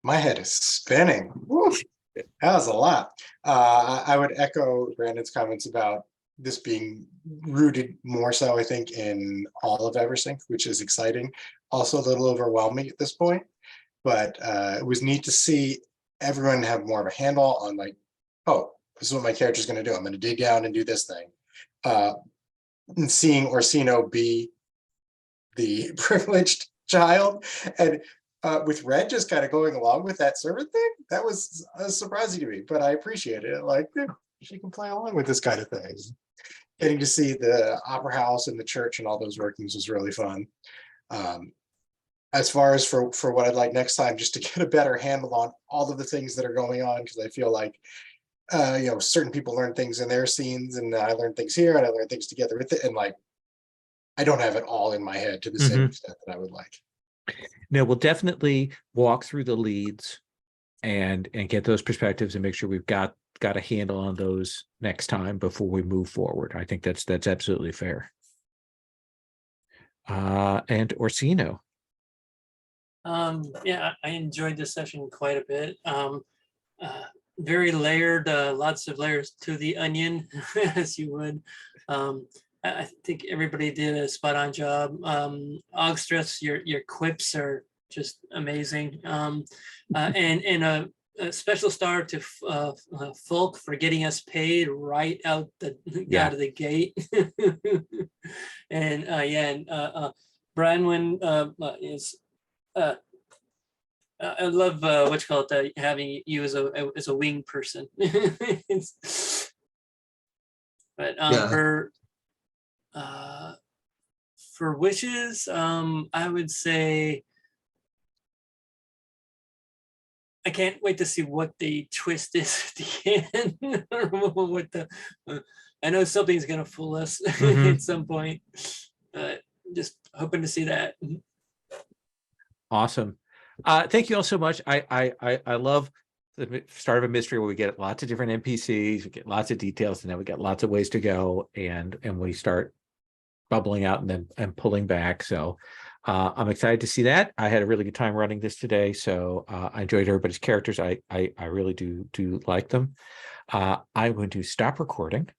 My head is spinning. Woo, that was a lot. I would echo Brandon's comments about this being rooted more so, I think, in all of Eversink, which is exciting. Also a little overwhelming at this point, but it was neat to see everyone have more of a handle on like, oh, this is what my character's going to do. I'm going to dig down and do this thing. And seeing Orsino be the privileged child. And with Red just kind of going along with that servant thing, that was surprising to me, but I appreciate it. Like, yeah, she can play along with this kind of thing. Getting to see the opera house and the church and all those workings was really fun. As far as for what I'd like next time, just to get a better handle on all of the things that are going on, because I feel like certain people learn things in their scenes, and I learn things here, and I learn things together with it, and like I don't have it all in my head to the same extent that I would like. No, we'll definitely walk through the leads and get those perspectives and make sure we've got a handle on those next time before we move forward. I think that's absolutely fair. And Orsino. Yeah, I enjoyed this session quite a bit. Very layered, lots of layers to the onion, as you would. I think everybody did a spot on job. Ogstress, your quips are just amazing. And a special star to Folk for getting us paid right out of the gate. And Branwen is. I love what you call it, having you as a wing person. But for wishes, I would say I can't wait to see what the twist is at the end. Or what the I know something's gonna fool us at some point, but just hoping to see that. Awesome. Thank you all so much. I love the start of a mystery where we get lots of different NPCs, we get lots of details, and then we get lots of ways to go, and we start bubbling out and pulling back. So I'm excited to see that. I had a really good time running this today, so I enjoyed everybody's characters. I really do like them. I'm going to stop recording.